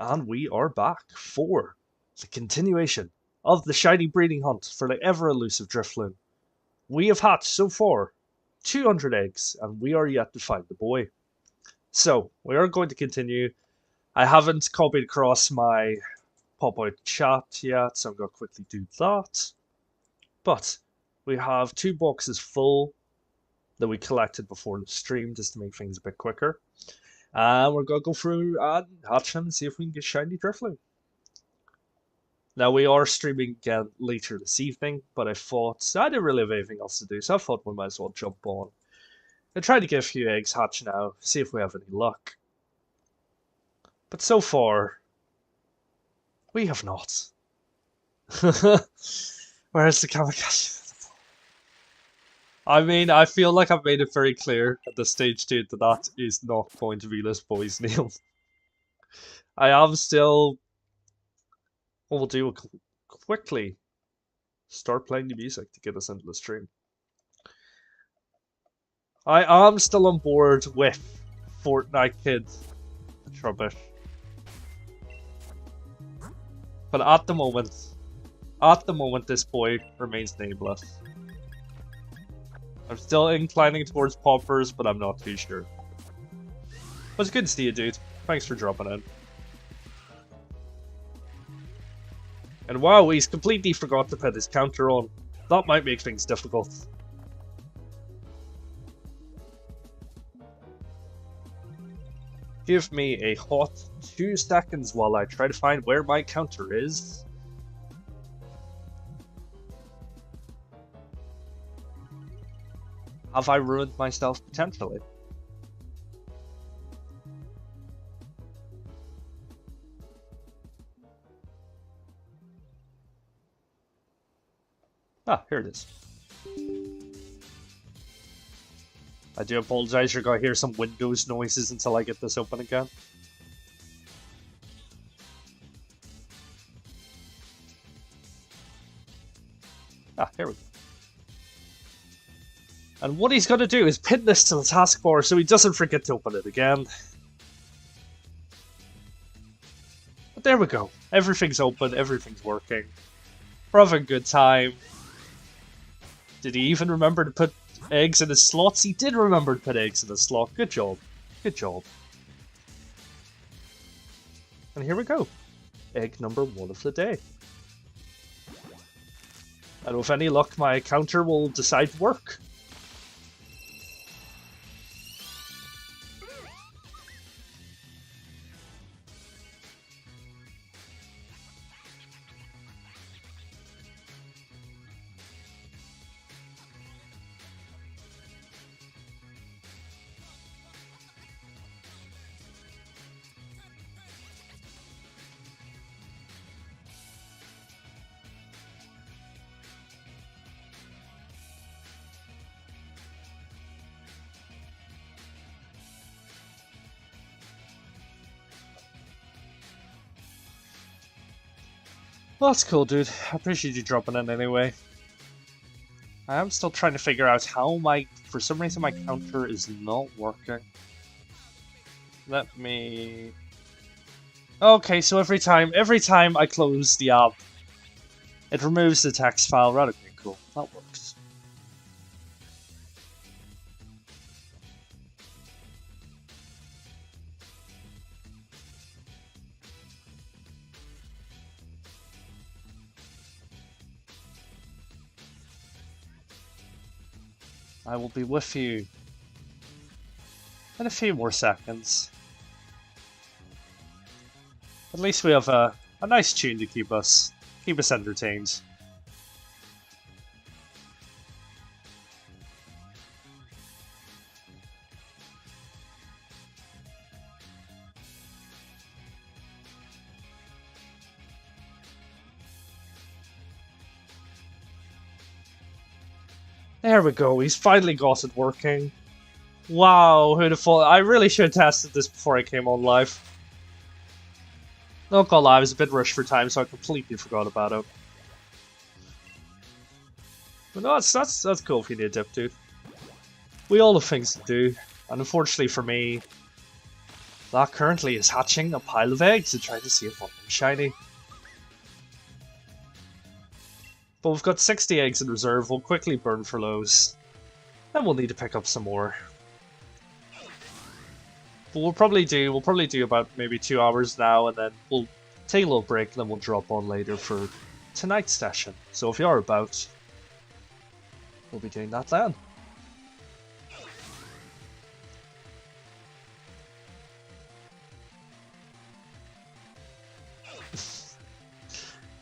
And we are back for the continuation of the shiny breeding hunt for the ever-elusive Drifloon. We have hatched so far 200 eggs, and we are yet to find the boy. So, we are going to continue. I haven't copied across my pop-out chat yet, so I'm going to quickly do that. But, we have 2 boxes full that we collected before the stream, just to make things a bit quicker. And we're going to go through and hatch him and see if we can get shiny Drifloon. Now, we are streaming again later this evening, but I thought I didn't really have anything else to do, so I thought we might as well jump on and try to get a few eggs hatch now, see if we have any luck. But so far, we have not. Where's the kamikaze? I mean, I feel like I've made it very clear at this stage, dude, that that is not going to be this boy's name. I am still... What we'll do, we'll quickly start playing the music to get us into the stream. I am still on board with Fortnite Kids. It's rubbish. But at the moment, this boy remains nameless. I'm still inclining towards poppers, but I'm not too sure. But it's good to see you, dude. Thanks for dropping in. And wow, he's completely forgot to put his counter on. That might make things difficult. Give me a hot 2 seconds while I try to find where my counter is. Have I ruined myself potentially? Ah, here it is. I do apologize, you're gonna hear some Windows noises until I get this open again. Ah, here we go. And what he's gonna do is pin this to the taskbar so he doesn't forget to open it again. But there we go. Everything's open, everything's working. We're having a good time. Did he even remember to put eggs in his slots? He did remember to put eggs in his slot. Good job. Good job. And here we go. Egg number 1 of the day. And with any luck, my counter will decide to work. Well, that's cool, dude. I appreciate you dropping in anyway. I am still trying to figure out how for some reason my counter is not working. Let me... Okay, so every time I close the app, it removes the text file. Right, okay, cool. That works. I will be with you in a few more seconds. At least we have a nice tune to keep us entertained. There we go, he's finally got it working. Wow, who'd have thought? I really should have tested this before I came on live. Not gonna lie, I was a bit rushed for time, so I completely forgot about it. But no, that's cool if you need a dip, dude. We all have things to do, and unfortunately for me, That currently is hatching a pile of eggs and trying to see if one of them is shiny. But we've got 60 eggs in reserve, we'll quickly burn for those. Then we'll need to pick up some more. But we'll probably do about maybe 2 hours now, and then we'll take a little break, and then we'll drop on later for tonight's session. So if you're about, we'll be doing that then.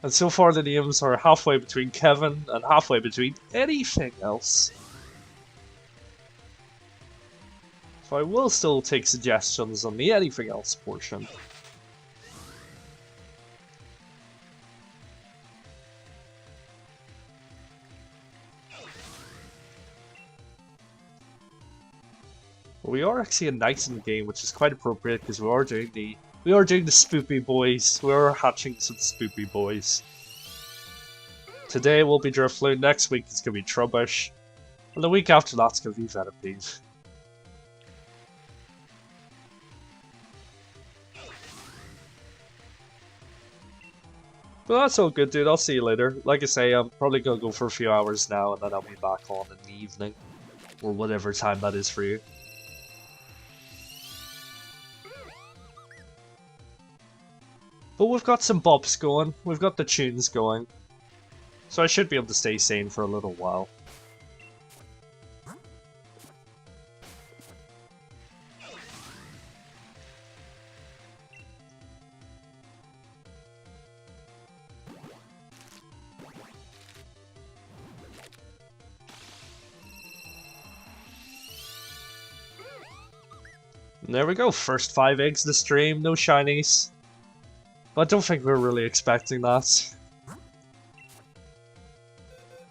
And so far the names are halfway between Kevin and halfway between anything else. So I will still take suggestions on the anything else portion. But we are actually a knight in the game, which is quite appropriate because we are doing the spoopy boys. We are hatching some spoopy boys. Today will be Drifloon, next week it's gonna be Trubbish, and the week after that's gonna be Venipede. But that's all good, dude. I'll see you later. Like I say, I'm probably gonna go for a few hours now, and then I'll be back on in the evening, or whatever time that is for you. But we've got some bops going, we've got the tunes going, so I should be able to stay sane for a little while. And there we go, first 5 eggs to stream, no shinies. But I don't think we're really expecting that.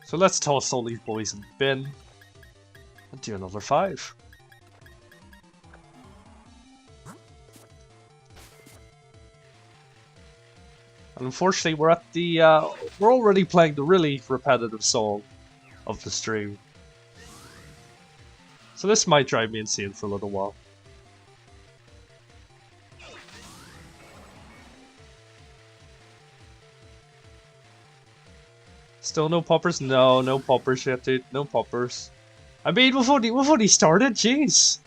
So let's toss all these boys in the bin and do another 5. And unfortunately we're at the we're already playing the really repetitive song of the stream. So this might drive me insane for a little while. Still no poppers? No, no poppers yet, dude. No poppers. I mean, we've only started. Jeez.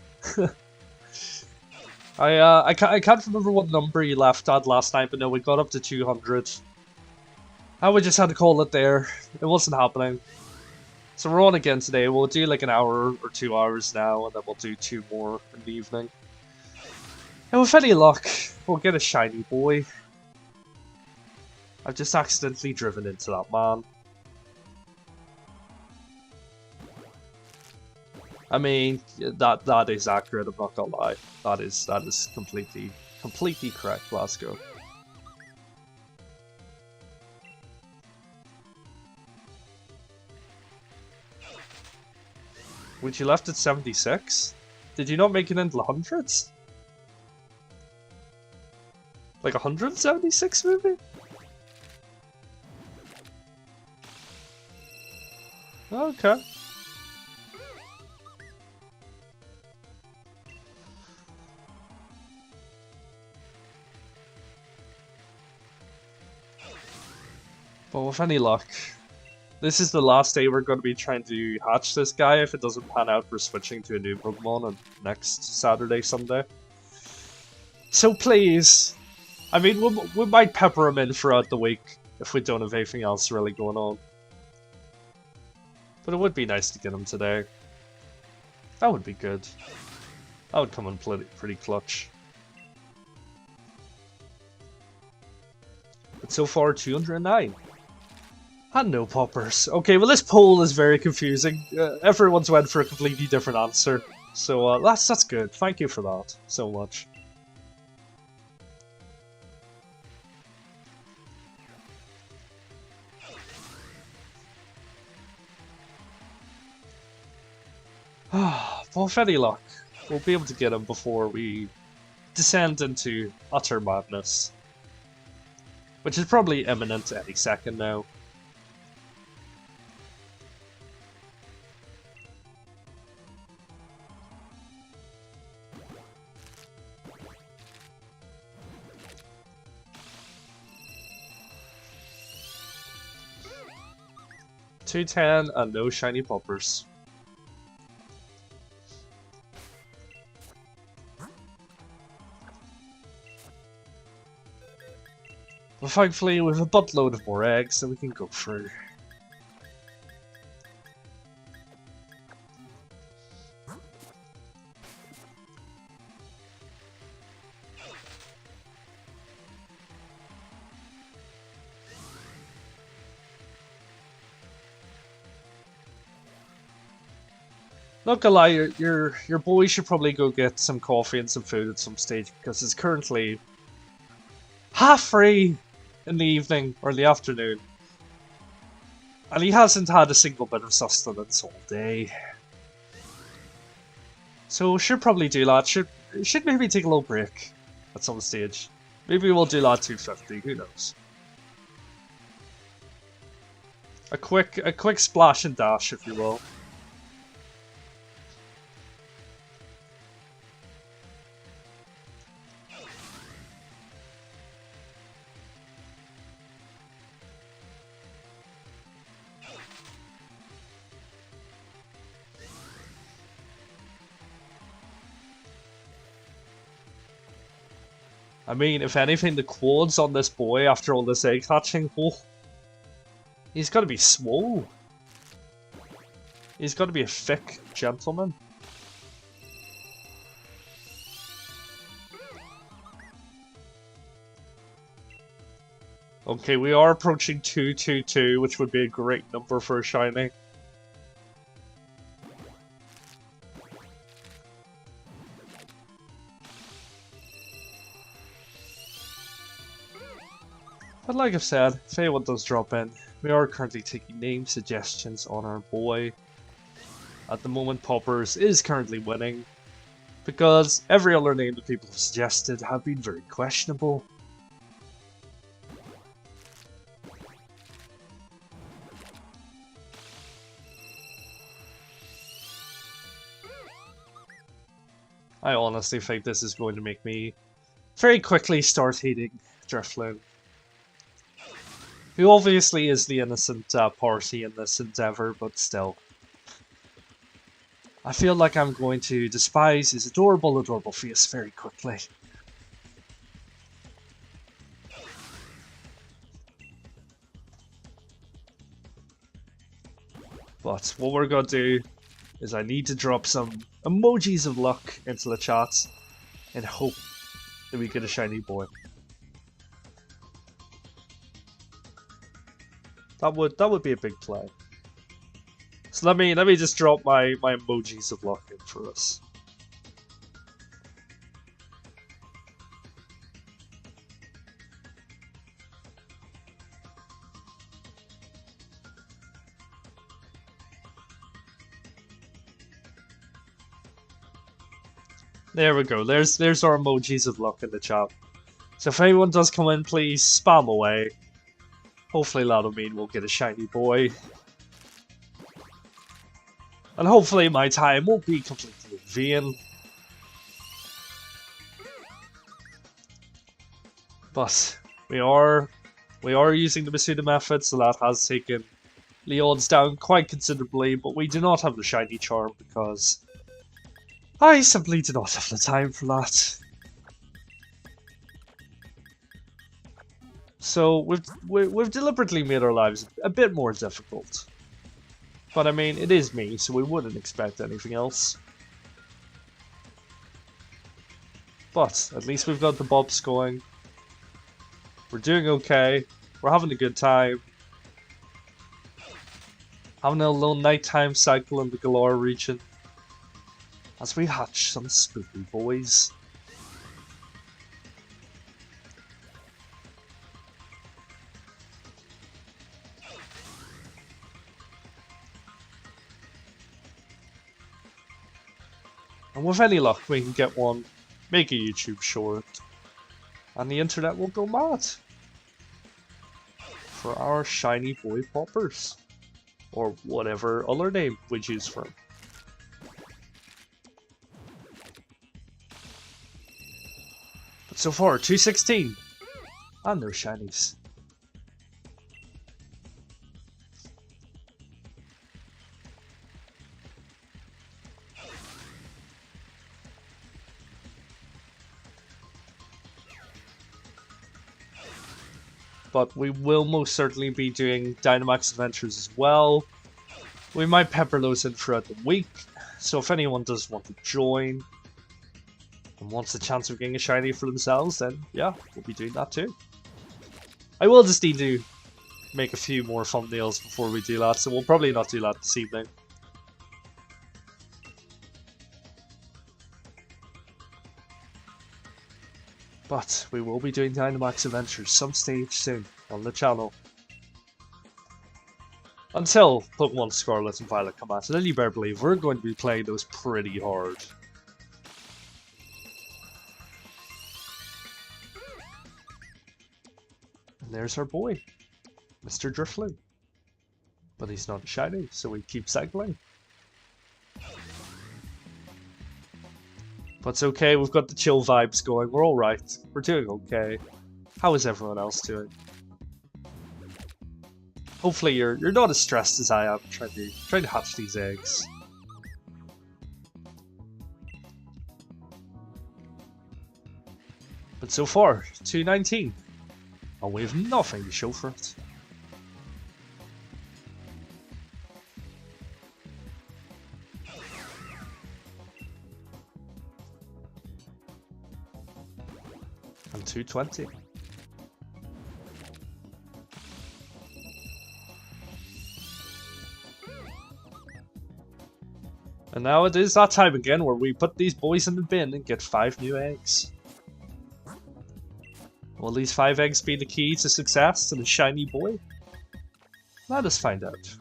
I can't remember what number you left at last night, but no, we got up to 200. And we just had to call it there. It wasn't happening. So we're on again today. We'll do like an hour or 2 hours now, and then we'll do 2 more in the evening. And with any luck, we'll get a shiny boy. I've just accidentally driven into that man. I mean, that is accurate, I'm not gonna lie. That is completely correct, let's go. Would you left at 76? Did you not make it into the hundreds? Like 176 maybe? Okay. But with any luck, this is the last day we're going to be trying to hatch this guy. If it doesn't pan out, we're switching to a new Pokemon on next Saturday, Sunday. So please, I mean, we might pepper him in throughout the week if we don't have anything else really going on. But it would be nice to get him today. That would be good. That would come in pretty clutch. But so far, 209. And no poppers. Okay, well this poll is very confusing. Everyone's went for a completely different answer. So that's good. Thank you for that so much. Well, with any luck, we'll be able to get him before we descend into utter madness. Which is probably imminent any second now. 210 and no shiny poppers. But thankfully we have a buttload of more eggs that we can go through. Not gonna lie, your boy should probably go get some coffee and some food at some stage because it's currently 3:30 in the evening or the afternoon, and he hasn't had a single bit of sustenance all day. So should probably do that. Should maybe take a little break at some stage. Maybe we'll do that 250. Who knows? A quick splash and dash, if you will. I mean, if anything, the quads on this boy after all this egg hatching, oh, he's got to be swole. He's got to be a thick gentleman. Okay, we are approaching 222, which would be a great number for a shiny. But like I've said, if anyone does drop in, we are currently taking name suggestions on our boy. At the moment, Poppers is currently winning, because every other name that people have suggested have been very questionable. I honestly think this is going to make me very quickly start hating Drifloon, who obviously is the innocent party in this endeavor, but still. I feel like I'm going to despise his adorable face very quickly. But what we're going to do is I need to drop some emojis of luck into the chat and hope that we get a shiny boy. That would be a big play. So let me just drop my emojis of luck in for us. There we go. There's our emojis of luck in the chat. So if anyone does come in, please spam away. Hopefully that'll mean we'll get a shiny boy. And hopefully my time won't be completely in vain. But we are using the Masuda Method, so that has taken the odds down quite considerably, but we do not have the shiny charm because I simply do not have the time for that. So we've deliberately made our lives a bit more difficult. But I mean, it is me, so we wouldn't expect anything else. But at least we've got the bobs going. We're doing okay. We're having a good time. Having a little nighttime cycle in the Galore region as we hatch some spooky boys. And with any luck, we can get one, make a YouTube short, and the internet will go mad for our shiny boy Poppers, or whatever other name we choose for him. But so far, 216, and no shinies. but we will most certainly be doing Dynamax Adventures as well. We might pepper those in throughout the week, so if anyone does want to join and wants a chance of getting a shiny for themselves, then yeah, we'll be doing that too. I will just need to make a few more thumbnails before we do that, so we'll probably not do that this evening. But we will be doing Dynamax Adventures some stage soon on the channel. Until Pokemon Scarlet and Violet come out, and then you better believe we're going to be playing those pretty hard. And there's our boy, Mr. Drifloon. But he's not shiny, so we keep cycling. But it's okay, we've got the chill vibes going, we're alright. We're doing okay. How is everyone else doing? Hopefully you're not as stressed as I am trying to hatch these eggs. But so far, 219. And we have nothing to show for it. And 220. And now it is that time again where we put these boys in the bin and get 5 new eggs. Will these 5 eggs be the key to success to the shiny boy? Let us find out.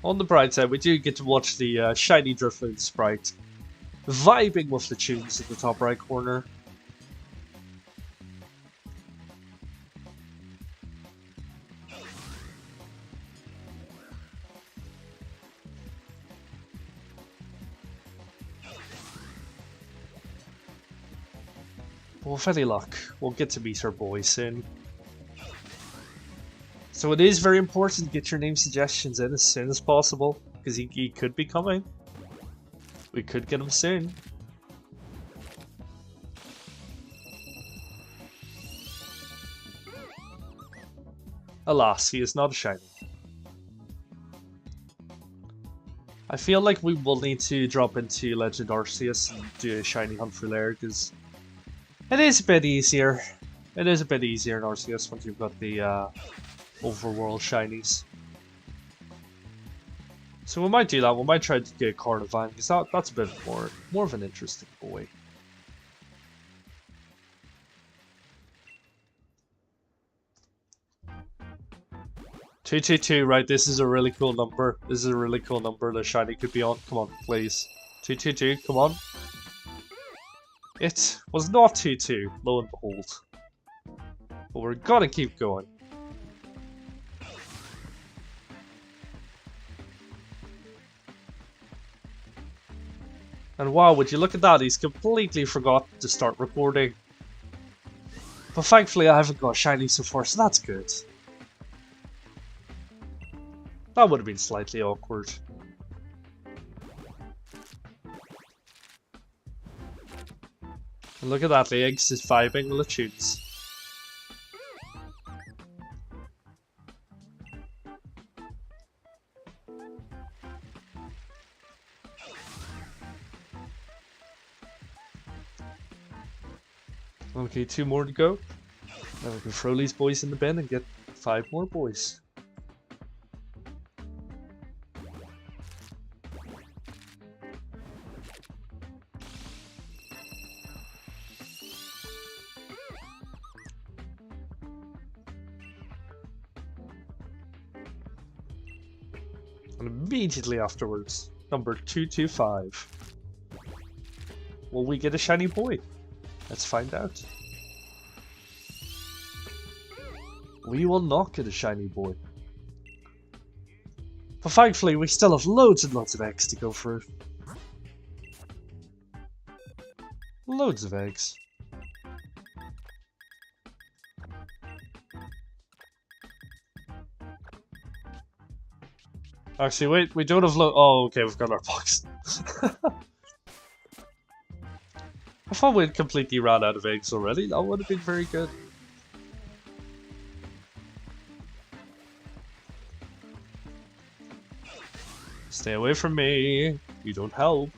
On the bright side, we do get to watch the shiny Drifloon sprite vibing with the tunes at the top right corner. Well, with any luck, we'll get to meet our boy soon. So it is very important to get your name suggestions in as soon as possible, because he could be coming. We could get him soon. Alas, he is not a shiny. I feel like we will need to drop into Legend Arceus and do a shiny hunt for there, because it is a bit easier. It is a bit easier in Arceus once you've got the overworld shinies. So we might do that. We might try to get Carnivine, because that's a bit more of an interesting boy. $222, right? This is a really cool number. This is a really cool number the shiny could be on. Come on, please. 222, come on. It was not 2-2, lo and behold. But we're gonna keep going. And wow, would you look at that, he's completely forgot to start recording. But thankfully I haven't got a shiny so far, so that's good. That would have been slightly awkward. And look at that, the eggs is vibing with the tunes. Okay, 2 more to go. Then we can throw these boys in the bin and get 5 more boys. And immediately afterwards, number 225. Will we get a shiny boy? Let's find out. We will not get a shiny boy. But thankfully, we still have loads and loads of eggs to go through. Loads of eggs. Actually, wait, we don't have oh, okay, we've got our box. I thought we'd completely ran out of eggs already. That would have been very good. Stay away from me. You don't help.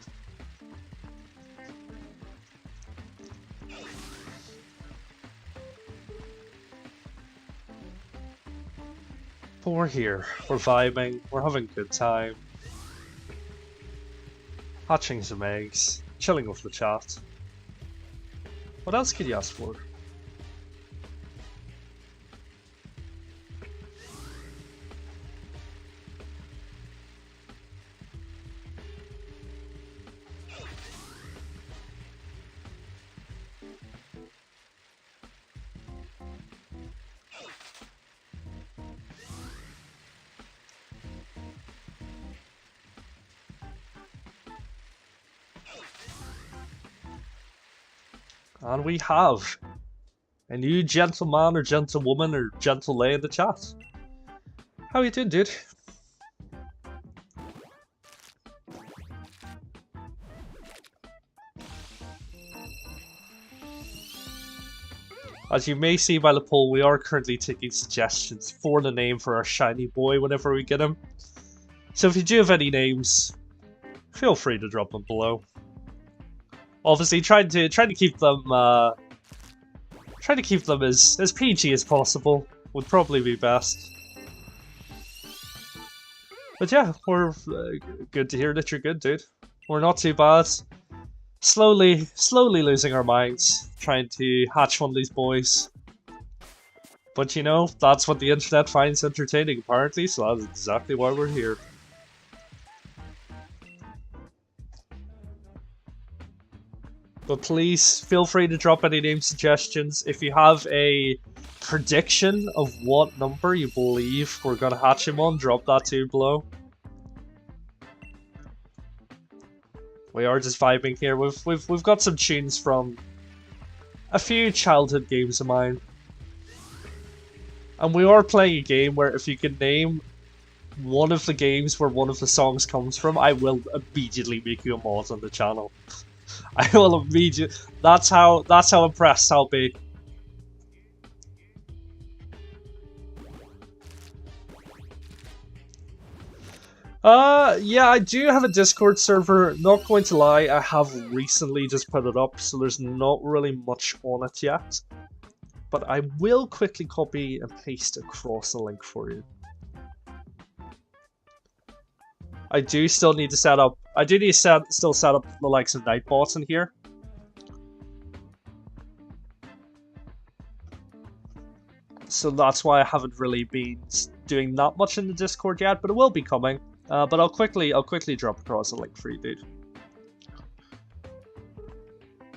But we're here. We're vibing. We're having a good time. Hatching some eggs. Chilling with the chat. What else could you ask for? And we have a new gentleman or gentlewoman or gentle lay in the chat. How you doing, dude? As you may see by the poll, we are currently taking suggestions for the name for our shiny boy whenever we get him. So if you do have any names, feel free to drop them below. Obviously, trying to keep them as PG as possible would probably be best. But yeah, we're good to hear that you're good, dude. We're not too bad. Slowly losing our minds, trying to hatch one of these boys. But you know, that's what the internet finds entertaining, apparently, so that's exactly why we're here. But please, feel free to drop any name suggestions. If you have a prediction of what number you believe we're gonna hatch him on, drop that too below. We are just vibing here. We've got some tunes from a few childhood games of mine. And we are playing a game where if you can name one of the games where one of the songs comes from, I will immediately make you a mod on the channel. I will immediately. That's how impressed I'll be. Yeah, I do have a Discord server. Not going to lie, I have recently just put it up, so there's not really much on it yet. But I will quickly copy and paste across the link for you. I do still need to set up. I do need to still set up the likes of Nightbots in here. So that's why I haven't really been doing that much in the Discord yet, but it will be coming. But I'll quickly drop across a link for you, dude.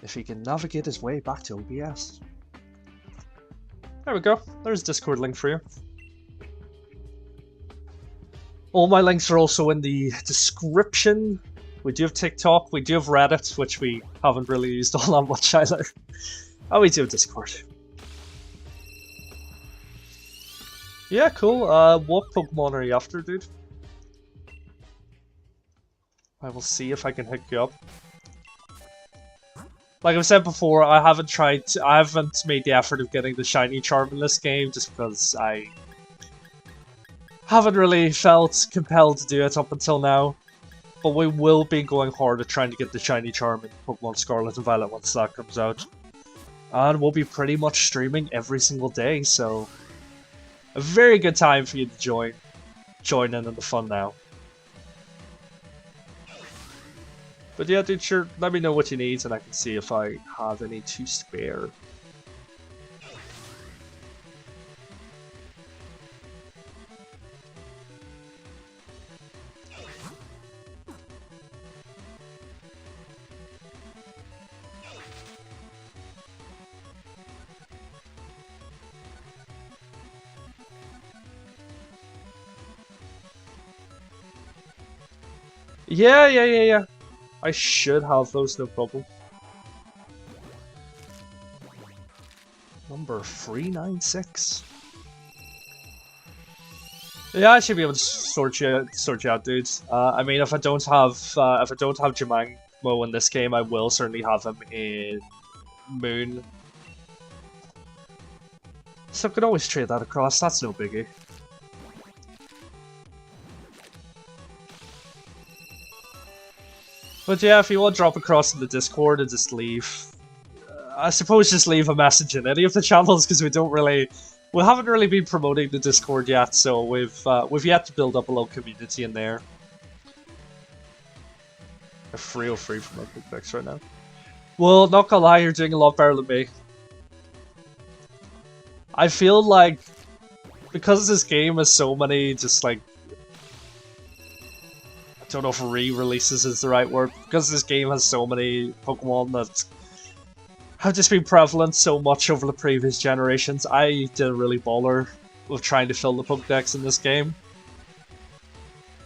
If he can navigate his way back to OBS. There we go. There's a Discord link for you. All my links are also in the description. We do have TikTok, we do have Reddit, which we haven't really used all that much either. Oh, we do have Discord. Yeah, cool. What Pokemon are you after, dude? I will see if I can hook you up. Like I've said before, I haven't made the effort of getting the shiny charm in this game, just because I haven't really felt compelled to do it up until now. But we will be going hard at trying to get the shiny charm in Pokemon Scarlet and Violet once that comes out. And we'll be pretty much streaming every single day, so a very good time for you to join in on the fun now. But yeah, dude, sure, let me know what you need and I can see if I have any to spare. Yeah. I should have those, no problem. Number 396. Yeah, I should be able to sort you out, dudes. I mean, if I don't have Jemimo in this game, I will certainly have him in Moon. So I could always trade that across. That's no biggie. But yeah, if you want to drop across in the Discord and just leave, I suppose just leave a message in any of the channels because we haven't really been promoting the Discord yet, so we've yet to build up a little community in there. A 303 from my quick fix right now. Well, not gonna lie, you're doing a lot better than me. I feel like because this game has so many just like, I don't know if re-releases is the right word, because this game has so many Pokemon that have just been prevalent so much over the previous generations, I didn't really bother with trying to fill the Pokedex in this game.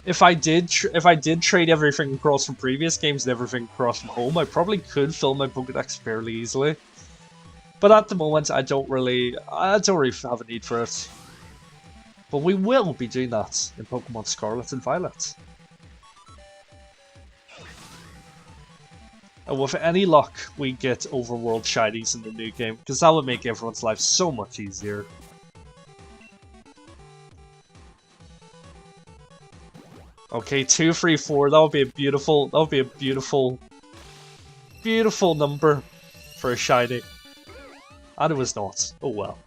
If I did trade everything across from previous games and everything across from home, I probably could fill my Pokedex fairly easily. But at the moment, I don't really have a need for it. But we will be doing that in Pokemon Scarlet and Violet. And with any luck, we get overworld shinies in the new game, because that would make everyone's life so much easier. Okay, 2, 3, 4. That would be a beautiful number for a shiny. And it was not. Oh well.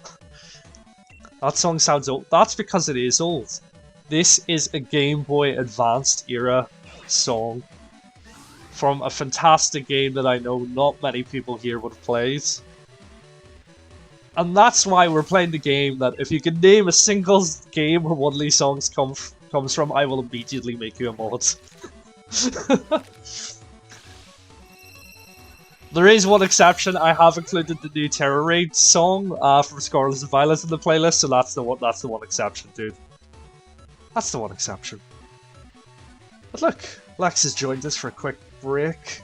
That song sounds old. That's because it is old. This is a Game Boy Advanced era song from a fantastic game that I know not many people here would have played. And that's why we're playing the game that if you can name a single game where one of these songs comes from, I will immediately make you a mod. There is one exception. I have included the new Terror Raid song from Scarlet and Violet in the playlist, so that's the one exception, dude. That's the one exception. But look, Lex has joined us for a quick break.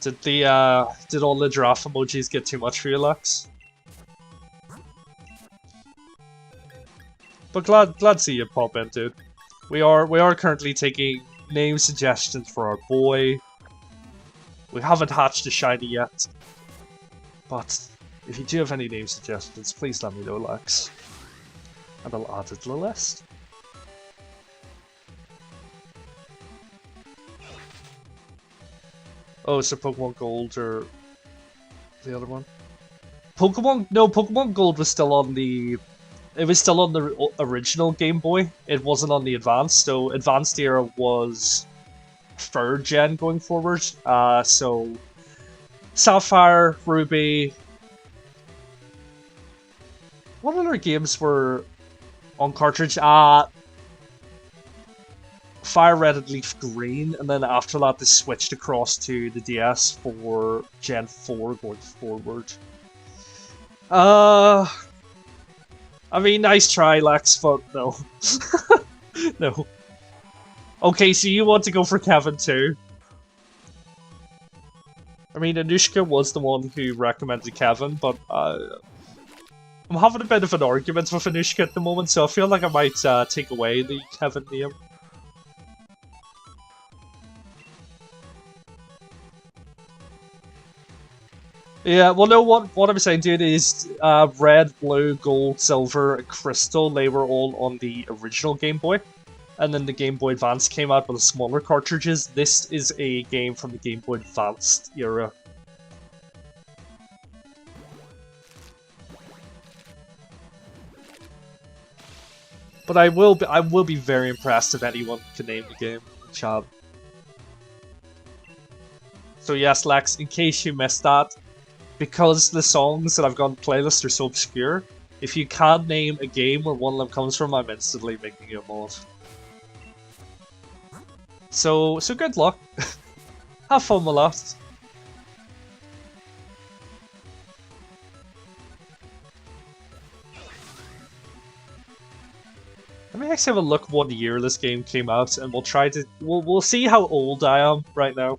Did all the giraffe emojis get too much for you, Lex? But glad to see you pop in, dude. We are currently taking name suggestions for our boy. We haven't hatched a shiny yet, but if you do have any name suggestions, please let me know, Lex, and I'll add it to the list. Oh, so Pokemon Gold or the other one? Pokemon Gold was still on the... It was still on the original Game Boy. It wasn't on the Advanced, so Advanced era was 3rd gen going forward. So Sapphire, Ruby... What other games were on cartridge? Fire Red and Leaf Green, and then after that they switched across to the DS for Gen 4 going forward. I mean, nice try, Lex, but no. No. Okay, so you want to go for Kevin too? I mean, Anushka was the one who recommended Kevin, but I'm having a bit of an argument with Anushka at the moment, so I feel like I might take away the Kevin name. Yeah, well, no, what I'm saying, dude, is red, blue, gold, silver, and crystal, they were all on the original Game Boy. And then the Game Boy Advance came out with the smaller cartridges. This is a game from the Game Boy Advanced era. But I will be very impressed if anyone can name the game. Chad. So yes, Lex, in case you missed that, because the songs that I've got on the playlist are so obscure, if you can't name a game where one of them comes from, I'm instantly making you a mod. So good luck. Have fun with that. Let me actually have a look what year this game came out, and we'll see how old I am right now.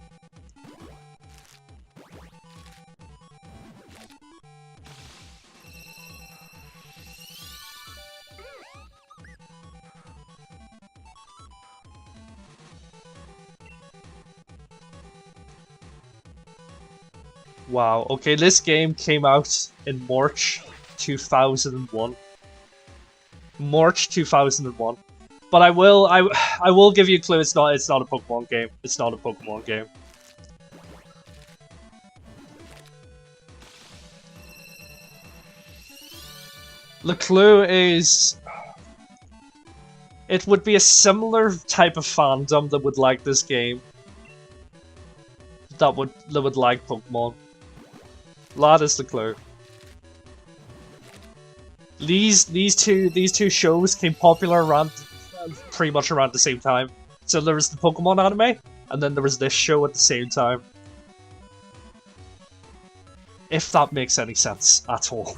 Wow, okay, this game came out in March 2001. March 2001. But I will give you a clue, it's not a Pokemon game. It's not a Pokemon game. The clue is it would be a similar type of fandom that would like this game. That would like Pokemon. That is the clue. These two shows came popular around pretty much around the same time. So there was the Pokemon anime, and then there was this show at the same time. If that makes any sense at all.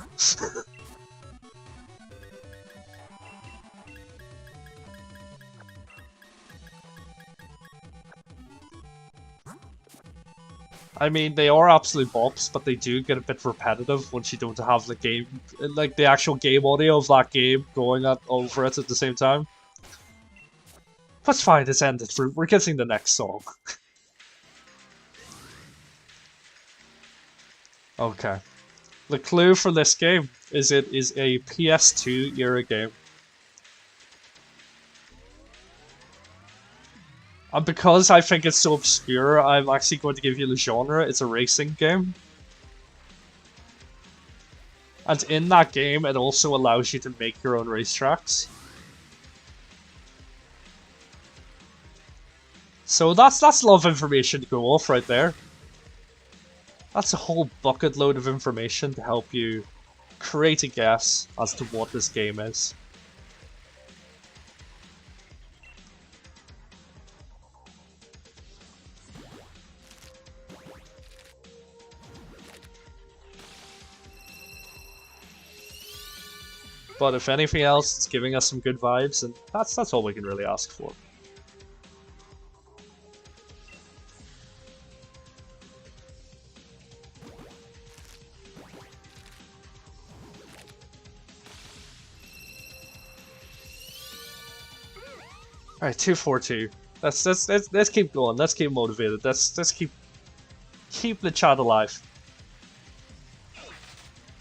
I mean, they are absolute bops, but they do get a bit repetitive once you don't have the game, like the actual game audio of that game going over it at the same time. That's fine, it's ended. We're getting the next song. Okay. The clue for this game is it is a PS2 era game. And because I think it's so obscure, I'm actually going to give you the genre. It's a racing game. And in that game, it also allows you to make your own racetracks. So that's a lot of information to go off right there. That's a whole bucket load of information to help you create a guess as to what this game is. But if anything else, it's giving us some good vibes, and that's all we can really ask for. Alright, 242. Let's keep going. Let's keep motivated. Let's keep the chat alive.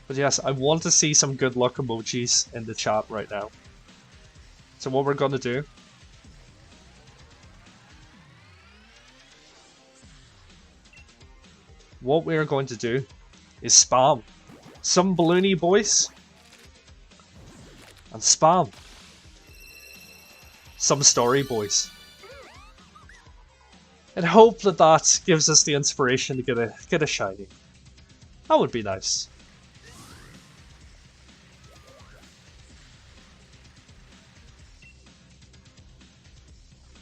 But yes, I want to see some good luck emojis in the chat right now. So what we're gonna do is spam some balloony boys and spam some story boys. And hope that gives us the inspiration to get a shiny. That would be nice.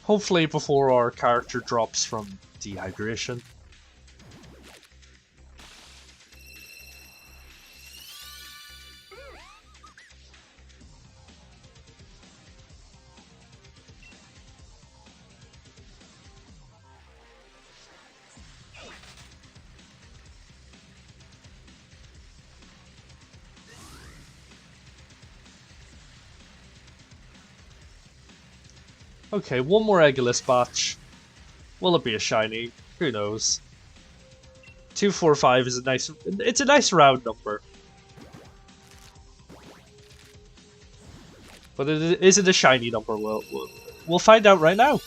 Hopefully before our character drops from dehydration. Okay, one more eggless batch. Will it be a shiny? Who knows? 245 is it's a nice round number. But is it a shiny number? We'll find out right now.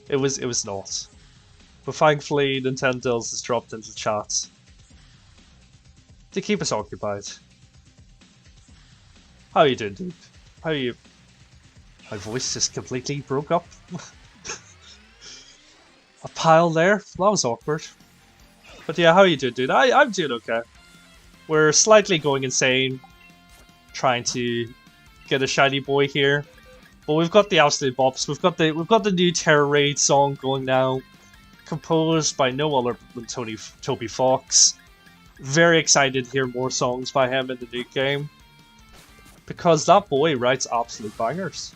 It was not. But thankfully Nintendo's has dropped into chat to keep us occupied. How you doing, dude? How are you? My voice just completely broke up. A pile there? That was awkward. But yeah, how are you doing, dude? I'm doing okay. We're slightly going insane, trying to get a shiny boy here. But we've got the absolute bops. We've got the new Terror Raid song going now, composed by no other than Toby Fox. Very excited to hear more songs by him in the new game, because that boy writes absolute bangers.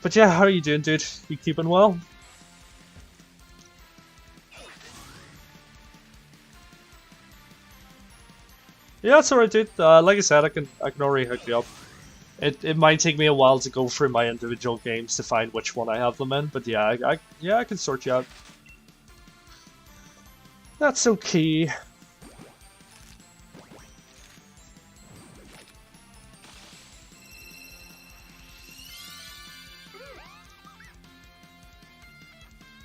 But yeah, how are you doing, dude? You keeping well? Yeah, it's alright, dude. Like I said, I can already hook you up. It might take me a while to go through my individual games to find which one I have them in, but yeah, I can sort you out. That's okay.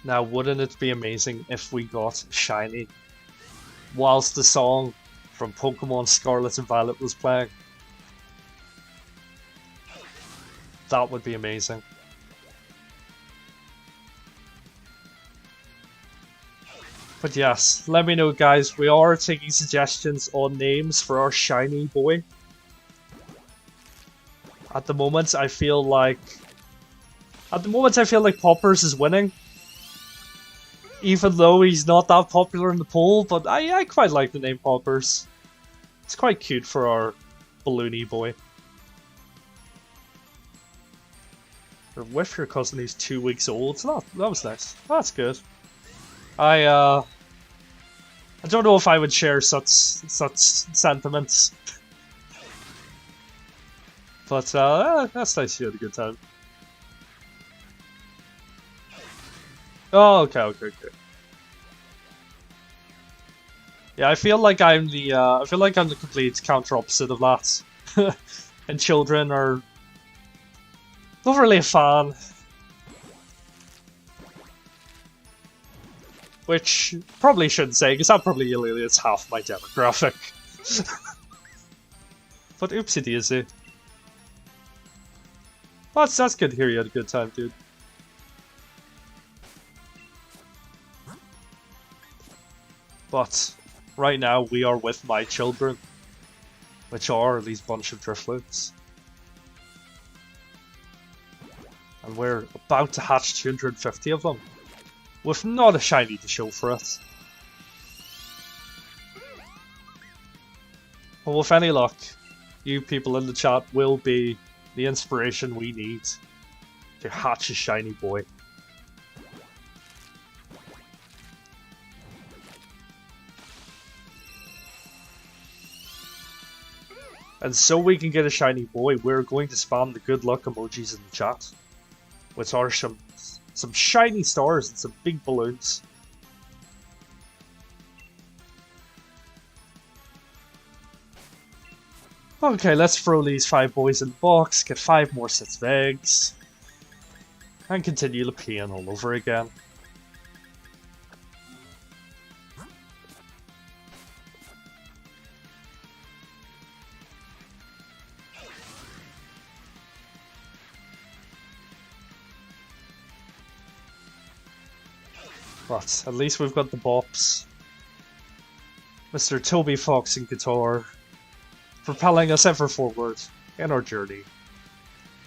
Now, wouldn't it be amazing if we got shiny whilst the song from Pokemon Scarlet and Violet was playing? That would be amazing. But yes, let me know, guys. We are taking suggestions on names for our shiny boy. At the moment, I feel like Poppers is winning. Even though he's not that popular in the poll, but I quite like the name Poppers. It's quite cute for our balloony boy. Or with your cousin who's 2 weeks old. So that was nice. That's good. I don't know if I would share such sentiments. But that's nice you had a good time. Oh, okay. Yeah, I feel like I'm the complete counter opposite of that. And children are not really a fan. Which probably shouldn't say, because that probably alienates half my demographic. But oopsie daisy. Well, that's good to hear you had a good time, dude. But right now we are with my children, which are these bunch of Drifloons. And we're about to hatch 250 of them, with not a shiny to show for it. But with any luck, you people in the chat will be the inspiration we need to hatch a shiny boy. And so we can get a shiny boy, we're going to spam the good luck emojis in the chat, which are some shiny stars and some big balloons. Okay, let's throw these 5 boys in the box, get 5 more sets of eggs, and continue the pain all over again. But at least we've got the bops. Mr. Toby Fox and Couture propelling us ever forward in our journey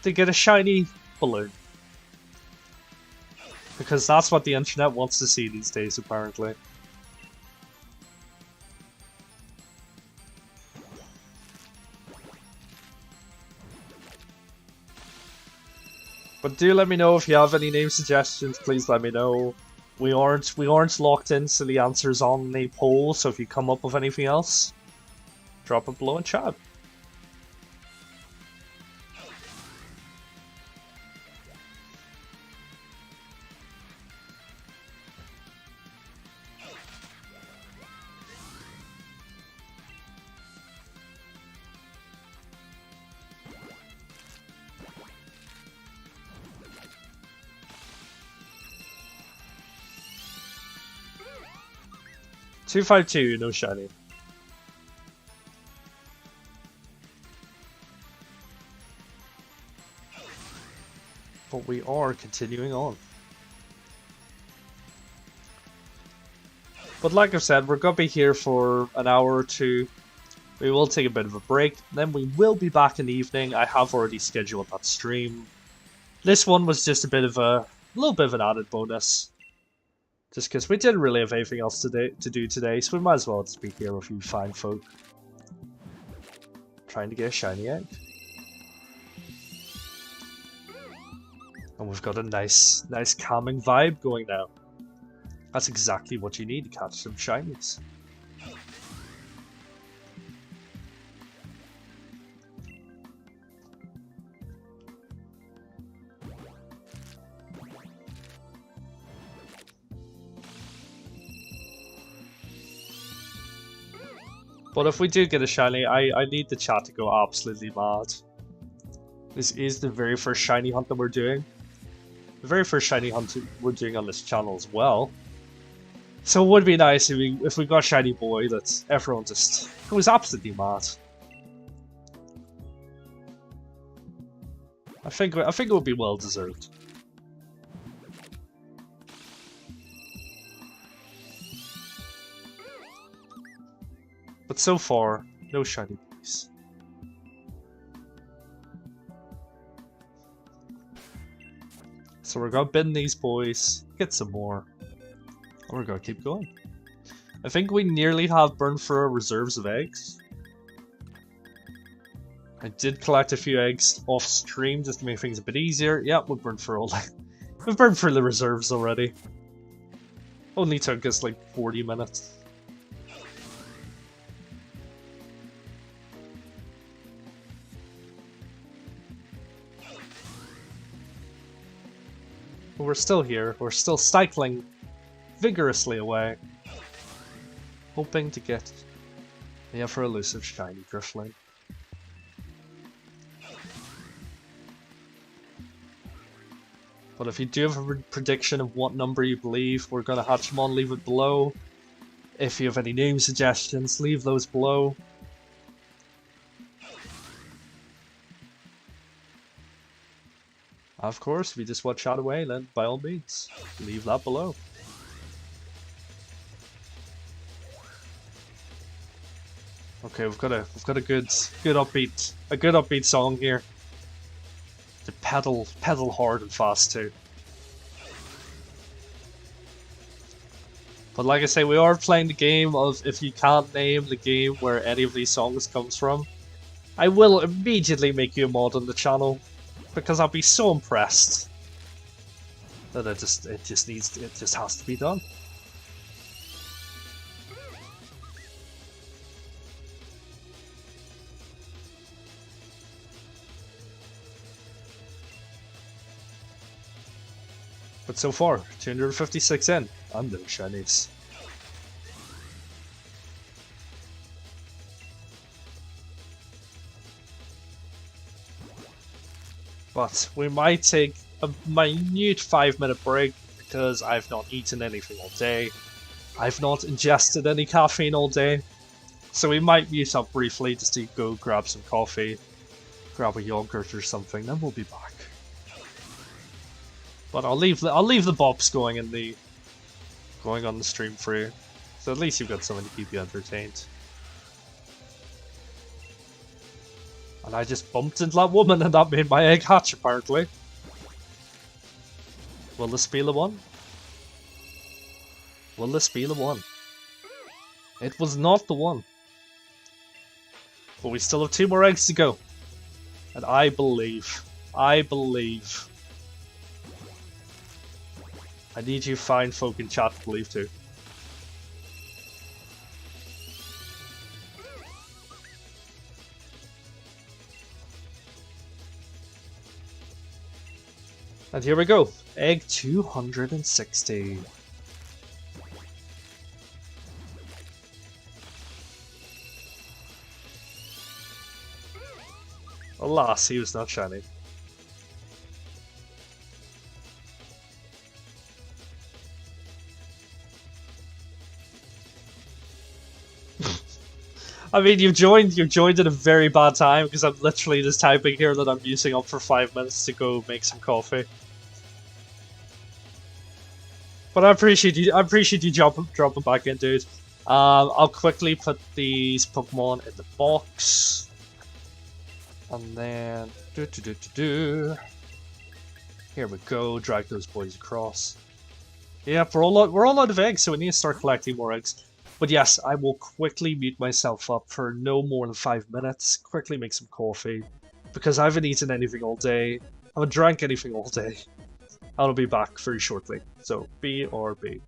to get a shiny balloon. Because that's what the internet wants to see these days, apparently. But do let me know if you have any name suggestions, please let me know. We aren't locked in, so the answer's on the poll, so if you come up with anything else, drop it below in chat. $252, no shiny. But we are continuing on. But like I said, we're going to be here for an hour or two. We will take a bit of a break, then we will be back in the evening. I have already scheduled that stream. This one was just a little bit of an added bonus. Just because we didn't really have anything else to do today, so we might as well just be here with you fine folk. Trying to get a shiny egg. And we've got a nice calming vibe going now. That's exactly what you need to catch some shinies. But if we do get a shiny, I need the chat to go absolutely mad. This is the very first shiny hunt that we're doing. The very first shiny hunt we're doing on this channel as well. So it would be nice if we got shiny boy that everyone just goes absolutely mad. I think it would be well deserved. But so far, no shiny boys. So we're gonna bin these boys, get some more, and we're gonna keep going. I think we nearly have burned through our reserves of eggs. I did collect a few eggs off stream just to make things a bit easier. Yeah, we've burned through all we've burned through the reserves already. Only took us like 40 minutes. But we're still here. We're still cycling vigorously away, hoping to get the ever elusive shiny Drifloon. But if you do have a prediction of what number you believe we're going to hatch them on, leave it below. If you have any name suggestions, leave those below. Of course, if you just want to chat away, then by all means, leave that below. Okay, we've got a good upbeat song here. To pedal hard and fast too. But like I say, we are playing the game of if you can't name the game where any of these songs comes from, I will immediately make you a mod on the channel. Because I'll be so impressed that it just has to be done. But so far, 256 in, and no shinies. But we might take a minute 5-minute break because I've not eaten anything all day. I've not ingested any caffeine all day. So we might mute up briefly just to go grab some coffee, grab a yogurt or something, then we'll be back. But I'll leave the bops going on the stream for you. So at least you've got someone to keep you entertained. And I just bumped into that woman and that made my egg hatch, apparently. Will this be the one? Will this be the one? It was not the one. But we still have 2 more eggs to go. And I believe. I need you fine folk in chat to believe too. And here we go, egg 260. Alas, he was not shiny. I mean, you've joined at a very bad time because I'm literally just typing here that I'm using up for 5 minutes to go make some coffee. But I appreciate you dropping back in, dude. I'll quickly put these Pokemon in the box, and then here we go. Drag those boys across. Yeah, we're all out of eggs, so we need to start collecting more eggs. But yes, I will quickly mute myself up for no more than 5 minutes. Quickly make some coffee, because I haven't eaten anything all day. I haven't drank anything all day. I'll be back very shortly. So, BRB.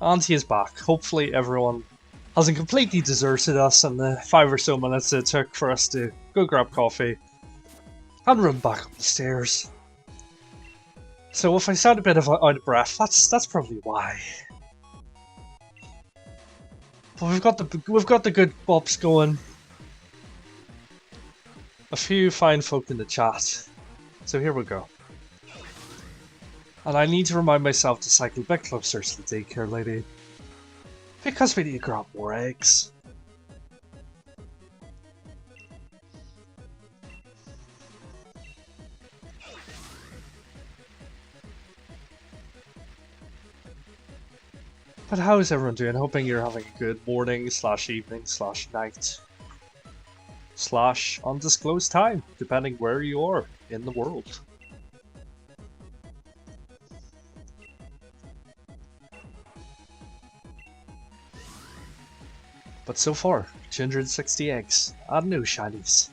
And he is back. Hopefully everyone hasn't completely deserted us in the 5 or so minutes it took for us to go grab coffee and run back up the stairs. So if I sound a bit out of breath, that's probably why. But we've got the good bops going. A few fine folk in the chat. So here we go. And I need to remind myself to cycle a bit closer to the daycare lady. Because we need to grab more eggs. But how is everyone doing? Hoping you're having a good morning / evening / night / undisclosed time, depending where you are in the world. But so far, 260 eggs and no shinies.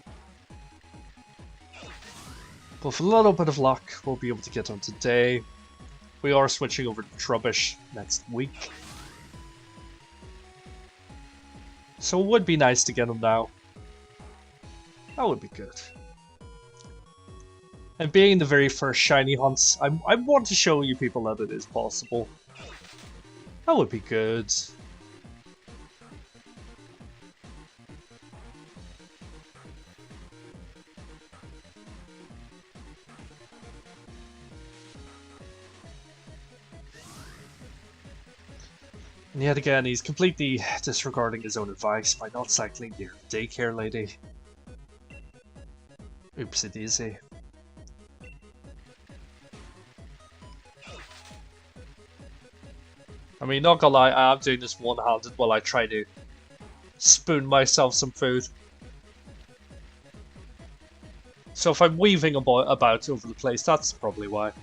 But with a little bit of luck, we'll be able to get on today. We are switching over to Trubbish next week. So it would be nice to get them now. That would be good. And being the very first shiny hunts, I want to show you people that it is possible. That would be good. And yet again, he's completely disregarding his own advice by not cycling near the daycare lady. Oopsie daisy. I mean, not gonna lie, I am doing this one-handed while I try to spoon myself some food. So if I'm weaving about over the place, that's probably why.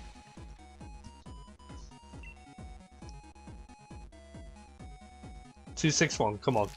$261, come on.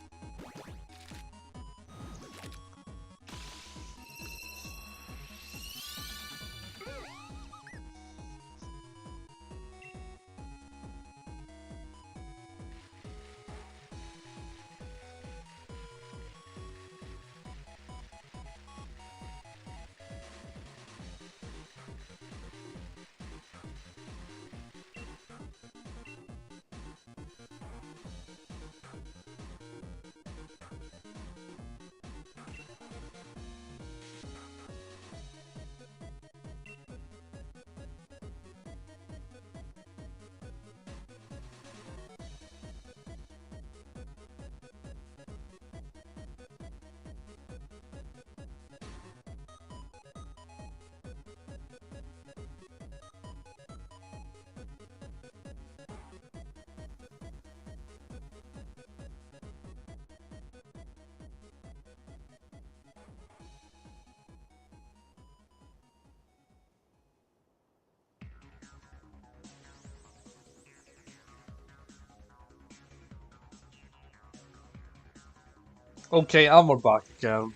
Okay, and we're back again.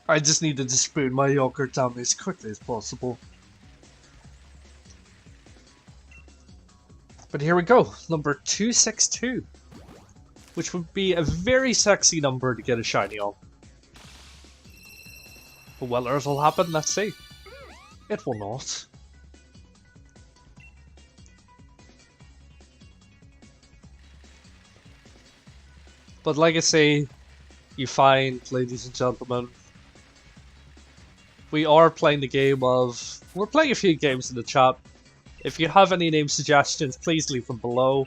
I just needed to spoon my yogurt down as quickly as possible. But here we go, number 262. Which would be a very sexy number to get a shiny on. But whether it'll happen, let's see. It will not. But like I say, you find, ladies and gentlemen, we are playing the game of... We're playing a few games in the chat. If you have any name suggestions, please leave them below.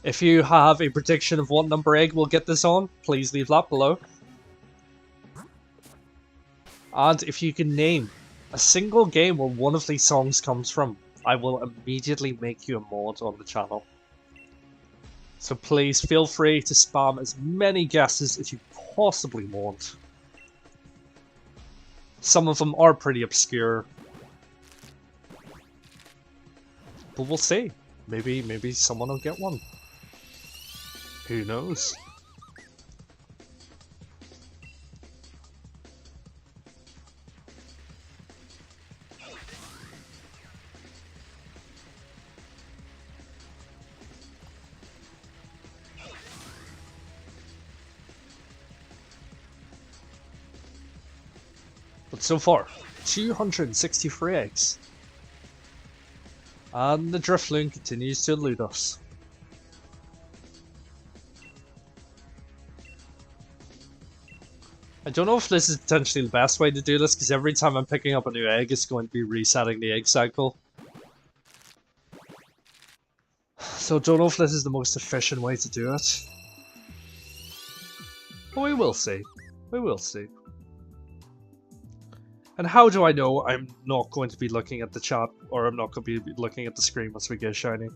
If you have a prediction of what number egg we'll get this on, please leave that below. And if you can name a single game where one of these songs comes from, I will immediately make you a mod on the channel. So please feel free to spam as many guesses as you possibly want. Some of them are pretty obscure. But we'll see. Maybe someone will get one. Who knows? But so far, 263 eggs. And the Drifloon continues to elude us. I don't know if this is potentially the best way to do this, because every time I'm picking up a new egg, it's going to be resetting the egg cycle. So I don't know if this is the most efficient way to do it. But we will see. We will see. And how do I know I'm not going to be looking at the chat, or I'm not going to be looking at the screen once we get shiny?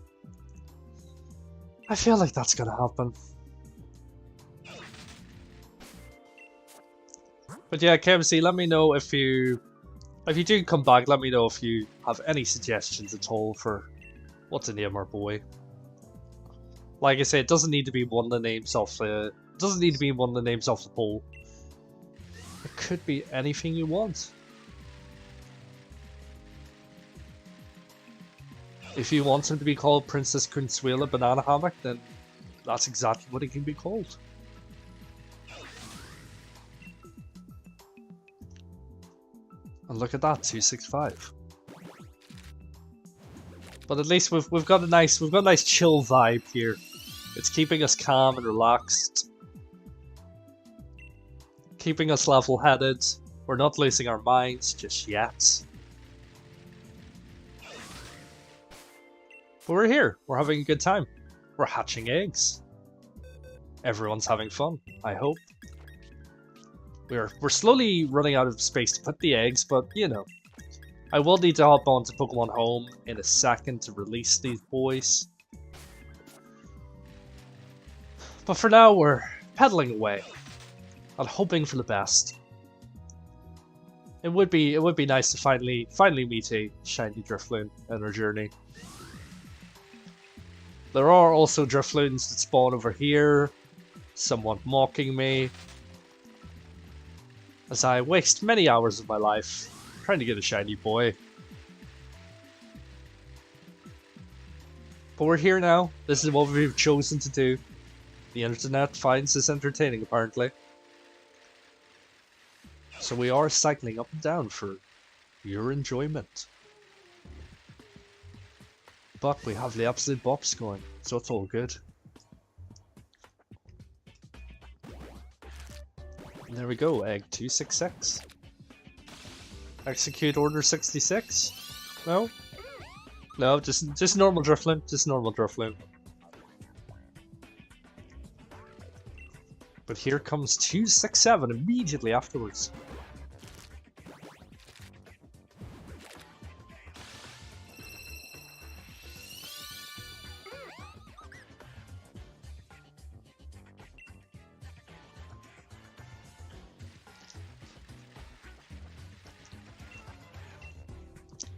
I feel like that's going to happen. But yeah, KMC, let me know if you do come back, let me know if you have any suggestions at all for what to name our boy. Like I say, it doesn't need to be one of the names off the poll. It could be anything you want. If you want him to be called Princess Consuela Banana Hammock, then that's exactly what he can be called. And look at that, 265. But at least we've got a nice chill vibe here. It's keeping us calm and relaxed. Keeping us level-headed. We're not losing our minds just yet. But we're here. We're having a good time. We're hatching eggs. Everyone's having fun, I hope. We're slowly running out of space to put the eggs, but you know. I will need to hop on to Pokemon Home in a second to release these boys. But for now, we're pedaling away and hoping for the best. It would be nice to finally meet a shiny Drifloon in our journey. There are also Drifloons that spawn over here, somewhat mocking me, as I waste many hours of my life trying to get a shiny boy. But we're here now. This is what we've chosen to do. The internet finds this entertaining, apparently. So we are cycling up and down for your enjoyment. But we have the absolute bops going, so it's all good. And there we go, egg 266. Execute order 66? No? No, just normal Drifloon. Just normal Drifloon. But here comes 267 immediately afterwards.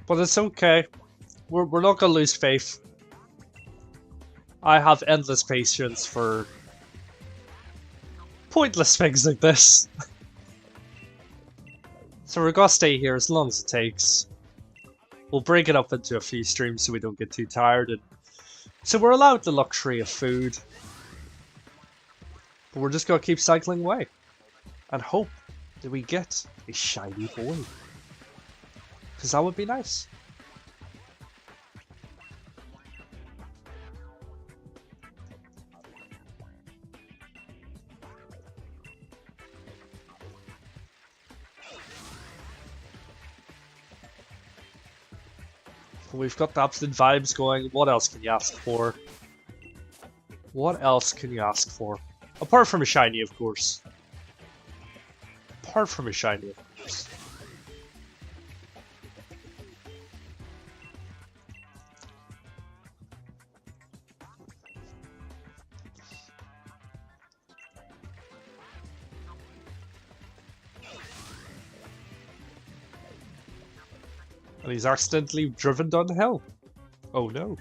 But it's okay. We're not gonna lose faith. I have endless patience for pointless things like this. So we're gonna stay here as long as it takes. We'll break it up into a few streams so we don't get too tired, and so we're allowed the luxury of food. But we're just gonna keep cycling away and hope that we get a shiny boy. Because that would be nice. We've got the absolute vibes going. What else can you ask for? What else can you ask for? Apart from a shiny, of course. Apart from a shiny, of course. And he's accidentally driven down the hill. Oh no.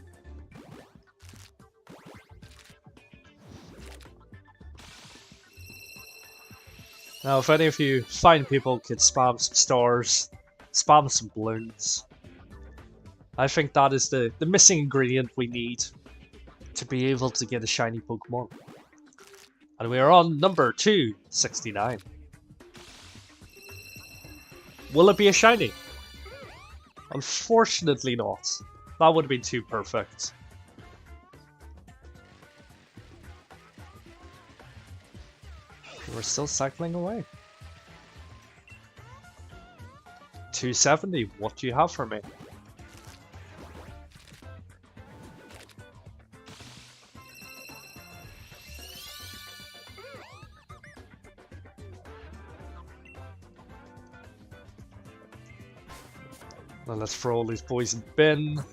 Now, if any of you fine people could spam some stars, spam some balloons, I think that is the missing ingredient we need to be able to get a shiny Pokemon. And we are on number 269. Will it be a shiny? Unfortunately not. That would have been too perfect. We're still cycling away. 270, what do you have for me? Now let's throw all these boys in the bin.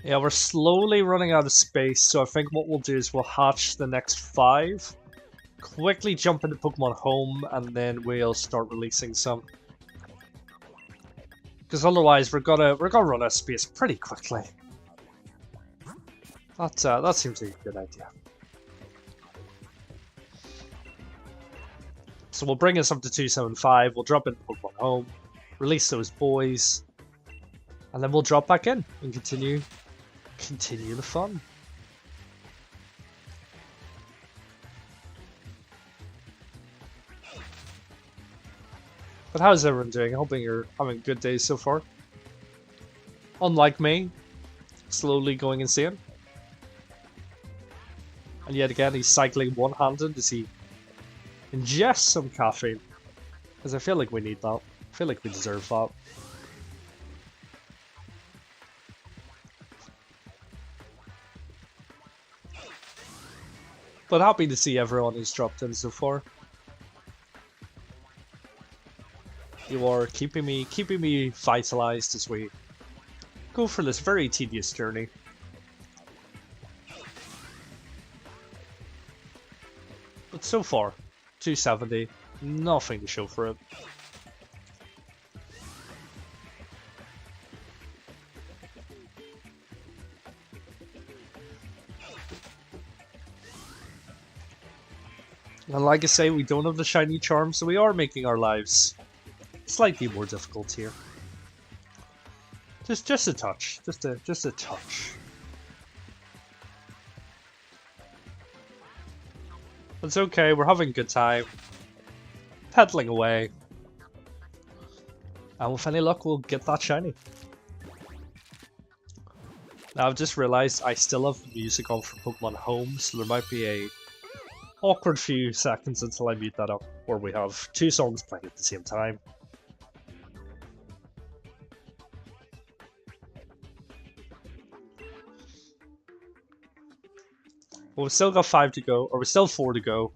Yeah, we're slowly running out of space, so I think what we'll do is we'll hatch the next 5, quickly jump into Pokemon Home, and then we'll start releasing some. Because otherwise we're gonna run out of space pretty quickly. That seems like a good idea. So we'll bring us up to 275, we'll drop into Pokemon Home, release those boys, and then we'll drop back in and continue the fun. But how's everyone doing? Hoping you're having good days so far. Unlike me, slowly going insane. And yet again, he's cycling one-handed as he ingests some caffeine. Because I feel like we need that. I feel like we deserve that. But happy to see everyone who's dropped in so far. You are keeping me vitalized as we go for this very tedious journey. But so far, 270, nothing to show for it. And like I say, we don't have the shiny charm, so we are making our lives slightly more difficult here. Just a touch, just a touch. It's okay, we're having a good time. Pedaling away. And with any luck, we'll get that shiny. Now I've just realized I still have the music on from Pokemon Home, so there might be a awkward few seconds until I mute that up, where we have 2 songs playing at the same time. Well, we've still got 5 to go, or we've still 4 to go.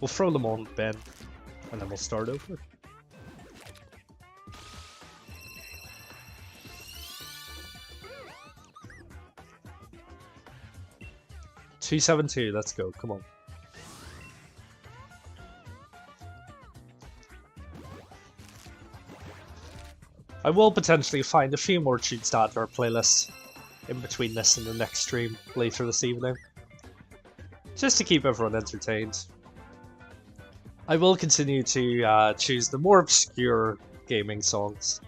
We'll throw them on Ben, and then we'll start over. $272, let's go, come on. I will potentially find a few more tunes to add to our playlist in between this and the next stream later this evening, just to keep everyone entertained. I will continue to choose the more obscure gaming songs,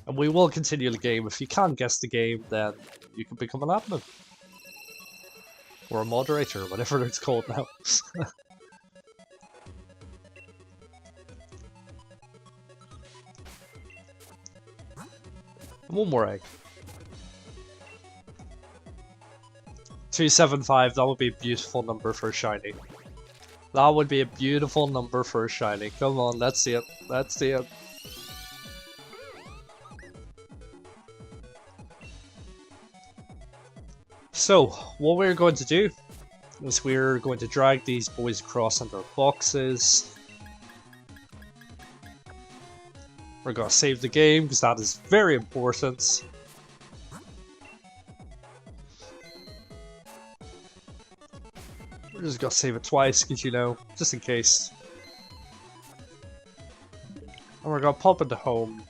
and we will continue the game. If you can't guess the game, then you can become an admin. Or a moderator, whatever it's called now. And one more egg. 275, that would be a beautiful number for a shiny. That would be a beautiful number for a shiny. Come on, let's see it. Let's see it. So, what we're going to do is we're going to drag these boys across into our boxes. We're going to save the game because that is very important. We're just going to save it twice because, you know, just in case. And we're going to pop into home.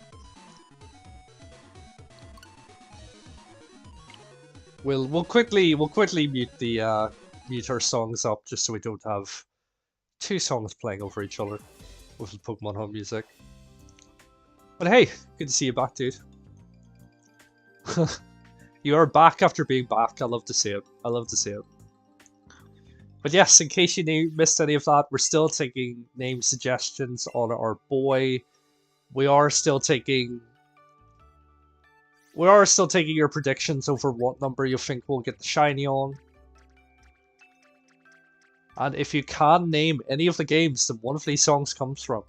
We'll quickly mute our songs up just so we don't have 2 songs playing over each other with the Pokemon Home music. But hey, good to see you back, dude. You are back after being back. I love to see it. I love to see it. But yes, in case you missed any of that, we're still taking name suggestions on our boy. We are still taking your predictions over what number you think we'll get the shiny on. And if you can name any of the games that one of these songs comes from,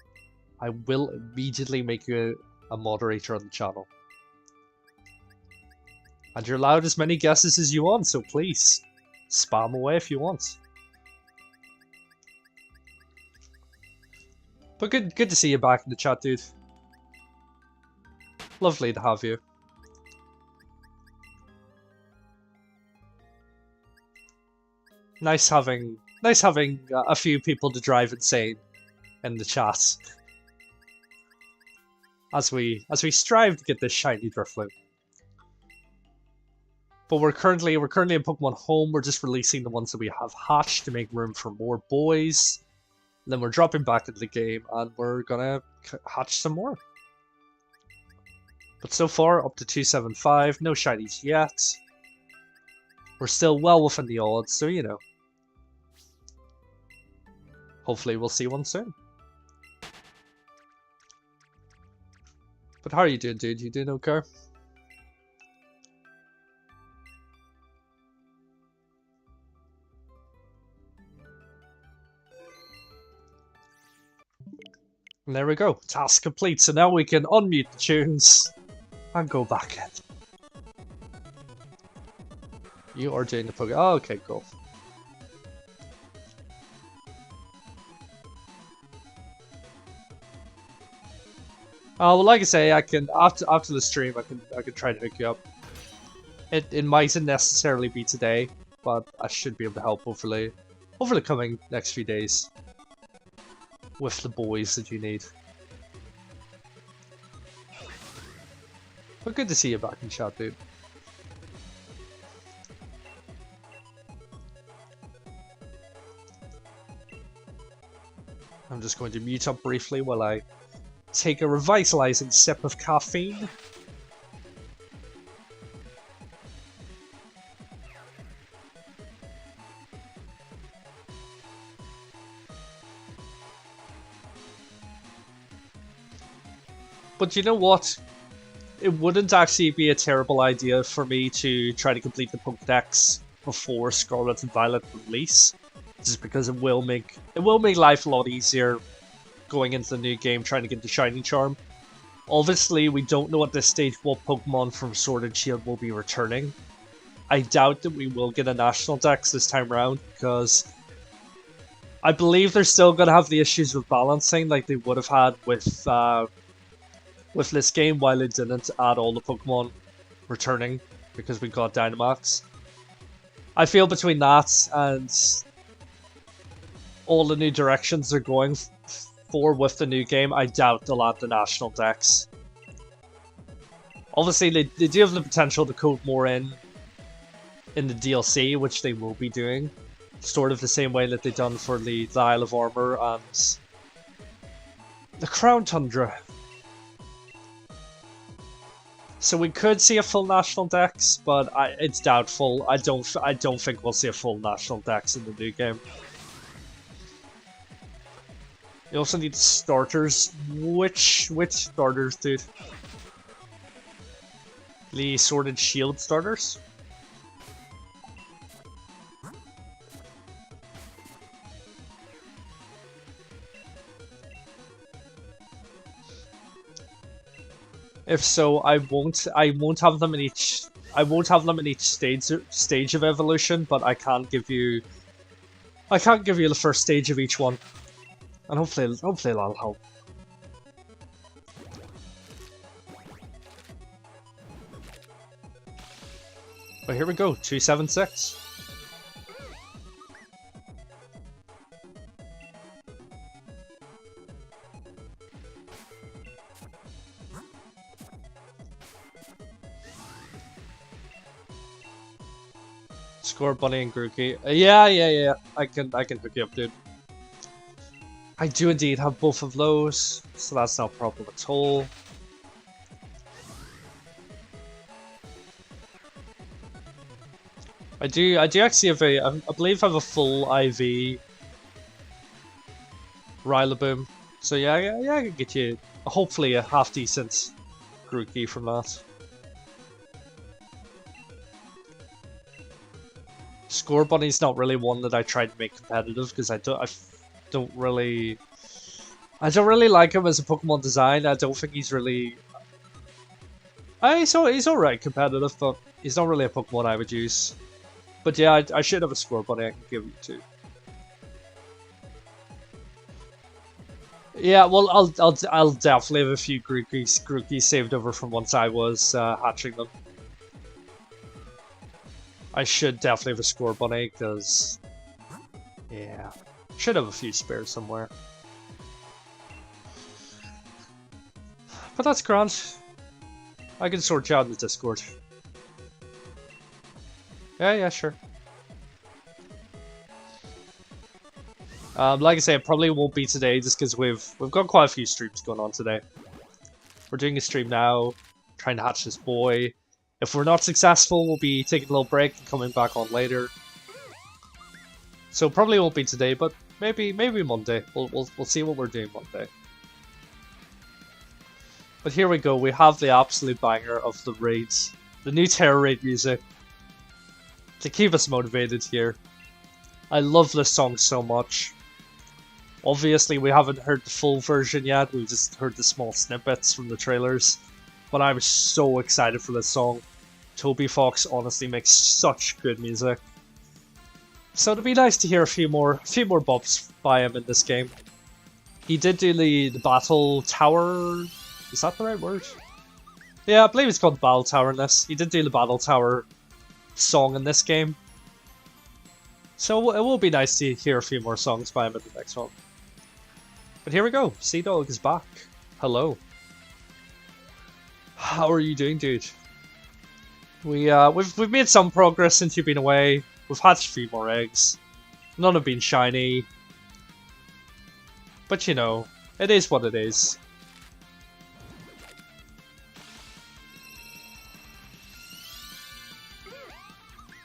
I will immediately make you a moderator on the channel. And you're allowed as many guesses as you want, so please, spam away if you want. But good to see you back in the chat, dude. Lovely to have you. Nice having a few people to drive insane in the chat as we strive to get this shiny Drifloon. But we're currently in Pokemon Home. We're just releasing the ones that we have hatched to make room for more boys. And then we're dropping back into the game and we're gonna hatch some more. But so far, up to 275, no shinies yet. We're still well within the odds, so you know. Hopefully we'll see one soon. But how are you doing, dude? You doing okay? And there we go, task complete. So now we can unmute the tunes and go back in. You are doing the Pokemon. Oh, okay, cool. Well, like I say, I can after the stream, I can try to hook you up. It mightn't necessarily be today, but I should be able to help hopefully over the coming next few days with the boys that you need. But good to see you back in chat, dude. I'm just going to mute up briefly while I take a revitalizing sip of caffeine. But you know what? It wouldn't actually be a terrible idea for me to try to complete the Pokédex before Scarlet and Violet release, just because it will make life a lot easier going into the new game, trying to get the Shiny Charm. Obviously, we don't know at this stage what Pokemon from Sword and Shield will be returning. I doubt that we will get a National Dex this time around, because I believe they're still going to have the issues with balancing like they would have had with this game, while it didn't add all the Pokemon returning because we got Dynamax. I feel between that and all the new directions they're going for with the new game, I doubt they'll add the National Dex. Obviously, they do have the potential to code more in the DLC, which they will be doing, sort of the same way that they've done for the Isle of Armor and the Crown Tundra. So we could see a full National Dex, but it's doubtful. I don't think we'll see a full National Dex in the new game. You also need starters. Which starters, dude? The Sword and Shield starters? If so, I won't have them in each. I won't have them in each stage of evolution, but I can't give you the first stage of each one, and hopefully that'll help. But here we go, 276. Score Bunny and Grookey. Yeah. I can hook you up, dude. I do indeed have both of those, so that's no problem at all. I do actually have I believe I have a full IV Rillaboom. So yeah, I can get you hopefully a half decent Grookey from that. Score Bunny's not really one that I tried to make competitive because I don't really like him as a Pokemon design. I don't think he's really. He's alright competitive, but he's not really a Pokemon I would use. But yeah, I should have a Score Bunny I can give you to. Yeah, well, I'll definitely have a few Grookies saved over from once I was hatching them. I should definitely have a Score Bunny because, yeah, should have a few spares somewhere. But that's grand. I can sort you out in the Discord. Yeah, sure. Like I say, it probably won't be today just because we've got quite a few streams going on today. We're doing a stream now, trying to hatch this boy. If we're not successful, we'll be taking a little break and coming back on later. So probably won't be today, but maybe Monday. We'll see what we're doing Monday. But here we go. We have the absolute banger of the raids, the new Terror Raid music to keep us motivated here. I love this song so much. Obviously, we haven't heard the full version yet. We've just heard the small snippets from the trailers. But I was so excited for this song. Toby Fox honestly makes such good music. So it'd be nice to hear a few more bops by him in this game. He did do the Battle Tower. Is that the right word? Yeah, I believe it's called Battle Tower in this. He did do the Battle Tower song in this game. So it will be nice to hear a few more songs by him in the next one. But here we go. Sea-Dog is back. Hello. How are you doing, dude? We've made some progress since you've been away. We've hatched a few more eggs. None have been shiny. But you know, it is what it is.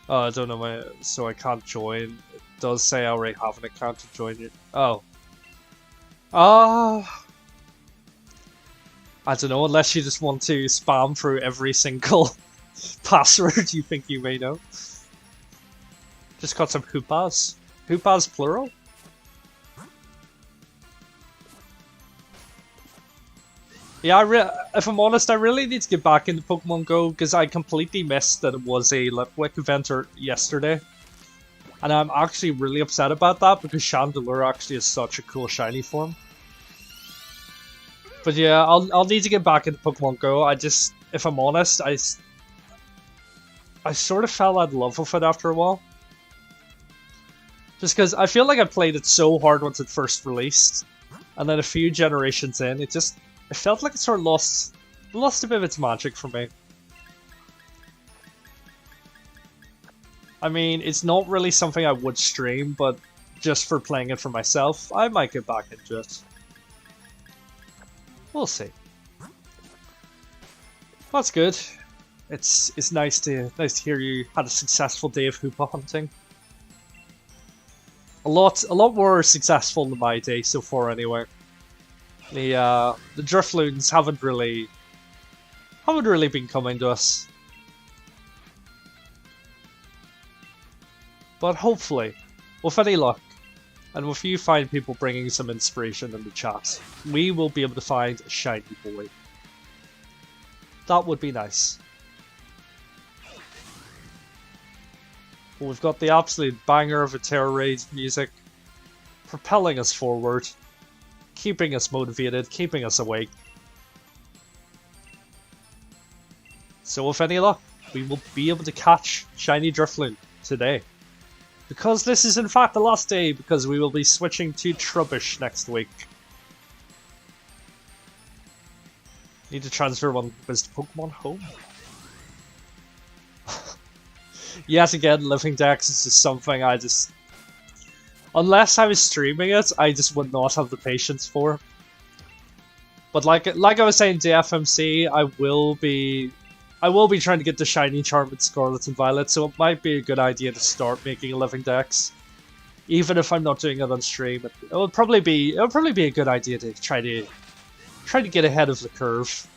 Oh, I don't know, so I can't join. It does say I already have an account to join it. Oh. I don't know, unless you just want to spam through every single password you think you may know. Just got some Hoopas. Hoopas plural? Yeah, if I'm honest, I really need to get back into Pokemon Go because I completely missed that it was a Litwick event yesterday. And I'm actually really upset about that because Chandelure actually is such a cool shiny form. But yeah, I'll need to get back into Pokemon Go. If I'm honest, I sort of fell out of love with it after a while. Just because I feel like I played it so hard once it first released. And then a few generations in, it felt like it sort of lost a bit of its magic for me. I mean, it's not really something I would stream, but just for playing it for myself, I might get back into it. We'll see. That's good. It's nice to hear you had a successful day of Hoopa hunting. A lot more successful than my day so far, anyway. The Drifloons haven't really been coming to us. But hopefully, with any luck, and with you fine people bringing some inspiration in the chat, we will be able to find a shiny boy. That would be nice. Well, we've got the absolute banger of a Terror Raid music, propelling us forward, keeping us motivated, keeping us awake. So with any luck, we will be able to catch shiny Drifloon today. Because this is in fact the last day, because we will be switching to Trubbish next week. Need to transfer one of his Pokemon home. Yet again, Living Dex is just something I just... Unless I was streaming it, I just would not have the patience for. But like I was saying to FMC, I will be I will be trying to get the shiny charm with Scarlet and Violet, so it might be a good idea to start making a living dex. Even if I'm not doing it on stream, it would probably be a good idea to try to get ahead of the curve.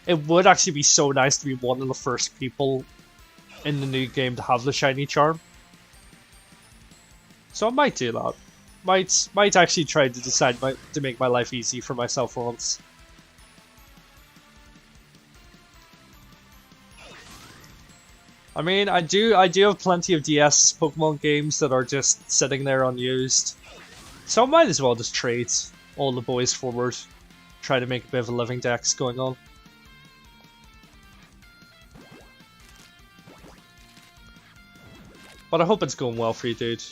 It would actually be so nice to be one of the first people in the new game to have the shiny charm. So I might do that. Might actually try to decide to make my life easy for myself once. I mean, I do have plenty of DS Pokemon games that are just sitting there unused. So I might as well just trade all the boys forward. Try to make a bit of a living dex going on. But I hope it's going well for you, dude.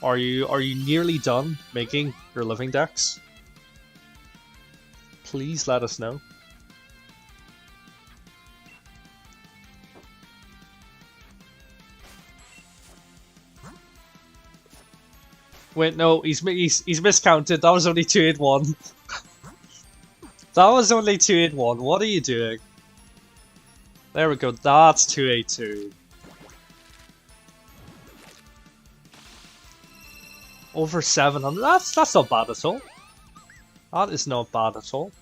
Are you nearly done making your living dex? Please let us know. Wait, no, he's miscounted. That was only 281. That was only 281. What are you doing? There we go. That's 282. Over 700. That's not bad at all. That is not bad at all.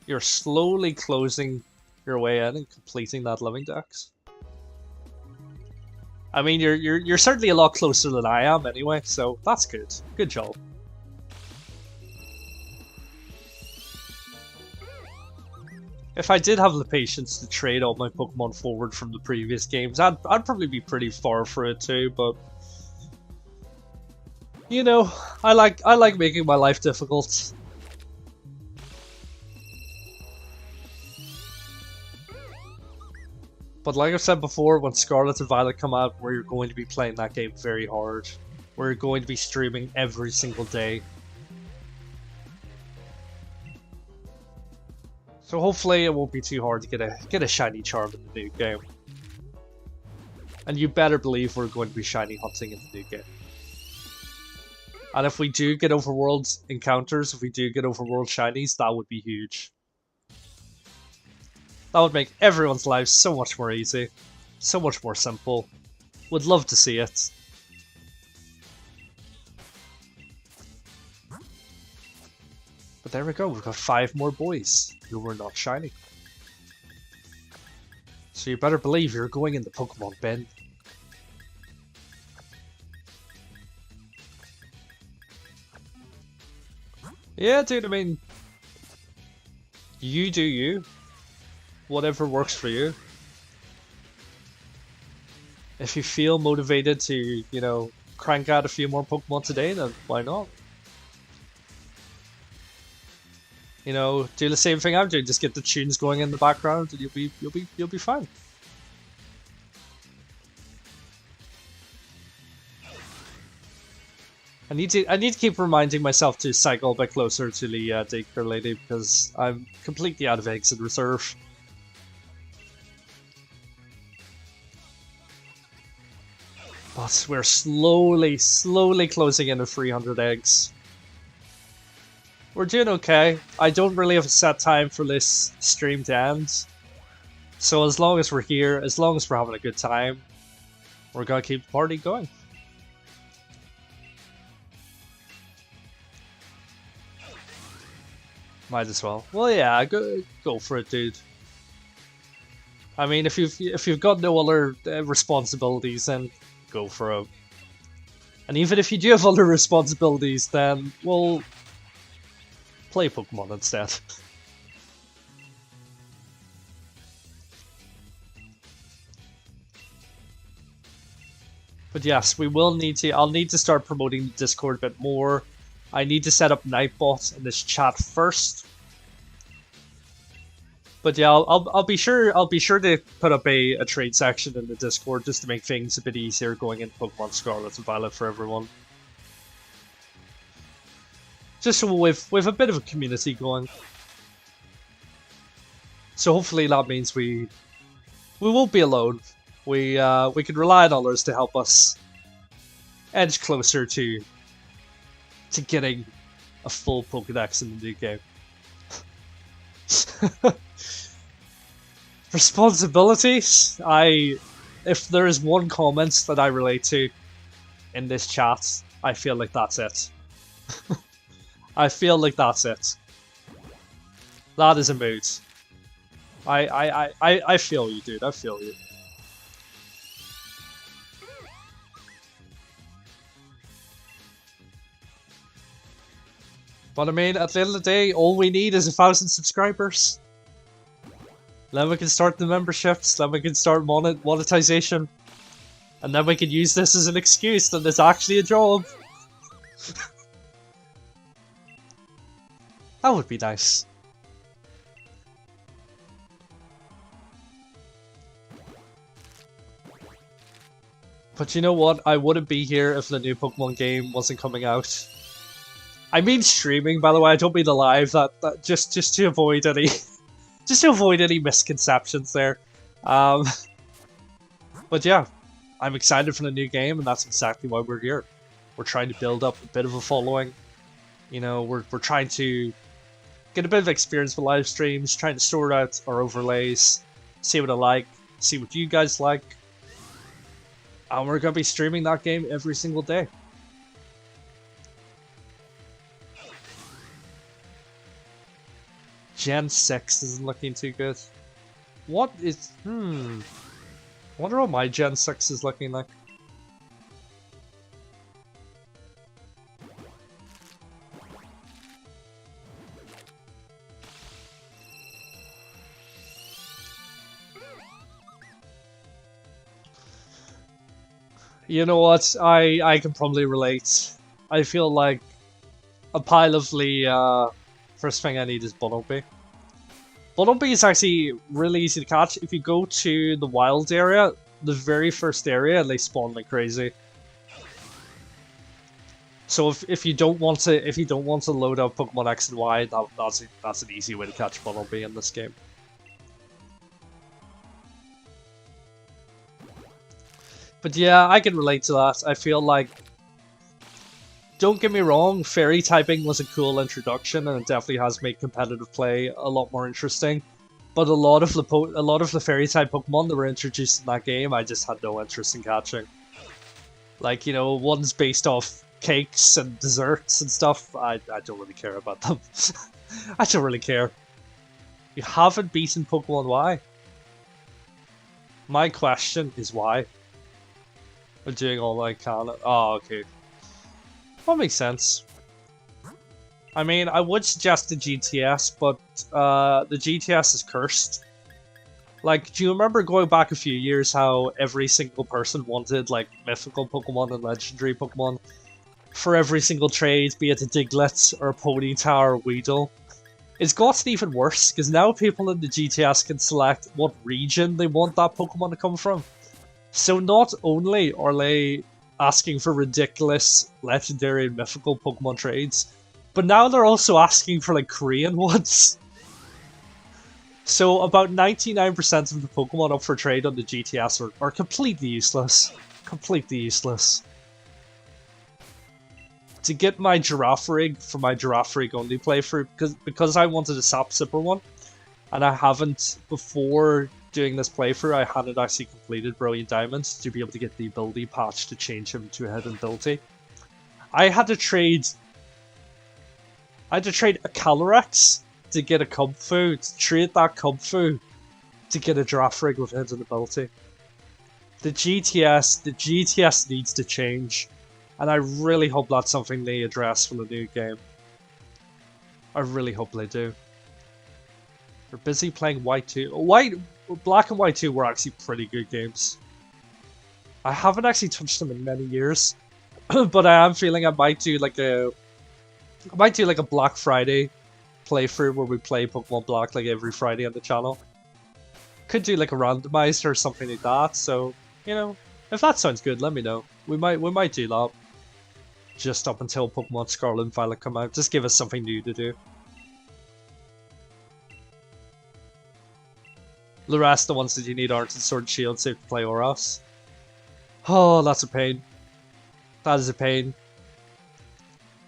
You're slowly closing your way in and completing that living dex. I mean, you're certainly a lot closer than I am anyway, so that's good. Good job. If I did have the patience to trade all my Pokemon forward from the previous games, I'd probably be pretty far for it too, but you know, I like making my life difficult. But like I've said before, when Scarlet and Violet come out, we're going to be playing that game very hard. We're going to be streaming every single day. So hopefully it won't be too hard to get a shiny charm in the new game. And you better believe we're going to be shiny hunting in the new game. And if we do get overworld encounters, if we do get overworld shinies, that would be huge. That would make everyone's lives so much more easy. So much more simple. Would love to see it. But there we go, we've got 5 more boys who were not shiny. So you better believe you're going in the Pokemon bin. Yeah, dude, I mean, you do you. Whatever works for you. If you feel motivated to, you know, crank out a few more Pokemon today, then why not? You know, do the same thing I'm doing. Just get the tunes going in the background, and you'll be fine. I need to keep reminding myself to cycle a bit closer to the daycare lady because I'm completely out of eggs in reserve. But we're slowly closing in to 300 eggs. We're doing okay. I don't really have a set time for this stream to end. So as long as we're here, as long as we're having a good time, we're gonna keep the party going. Might as well. Well, yeah, go for it, dude. I mean, if you've got no other responsibilities, then go for it. And even if you do have other responsibilities, then we'll play Pokemon instead. But yes, we will need to. I'll need to start promoting the Discord a bit more. I need to set up Nightbot in this chat first. But yeah, I'll be sure to put up a trade section in the Discord just to make things a bit easier going into Pokemon Scarlet and Violet for everyone. Just so we've a bit of a community going. So hopefully that means we won't be alone. We can rely on others to help us edge closer to getting a full Pokédex in the new game. Responsibilities? If there is one comment that I relate to in this chat, I feel like that's it. I feel like that's it. That is a mood. I feel you, dude. I feel you. But I mean, at the end of the day, all we need is 1,000 subscribers. Then we can start the memberships, then we can start monetization. And then we can use this as an excuse that it's actually a job. That would be nice. But you know what? I wouldn't be here if the new Pokemon game wasn't coming out. I mean streaming, by the way. I don't mean the live. That just to avoid any, just to avoid any misconceptions there. But yeah, I'm excited for the new game, and that's exactly why we're here. We're trying to build up a bit of a following. You know, we're trying to get a bit of experience with live streams, trying to sort out our overlays, see what I like, see what you guys like. And we're going to be streaming that game every single day. Gen 6 isn't looking too good. What is... I wonder what my Gen 6 is looking like. You know what? I can probably relate. I feel like a pile of the first thing I need is Bunnelby. Bunnelby is actually really easy to catch. If you go to the wild area, the very first area, they spawn like crazy. So if you don't want to load up Pokemon X and Y, that's an easy way to catch Bunnelby in this game. But yeah, I can relate to that. I feel like, don't get me wrong, fairy typing was a cool introduction, and it definitely has made competitive play a lot more interesting. But a lot of the fairy type Pokemon that were introduced in that game, I just had no interest in catching. Like, you know, ones based off cakes and desserts and stuff, I don't really care about them. I don't really care. You haven't beaten Pokemon Y? My question is why? I'm doing all I can. Oh, okay. That makes sense. I mean, I would suggest the GTS, but the GTS is cursed. Like, do you remember going back a few years how every single person wanted, like, mythical Pokemon and legendary Pokemon for every single trade, be it a Diglett or a Ponyta or a Weedle? It's gotten even worse, because now people in the GTS can select what region they want that Pokemon to come from. So not only are they asking for ridiculous legendary and mythical Pokemon trades, but now they're also asking for like Korean ones. So about 99% of the Pokemon up for trade on the GTS are completely useless. Completely useless. To get my Giraffe Rig for my Giraffe Rig only playthrough, because I wanted a Sap Sipper one, and I haven't before doing this playthrough, I hadn't actually completed Brilliant Diamonds to be able to get the ability patch to change him to a hidden ability. I had to trade a Calyrex to get a Comfu, to trade that Comfu to get a Giraffe Rig with hidden ability. The GTS needs to change, and I really hope that's something they address for the new game. I really hope they do. We're busy playing White 2. Black and White 2 were actually pretty good games. I haven't actually touched them in many years, but I am feeling I might do like a Black Friday playthrough where we play Pokemon Black like every Friday on the channel. Could do like a randomizer or something like that. So, you know, if that sounds good, let me know. We might do that. Just up until Pokemon Scarlet and Violet come out. Just give us something new to do. The rest, the ones that you need aren't in Sword and Shield, so you have to play Oras. Oh, that's a pain. That is a pain.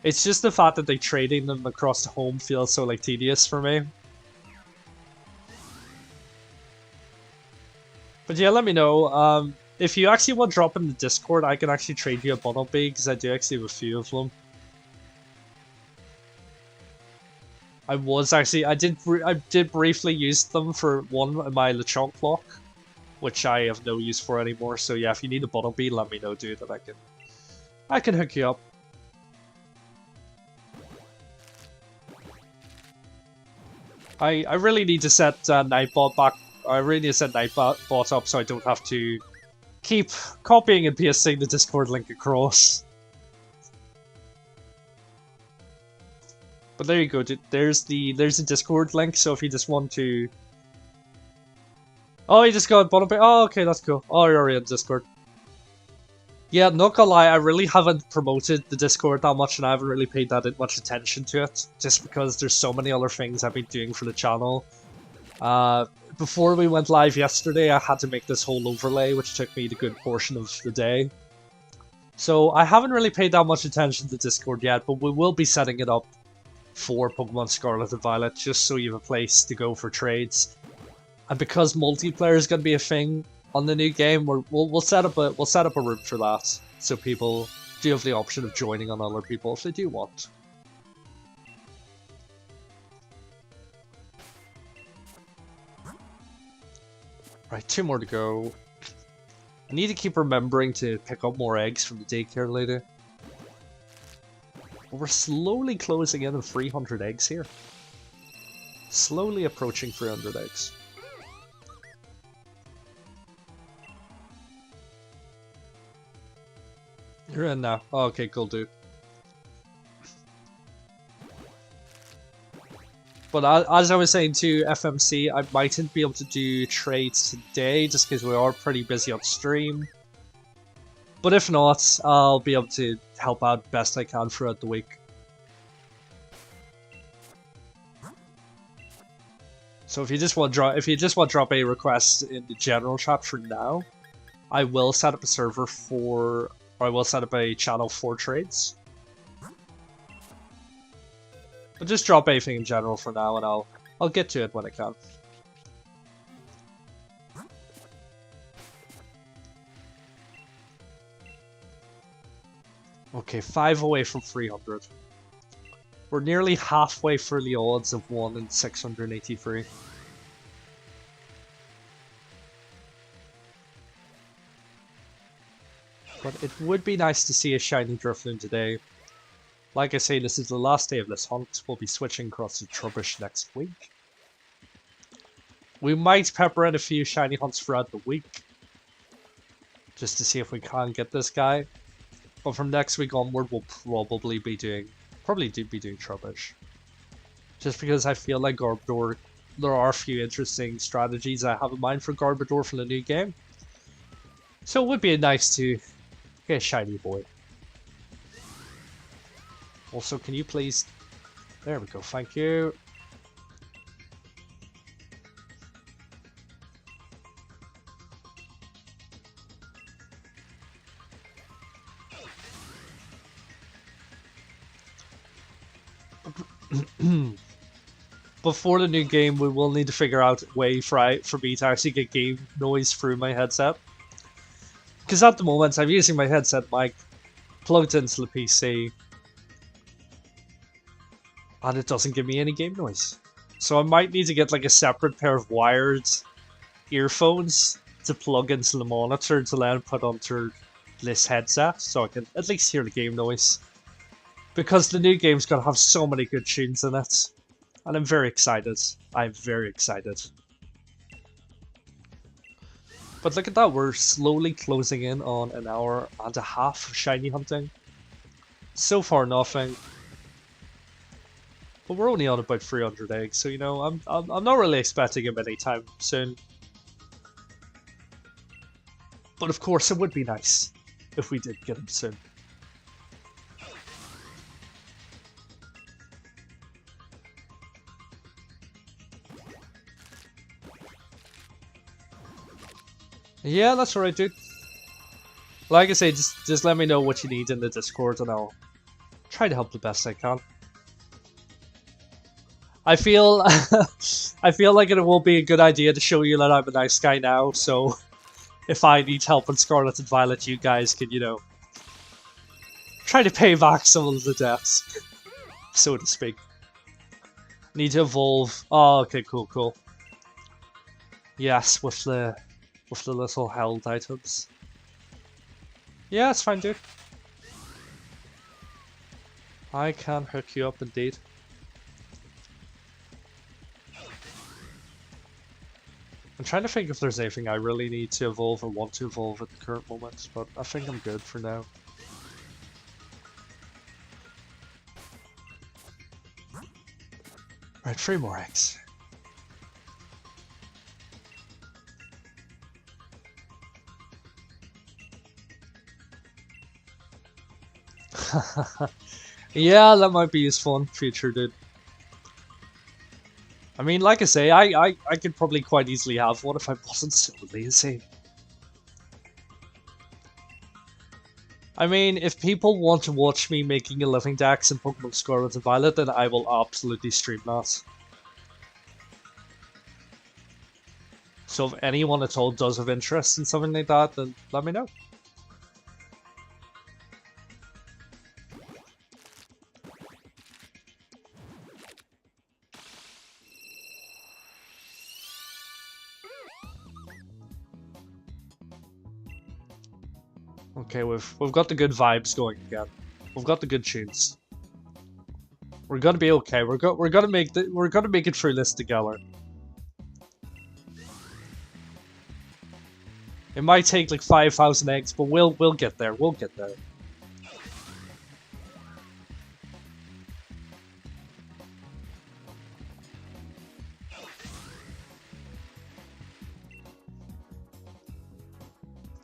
It's just the fact that they trading them across the home feels so like tedious for me. But yeah, let me know. If you actually want to drop in the Discord, I can actually trade you a Bumblebee, because I do actually have a few of them. I did briefly use them for one in my Lechonk lock, which I have no use for anymore. So yeah, if you need a Bumblebee, let me know, dude, and I can hook you up. I really need to set Nightbot back. I really need to set Nightbot up so I don't have to keep copying and pasting the Discord link across. But there you go, dude. There's the Discord link. So if you just want to, oh, you just got Bumblebee. Oh, okay, that's cool. Oh, you're already in Discord. Yeah, not gonna lie, I really haven't promoted the Discord that much, and I haven't really paid that much attention to it, just because there's so many other things I've been doing for the channel. Before we went live yesterday, I had to make this whole overlay, which took me a good portion of the day. So I haven't really paid that much attention to Discord yet, but we will be setting it up for Pokemon Scarlet and Violet, just so you have a place to go for trades. And because multiplayer is going to be a thing on the new game, we'll set up a room for that, so people do have the option of joining on other people if they do want. Right, 2 more to go. I need to keep remembering to pick up more eggs from the daycare later. But we're slowly closing in on 300 eggs here. Slowly approaching 300 eggs. You're in now. Oh, okay, cool, dude. But as I was saying to FMC, I mightn't be able to do trades today just because we are pretty busy on stream. But if not, I'll be able to help out best I can throughout the week. So if you just want to drop a request in the general chat for now, I will set up a server for, or I will set up a channel for trades. But just drop anything in general for now, and I'll get to it when I can. Okay, 5 away from 300. We're nearly halfway through the odds of 1 in 683. But it would be nice to see a shiny Drifloon today. Like I say, this is the last day of this hunt. We'll be switching across to Trubbish next week. We might pepper in a few shiny hunts throughout the week, just to see if we can get this guy. But from next week onward, we'll probably be doing Trubbish. Just because I feel like Garbodor, there are a few interesting strategies I have in mind for Garbodor for the new game. So it would be nice to get a shiny boy. Also, can you please... There we go, thank you. Before the new game, we will need to figure out a way for me to actually get game noise through my headset. Because at the moment, I'm using my headset mic plugged into the PC, and it doesn't give me any game noise. So I might need to get like a separate pair of wired earphones to plug into the monitor to then put onto this headset, so I can at least hear the game noise. Because the new game's gonna have so many good tunes in it. And I'm very excited. I'm very excited. But look at that, we're slowly closing in on an hour and a half of shiny hunting. So far nothing. But we're only on about 300 eggs, so you know, I'm not really expecting him anytime soon. But of course, it would be nice if we did get him soon. Yeah, that's alright, dude. Like I say, just let me know what you need in the Discord, and I'll try to help the best I can. I feel I feel like it will be a good idea to show you that I'm a nice guy now, so if I need help in Scarlet and Violet, you guys can, you know, try to pay back some of the debts, so to speak. Need to evolve. Oh, okay, cool. Yes, with the little held items. Yeah, it's fine, dude. I can hook you up indeed. I'm trying to think if there's anything I really need to evolve or want to evolve at the current moment, but I think I'm good for now. Right, 3 more eggs. Yeah, that might be useful in future, dude. I mean, like I say, I could probably quite easily have one if I wasn't so lazy. I mean, if people want to watch me making a living dex in Pokemon Scarlet and Violet, then I will absolutely stream that. So if anyone at all does have interest in something like that, then let me know. Okay, we've got the good vibes going again. We've got the good tunes. We're gonna be okay. We're gonna make it through this together. It might take like 5,000 eggs, but we'll get there. We'll get there.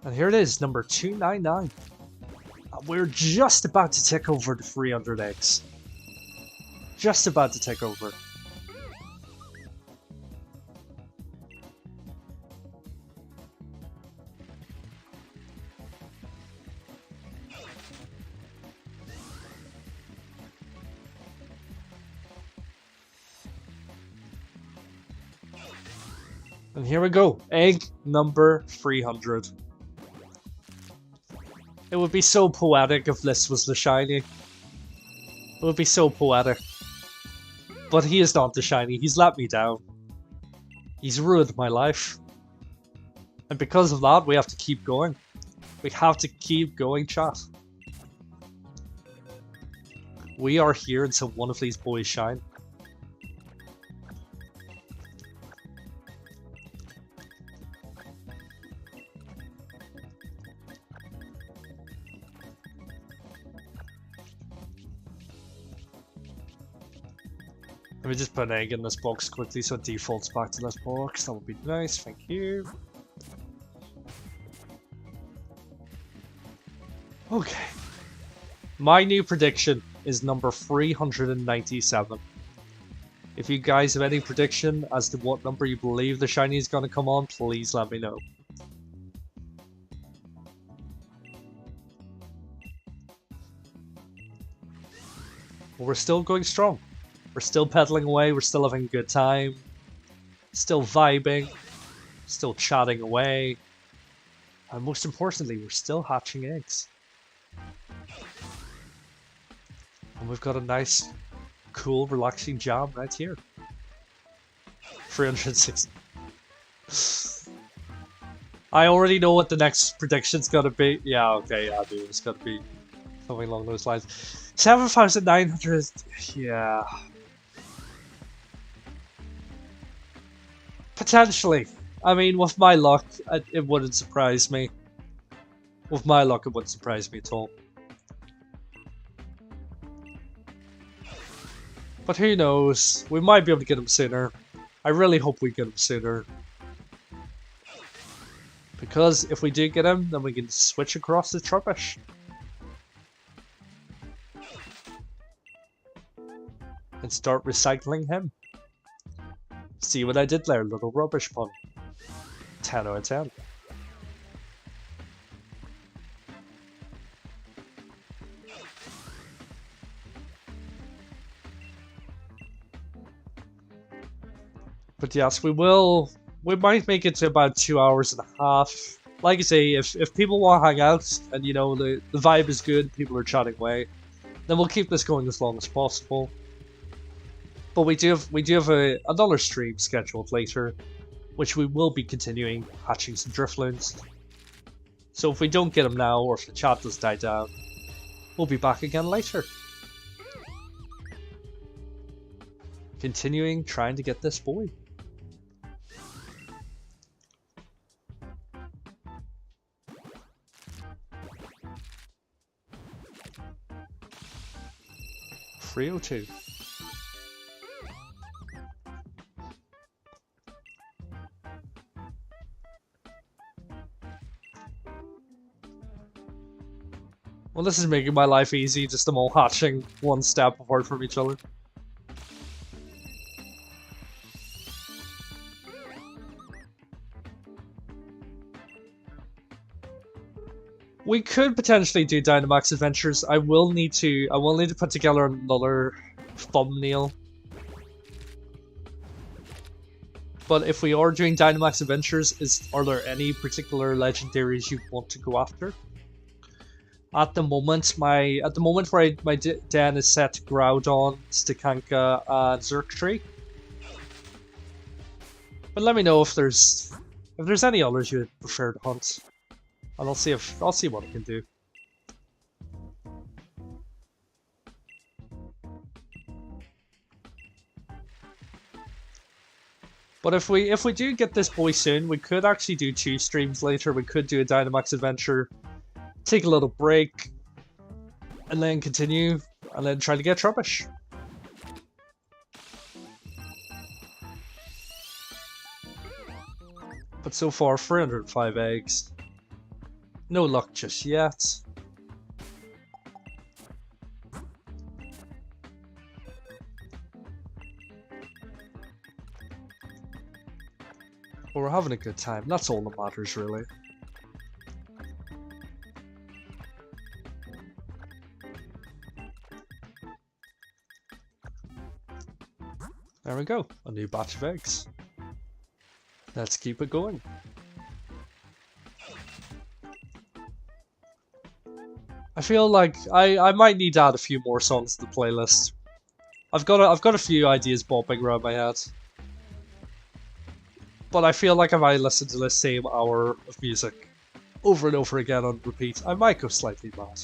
And here it is, number 299. We're just about to take over the 300 eggs. Just about to take over. And here we go, egg number 300. It would be so poetic if this was the shiny. It would be so poetic. But he is not the shiny, he's let me down. He's ruined my life. And because of that, we have to keep going. We have to keep going, chat. We are here until one of these boys shine. Let me just put an egg in this box quickly so it defaults back to this box. That would be nice, thank you. Okay. My new prediction is number 397. If you guys have any prediction as to what number you believe the shiny is going to come on, please let me know. Well, we're still going strong. We're still pedaling away, we're still having a good time, still vibing, still chatting away, and most importantly, we're still hatching eggs. And we've got a nice, cool, relaxing jam right here. 360. I already know what the next prediction's gonna be. Yeah, okay, yeah, dude, it's gonna be something along those lines. 7,900, yeah. Potentially. I mean, with my luck, it wouldn't surprise me. With my luck, it wouldn't surprise me at all. But who knows? We might be able to get him sooner. I really hope we get him sooner. Because if we do get him, then we can switch across to Trubbish. And start recycling him. See what I did there, little rubbish pun. 10 out of 10. But yes, we might make it to about 2 hours and a half. like I say, if people want to hang out and you know the vibe is good, people are chatting away, then we'll keep this going as long as possible. But we do have another stream scheduled later, which we will be continuing hatching some Drifloons. So if we don't get them now, or if the chat does die down, we'll be back again later. Continuing trying to get this boy. $302. Well, this is making my life easy, just them all hatching one step apart from each other. We could potentially do Dynamax Adventures. I will need to put together another thumbnail. But if we are doing Dynamax Adventures, are there any particular legendaries you want to go after? At the moment, my den is set to Groudon, Stakanka, and Xurkitree. But let me know if there's any others you would prefer to hunt. And I'll see what I can do. But if we do get this boy soon, we could actually do 2 streams later. We could do a Dynamax adventure, take a little break, and then continue, and then try to get Trubbish. But so far, 305 eggs. No luck just yet. But we're having a good time. That's all that matters, really. There we go. A new batch of eggs. Let's keep it going. I feel like I might need to add a few more songs to the playlist. I've got a few ideas bobbing around my head. But I feel like if I listen to the same hour of music over and over again on repeat, I might go slightly mad.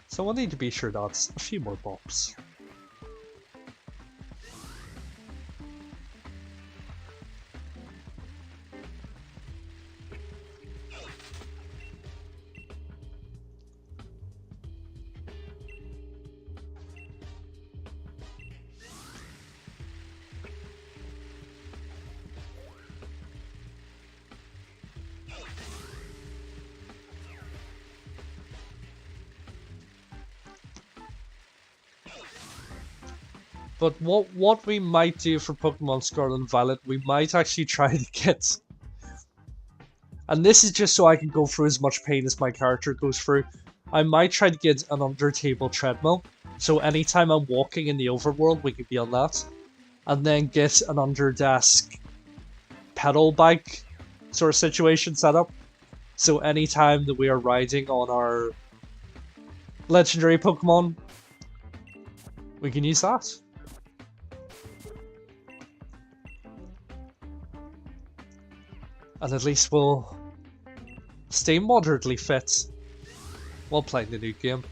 So we'll need to be sure that's a few more bops. But what we might do for Pokemon Scarlet and Violet, we might actually try to get... And this is just so I can go through as much pain as my character goes through. I might try to get an under-table treadmill. So anytime I'm walking in the overworld, we could be on that. And then get an under-desk pedal bike sort of situation set up. So anytime that we are riding on our legendary Pokemon, we can use that. And at least we'll stay moderately fit while playing the new game.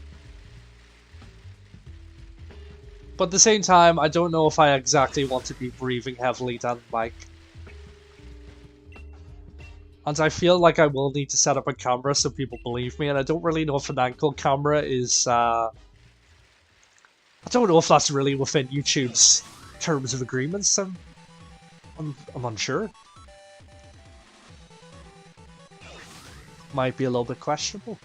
But at the same time, I don't know if I exactly want to be breathing heavily down the mic. And I feel like I will need to set up a camera so people believe me, and I don't really know if an ankle camera is... I don't know if that's really within YouTube's terms of agreements. I'm unsure. Might be a little bit questionable.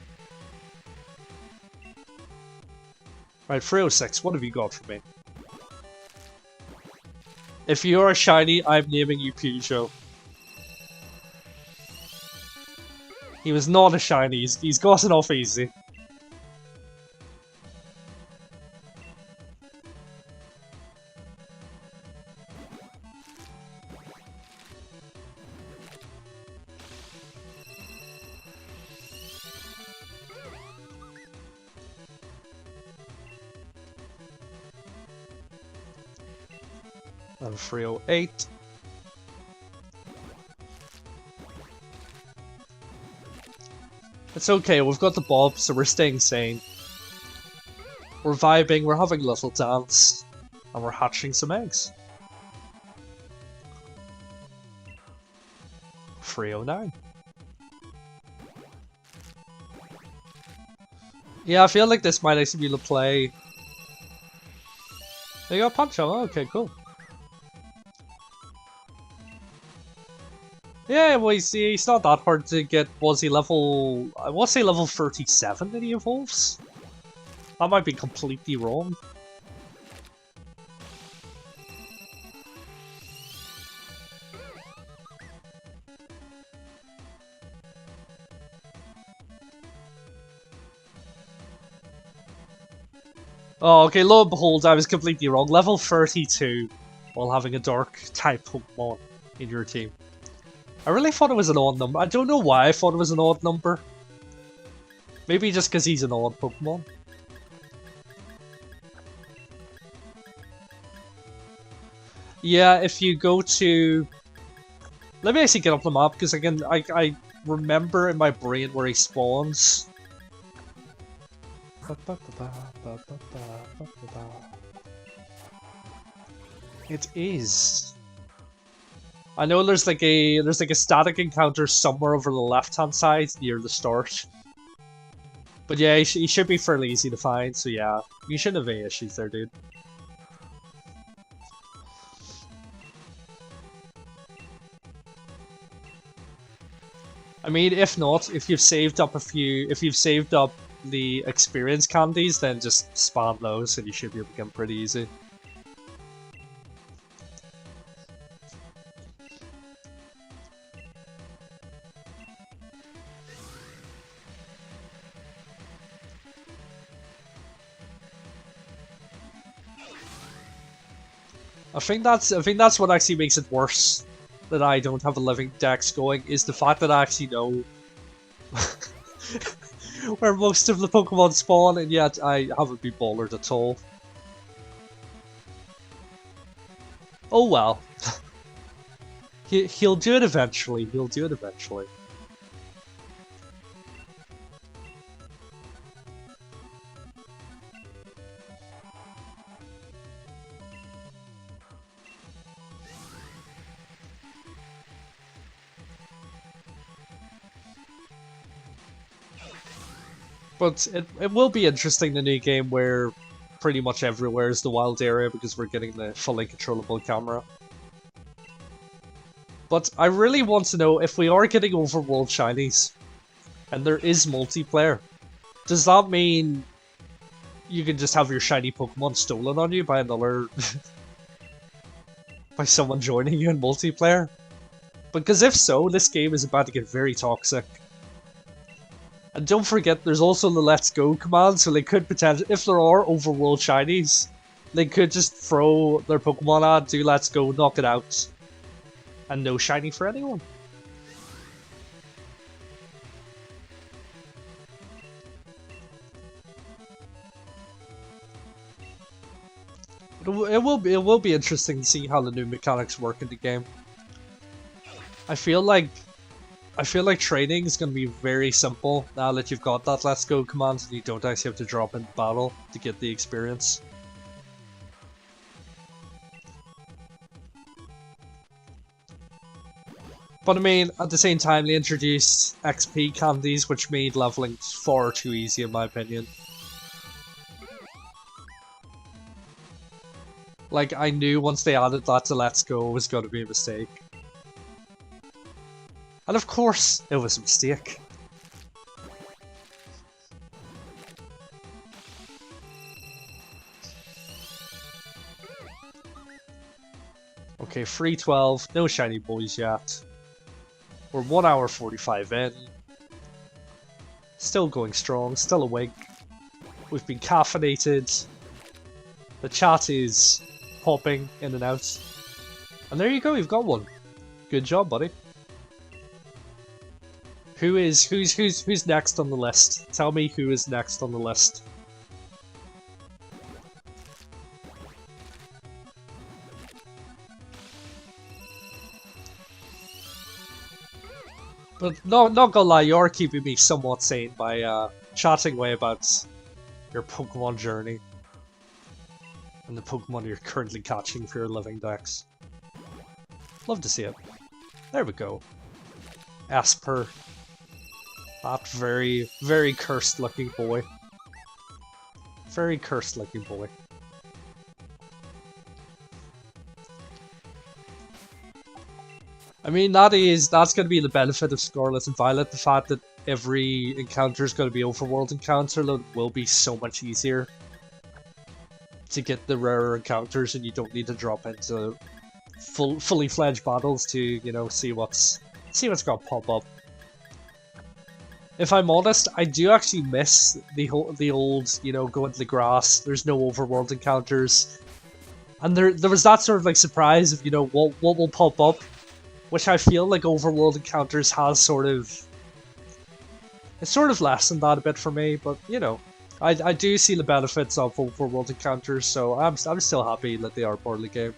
Right, 306, what have you got for me? If you're a shiny, I'm naming you Peugeot. He was not a shiny, he's gotten off easy. And 308. It's okay, we've got the bob, so we're staying sane. We're vibing, we're having a little dance, and we're hatching some eggs. 309. Yeah, I feel like this might actually be the play. They got punch on. Oh, okay, cool. Yeah, well, he's not that hard to get. Was he level? I want to say level 37 that he evolves. That might be completely wrong. Oh, okay, lo and behold, I was completely wrong. Level 32 while having a dark type Pokemon in your team. I really thought it was an odd number. I don't know why I thought it was an odd number. Maybe just because he's an odd Pokemon. Yeah, if you go to... Let me actually get up the map, because I remember in my brain where he spawns. It is. I know there's like a static encounter somewhere over the left-hand side near the start. But yeah, he should be fairly easy to find, so yeah. You shouldn't have any issues there, dude. I mean, if not, if you've saved up the experience candies, then just spam those and you should be able to get them pretty easy. I think that's what actually makes it worse that I don't have a living dex going, is the fact that I actually know where most of the Pokemon spawn, and yet I haven't been bothered at all. Oh well. He'll do it eventually, he'll do it eventually. But it will be interesting, the new game, where pretty much everywhere is the wild area because we're getting the fully controllable camera. But I really want to know, if we are getting overworld shinies, and there is multiplayer, does that mean you can just have your shiny Pokemon stolen on you by another... by someone joining you in multiplayer? Because if so, this game is about to get very toxic. And don't forget, there's also the Let's Go command, so they could potentially, if there are overworld shinies, they could just throw their Pokemon at, do Let's Go, knock it out, and no shiny for anyone. It will be interesting to see how the new mechanics work in the game. I feel like training is going to be very simple now that you've got that Let's Go command and you don't actually have to drop into battle to get the experience. But I mean, at the same time, they introduced XP candies, which made leveling far too easy in my opinion. Like, I knew once they added that to Let's Go it was going to be a mistake. And of course, it was a mistake. Okay, 312, no shiny boys yet. We're 1 hour 45 in. Still going strong, still awake. We've been caffeinated. The chat is popping in and out. And there you go, you've got one. Good job, buddy. Who's next on the list? Tell me who is next on the list. But no, not gonna lie, you are keeping me somewhat sane by chatting away about your Pokemon journey and the Pokemon you're currently catching for your living dex. Love to see it. There we go. Esper. That very, very cursed looking boy. Very cursed looking boy. I mean, that's going to be the benefit of Scarlet and Violet, the fact that every encounter is going to be overworld encounter that will be so much easier to get the rarer encounters, and you don't need to drop into fully fledged battles to, you know, see what's going to pop up. If I'm honest, I do actually miss the old, you know, go into the grass, there's no overworld encounters, and there was that sort of like surprise of, you know, what will pop up. Which I feel like overworld encounters has sort of lessened that a bit for me, but you know, I do see the benefits of overworld encounters, so I'm still happy that they are part of the game.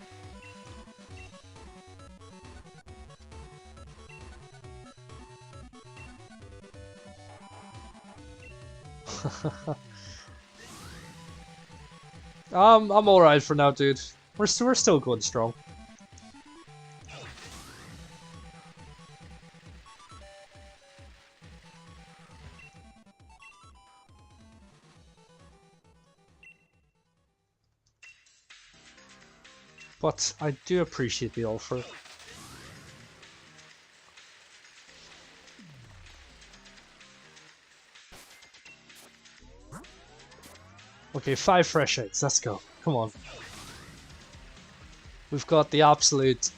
I'm alright for now, dude. We're still going strong. But I do appreciate the offer. Okay, 5 fresh eggs, let's go. Come on. We've got the absolute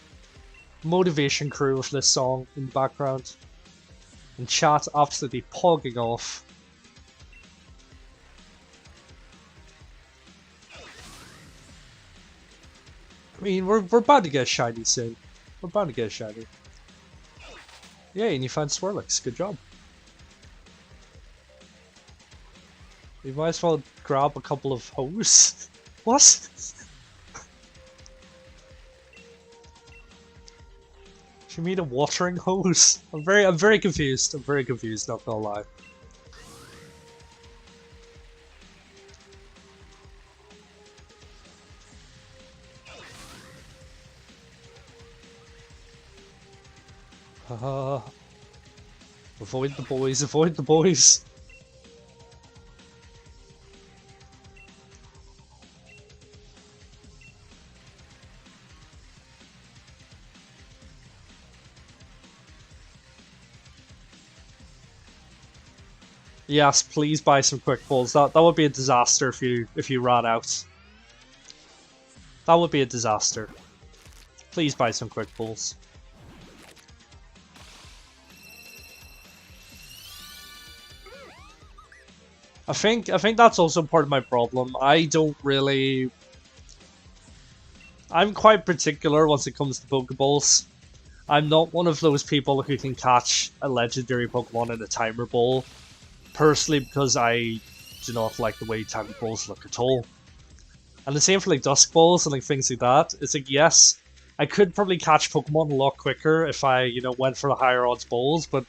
motivation crew of this song in the background. And chat absolutely pogging off. I mean, we're about to get shiny soon. We're about to get shiny. Yeah, and you found Swirlix. Good job. We might as well grab a couple of hose. What? Do you mean a watering hose? I'm very confused. I'm very confused, not gonna lie. Avoid the boys, avoid the boys. Yes, please buy some quick balls. That would be a disaster if you ran out. That would be a disaster. Please buy some quick balls. I think that's also part of my problem. I'm quite particular once it comes to Pokeballs. I'm not one of those people who can catch a legendary Pokemon in a timer ball. Personally, because I do not like the way timer balls look at all. And the same for like Dusk Balls and like things like that. It's like, yes, I could probably catch Pokemon a lot quicker if I, you know, went for the higher odds balls, but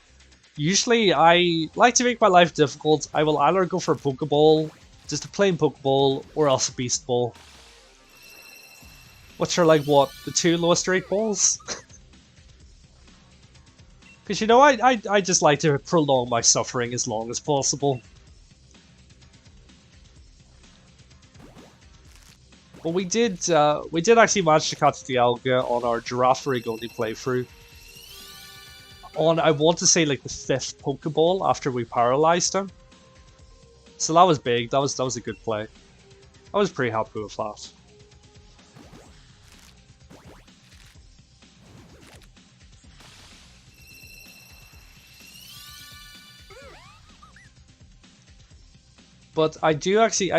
usually I like to make my life difficult. I will either go for a Pokeball, just a plain Pokeball, or else a Beast Ball. Which are like, what, the 2 lowest rate balls? Because, you know, I just like to prolong my suffering as long as possible. But we did actually manage to catch the Alga on our Giraffe Rig only playthrough. On, I want to say, like the 5th Pokeball after we paralyzed him. So that was big. That was a good play. I was pretty happy with that. But I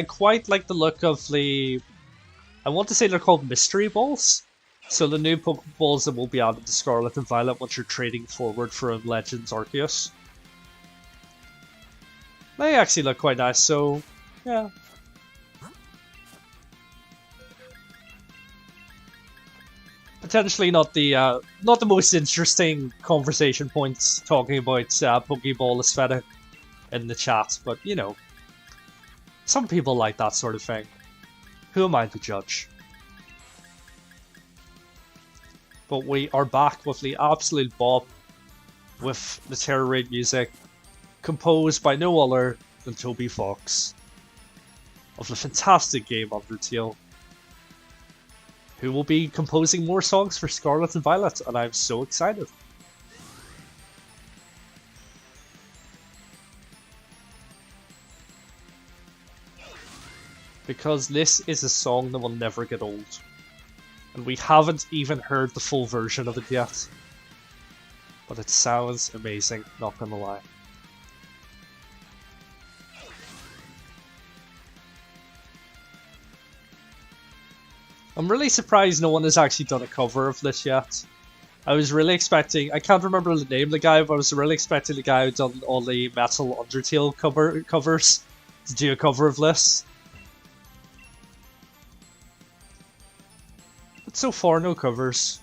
quite like the look of the... I want to say they're called Mystery Balls. So the new Pokeballs that will be added to Scarlet and Violet once you're trading forward from Legends Arceus. They actually look quite nice, so yeah. Potentially not the most interesting conversation points talking about Pokeball aesthetic in the chat, but you know, some people like that sort of thing. Who am I to judge? But we are back with the absolute bop with the Terror Raid music, composed by no other than Toby Fox of the fantastic game Undertale, who will be composing more songs for Scarlet and Violet, and I'm so excited. Because this is a song that will never get old. And we haven't even heard the full version of it yet. But it sounds amazing, not gonna lie. I'm really surprised no one has actually done a cover of this yet. I was really expecting, I can't remember the name of the guy, but I was really expecting the guy who done all the Metal Undertale covers to do a cover of this. But so far, no covers.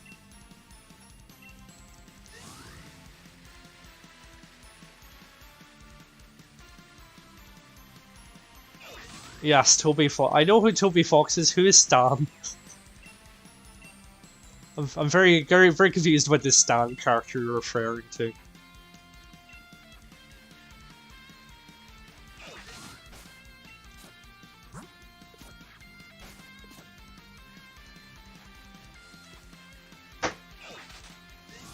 Yes, Toby Fox. I know who Toby Fox is. Who is Stan? I'm very confused what this Stan character you're referring to.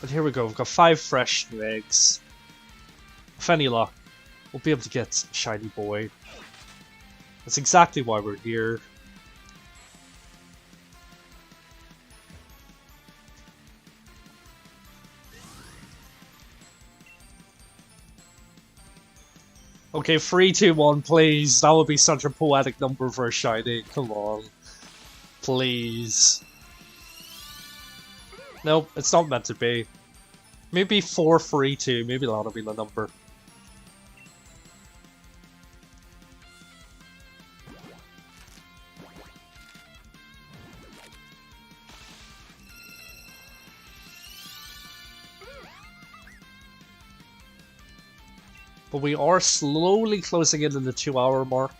But here we go, we've got 5 fresh new eggs. With any luck, we'll be able to get Shiny Boy. That's exactly why we're here. Okay, 3, 2, 1, please. That would be such a poetic number for a shiny. Come on. Please. Nope, it's not meant to be. Maybe 4, 3, 2. Maybe that'll be the number. But we are slowly closing in on the 2-hour mark.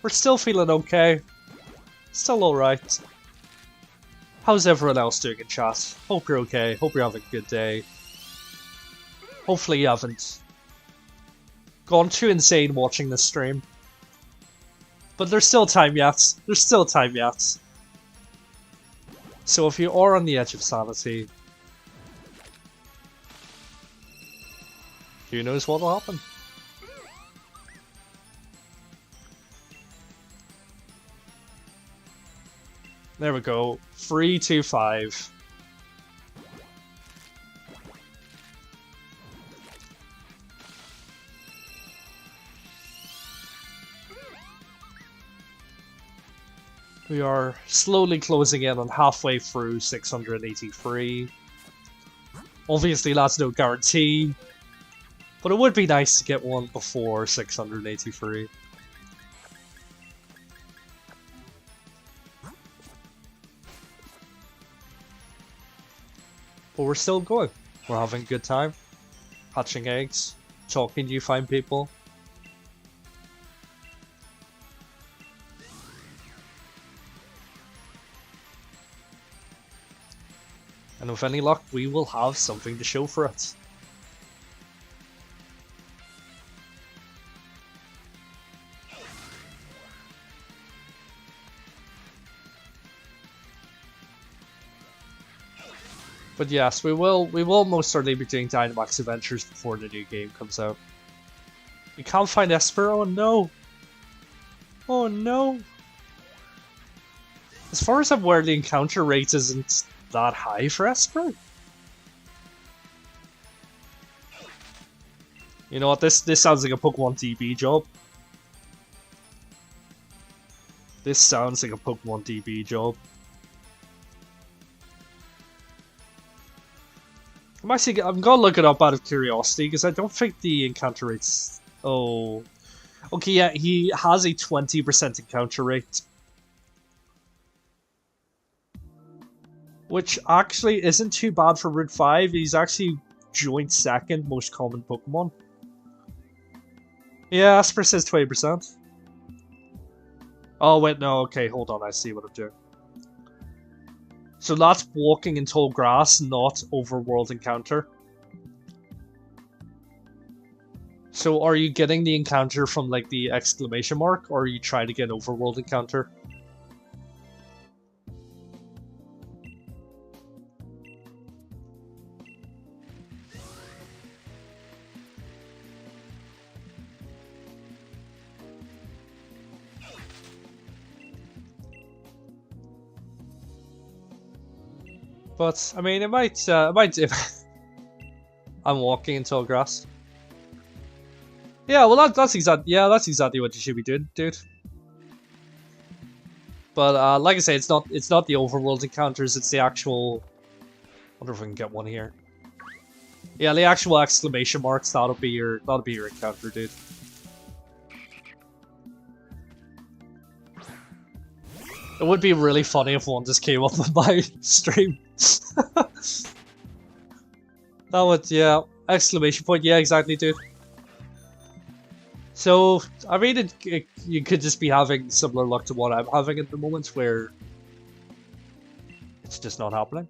We're still feeling okay. Still alright. How's everyone else doing in chat? Hope you're okay. Hope you're having a good day. Hopefully you haven't gone too insane watching this stream. But there's still time yet. There's still time yet. So if you are on the edge of sanity, who knows what will happen? There we go. 3, 2, 5. We are slowly closing in on halfway through 683. Obviously that's no guarantee, but it would be nice to get one before 683. But we're still going. We're having a good time. Hatching eggs. Talking to you fine people. And with any luck, we will have something to show for it. But yes, we will most certainly be doing Dynamax Adventures before the new game comes out. We can't find Esper, oh no! Oh no! As far as I'm aware, the encounter rate isn't that high for Esper. You know what, this sounds like a Pokemon DB job. This sounds like a Pokemon DB job. I'm gonna look it up out of curiosity, because I don't think the encounter rate's... Oh... Okay, yeah, he has a 20% encounter rate. Which actually isn't too bad for Route 5. He's actually joint second most common Pokemon. Yeah, Asper says 20%. Oh, wait, no, okay, hold on, I see what I'm doing. So that's walking in tall grass, not overworld encounter. So are you getting the encounter from, like, the exclamation mark, or are you trying to get an overworld encounter? But I mean, it might. I'm walking in tall grass. Yeah, well, that's exactly what you should be doing, dude. But like I say, it's not the overworld encounters. It's the actual. I wonder if we can get one here. Yeah, the actual exclamation marks. That'll be your encounter, dude. It would be really funny if one just came up on my stream. That would, yeah. Exclamation point, yeah, exactly, dude. So, I mean, you could just be having similar luck to what I'm having at the moment, where it's just not happening.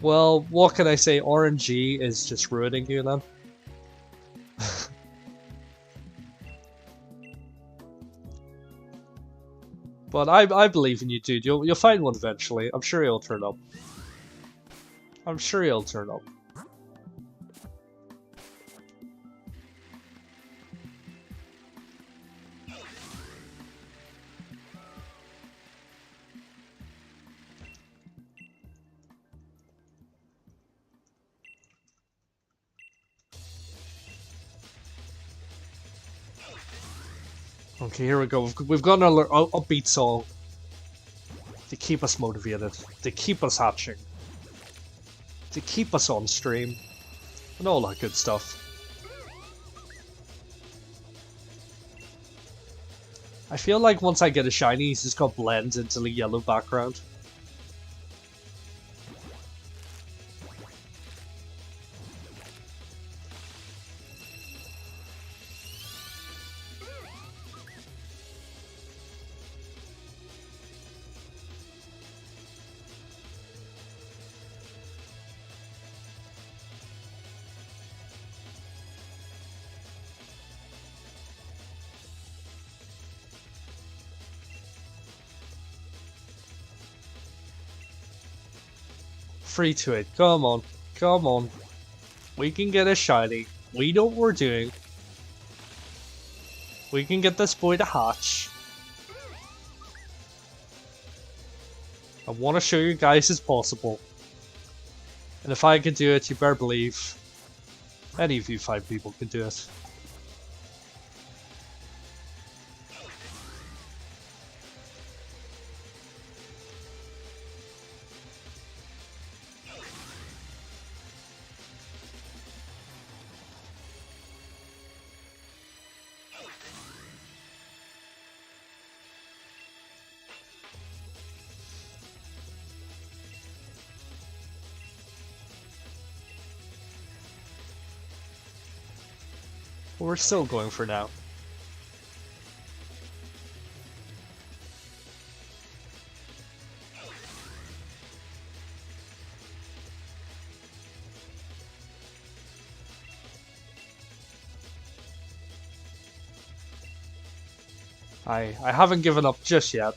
Well, what can I say? RNG is just ruining you then. But I believe in you, dude. You'll find one eventually. I'm sure he'll turn up. I'm sure he'll turn up. Okay, here we go. We've got another upbeat song to keep us motivated, to keep us hatching, to keep us on stream, and all that good stuff. I feel like once I get a shiny, he's just gonna blend into the yellow background. Free to it. Come on. Come on. We can get a shiny. We know what we're doing. We can get this boy to hatch. I want to show you guys it's possible. And if I can do it, you better believe any of you 5 people can do it. We're still going for now. I haven't given up just yet.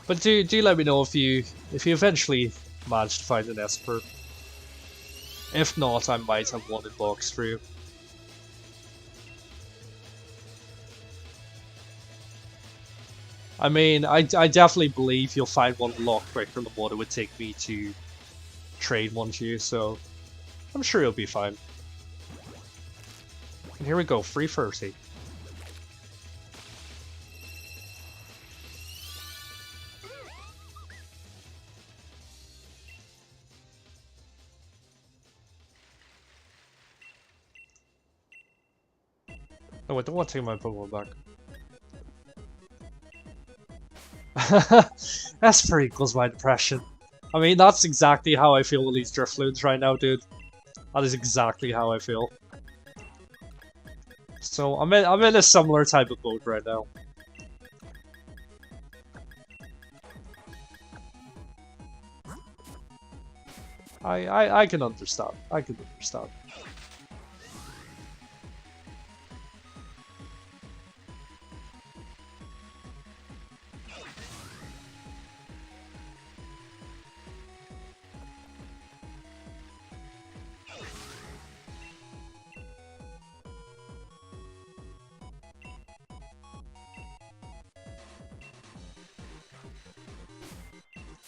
But do let me know if you eventually manage to find an Esper. If not, I might have one in box for you. I mean, I definitely believe you'll find one a lot quicker than what it would take me to trade one to you, so I'm sure you'll be fine. And here we go, free 30. No, I don't want to take my Pokemon back. Esper equals my depression. I mean, that's exactly how I feel with these Drifloons right now, dude. That is exactly how I feel. So I'm in a similar type of boat right now. I can understand. I can understand.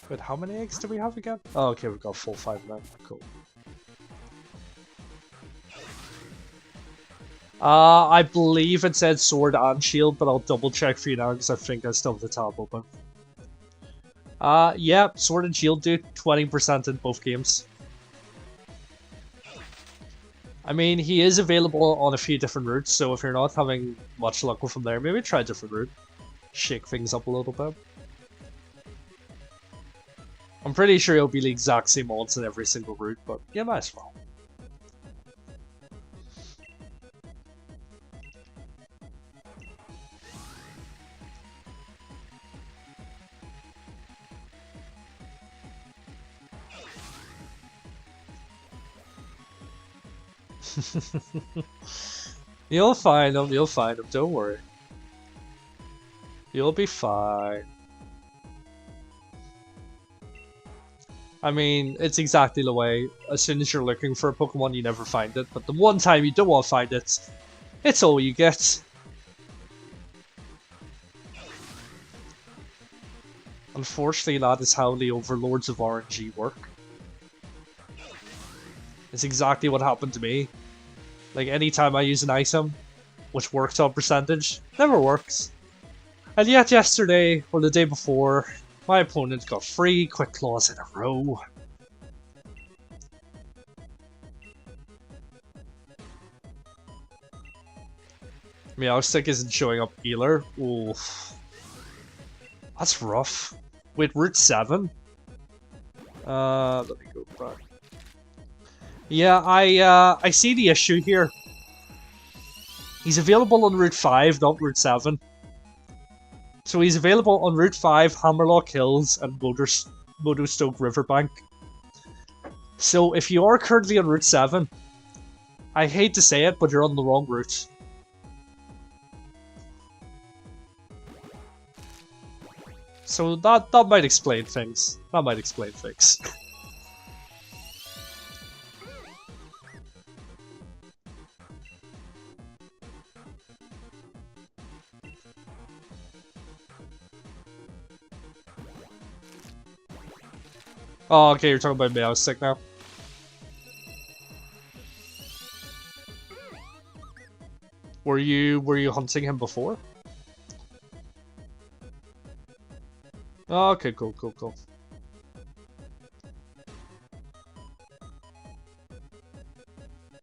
Wait, how many eggs do we have again? Oh, okay, we've got full 5 now. Cool. I believe it said sword and shield, but I'll double check for you now because I think I still have the tab open. Yeah, sword and shield, dude. 20% in both games. I mean, he is available on a few different routes, so if you're not having much luck with him there, maybe try a different route. Shake things up a little bit. I'm pretty sure it'll be the exact same odds in every single route, but yeah, might as well. You'll find him, don't worry. You'll be fine. I mean, it's exactly the way. As soon as you're looking for a Pokemon, you never find it. But the one time you don't want to find it, it's all you get. Unfortunately, that is how the Overlords of RNG work. It's exactly what happened to me. Like, anytime I use an item, which works on percentage, never works. And yet yesterday, or the day before, my opponent got 3 Quick Claws in a row. Meowstic isn't showing up either. Ooh. That's rough. Wait, Route 7? Let me go back. Yeah, I see the issue here. He's available on Route 5, not Route 7. So he's available on Route 5, Hammerlock Hills, and Motostoke Riverbank. So if you are currently on Route 7, I hate to say it, but you're on the wrong route. So that might explain things. That might explain things. Oh, okay, you're talking about Meowstic now. Were you hunting him before? Oh, okay, cool.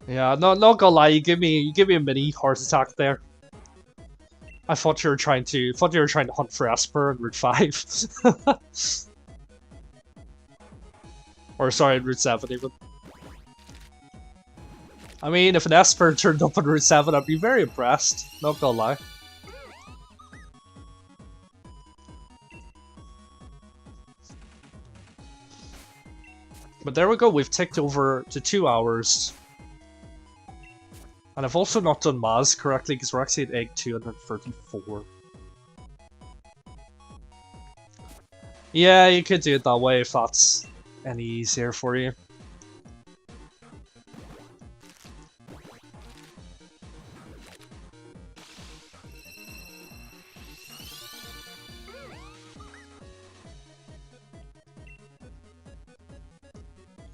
Yeah, not gonna lie, you give me a mini heart attack there. I thought you were trying to hunt for Esper in Route 5. Or sorry, in Route 7 even. I mean, if an Esper turned up on Route 7, I'd be very impressed. Not gonna lie. But there we go, we've ticked over to 2 hours. And I've also not done Maz correctly, because we're actually at egg 234. Yeah, you could do it that way if that's any easier for you.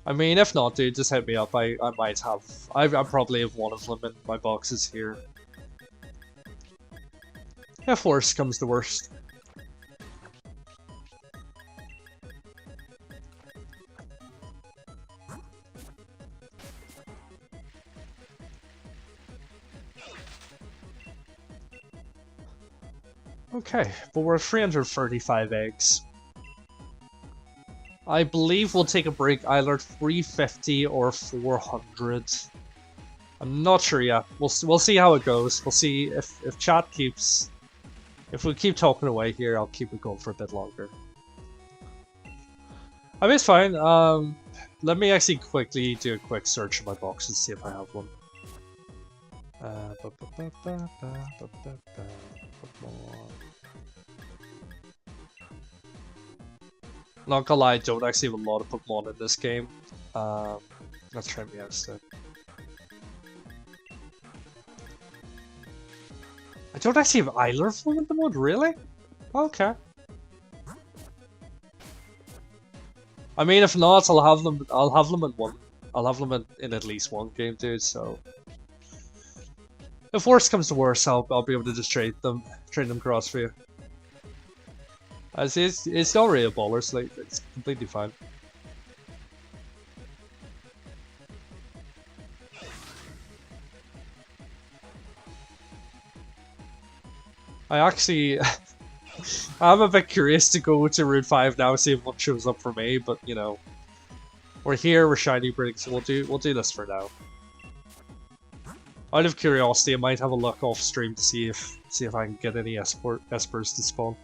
I mean, if not, dude, just hit me up. I probably have one of them in my boxes here. If worst comes to worst. Okay, but we're at 335 eggs. I believe we'll take a break either at 350 or 400. I'm not sure yet. We'll see how it goes. We'll see if chat keeps... If we keep talking away here, I'll keep it going for a bit longer. I mean, it's fine. Let me actually quickly do a quick search in my box and see if I have one. Not gonna lie, I don't actually have a lot of Pokemon in this game. Let's try me out instead. I don't actually have either of them in the mod, really? Okay. I mean, if not, I'll have them in one. I'll have them in at least one game, dude, so... If worst comes to worst, I'll be able to just trade them across for you. As it's not really a baller slate, it's completely fine. I actually... I'm a bit curious to go to Route 5 now, see if one shows up for me, but you know... We're here, we're shiny breeding, so we'll do this for now. Out of curiosity, I might have a look off stream to see if I can get any espers to spawn.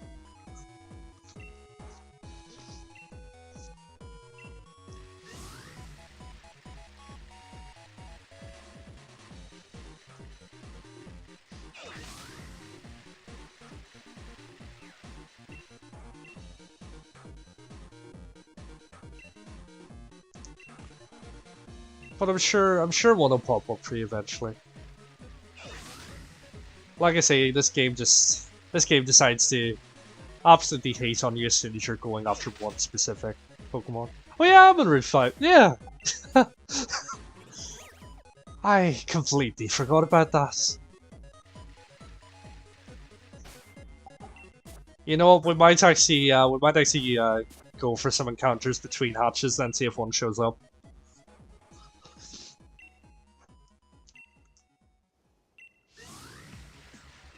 But I'm sure one will pop up for you eventually. Like I say, this game decides to absolutely hate on you as soon as you're going after one specific Pokemon. Oh yeah, I'm in Route 5. Yeah. I completely forgot about that. You know what? We might actually go for some encounters between hatches, then see if one shows up.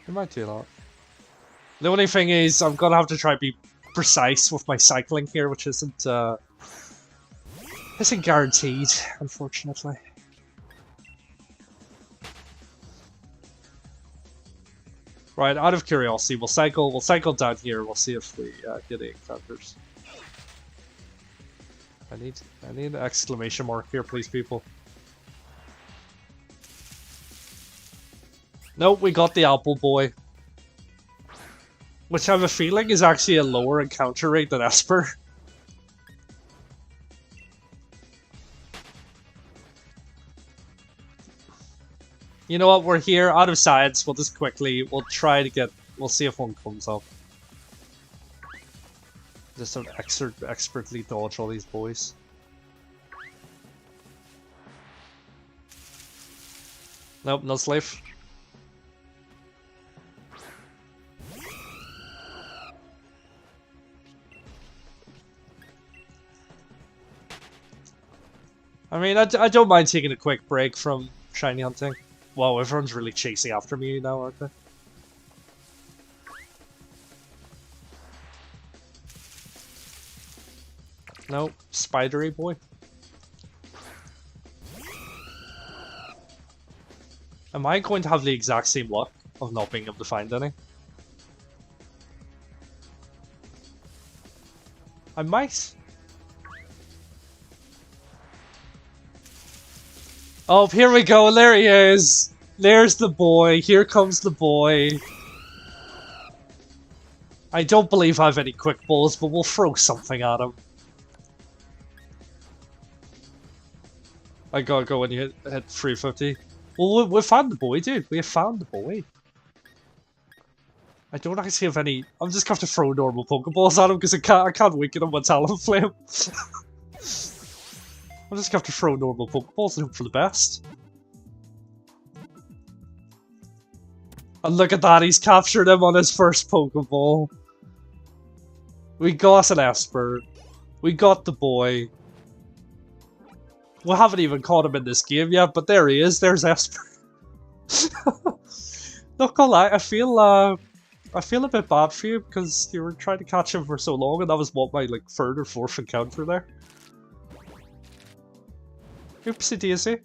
We might do that. The only thing is, I'm gonna have to try to be precise with my cycling here, which isn't guaranteed, unfortunately. Right, out of curiosity, we'll cycle down here. We'll see if we get any encounters. I need an exclamation mark here, please, people. Nope, we got the Apple Boy. Which I have a feeling is actually a lower encounter rate than Esper. You know what, we're here, out of science, we'll just quickly, we'll see if one comes up. Just don't expertly dodge all these boys. Nope, no slave. I mean, I don't mind taking a quick break from shiny hunting. Wow, everyone's really chasing after me now, aren't they? No, spidery boy. Am I going to have the exact same luck of not being able to find any? I might. Oh, here we go, there he is! There's the boy, here comes the boy. I don't believe I have any quick balls, but we'll throw something at him. I gotta go when you hit 350. Well, we found the boy, dude. We have found the boy. I don't actually have any... I'm just gonna have to throw normal Pokeballs at him because I can't weaken him with Talonflame. I'm just gonna have to throw normal Pokeballs and hope for the best. And look at that, he's captured him on his first Pokeball. We got an Esper. We got the boy. We haven't even caught him in this game yet, but there he is. There's Esper. Not gonna lie, I I feel a bit bad for you because you were trying to catch him for so long, and that was what, my like 3rd or 4th encounter there. Oopsie daisy.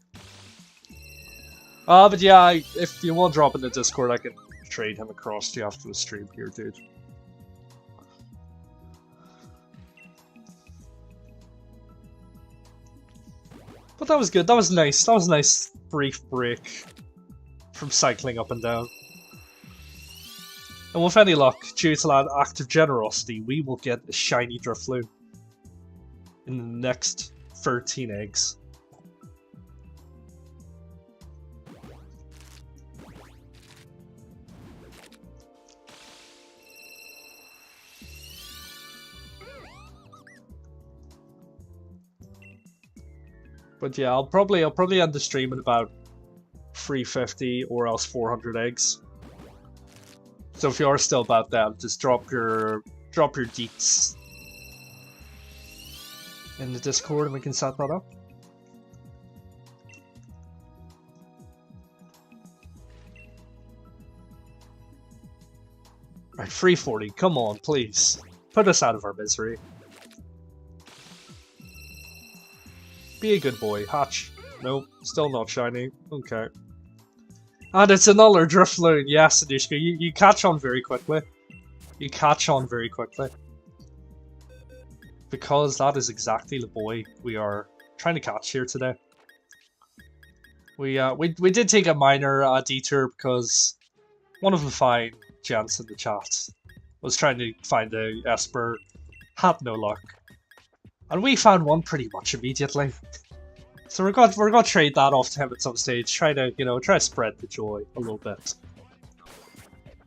But yeah, if you want to drop in the Discord, I can trade him across to you after the stream here, dude. But that was good. That was nice. That was a nice brief break from cycling up and down. And with any luck, due to that act of generosity, we will get a shiny Drifloon in the next 13 eggs. But yeah, I'll probably end the stream at about 350 or else 400 eggs. So if you are still about that, just drop your deets in the Discord and we can set that up. Right, 340, come on, please. Put us out of our misery. Be a good boy, hatch. Nope, still not shiny. Okay. And it's another Drifloon. Yes, Anushka, you catch on very quickly. You catch on very quickly. Because that is exactly the boy we are trying to catch here today. We did take a minor detour because one of the fine gents in the chat was trying to find a Esper, had no luck. And we found one pretty much immediately. So we're gonna trade that off to him at some stage, try to spread the joy a little bit.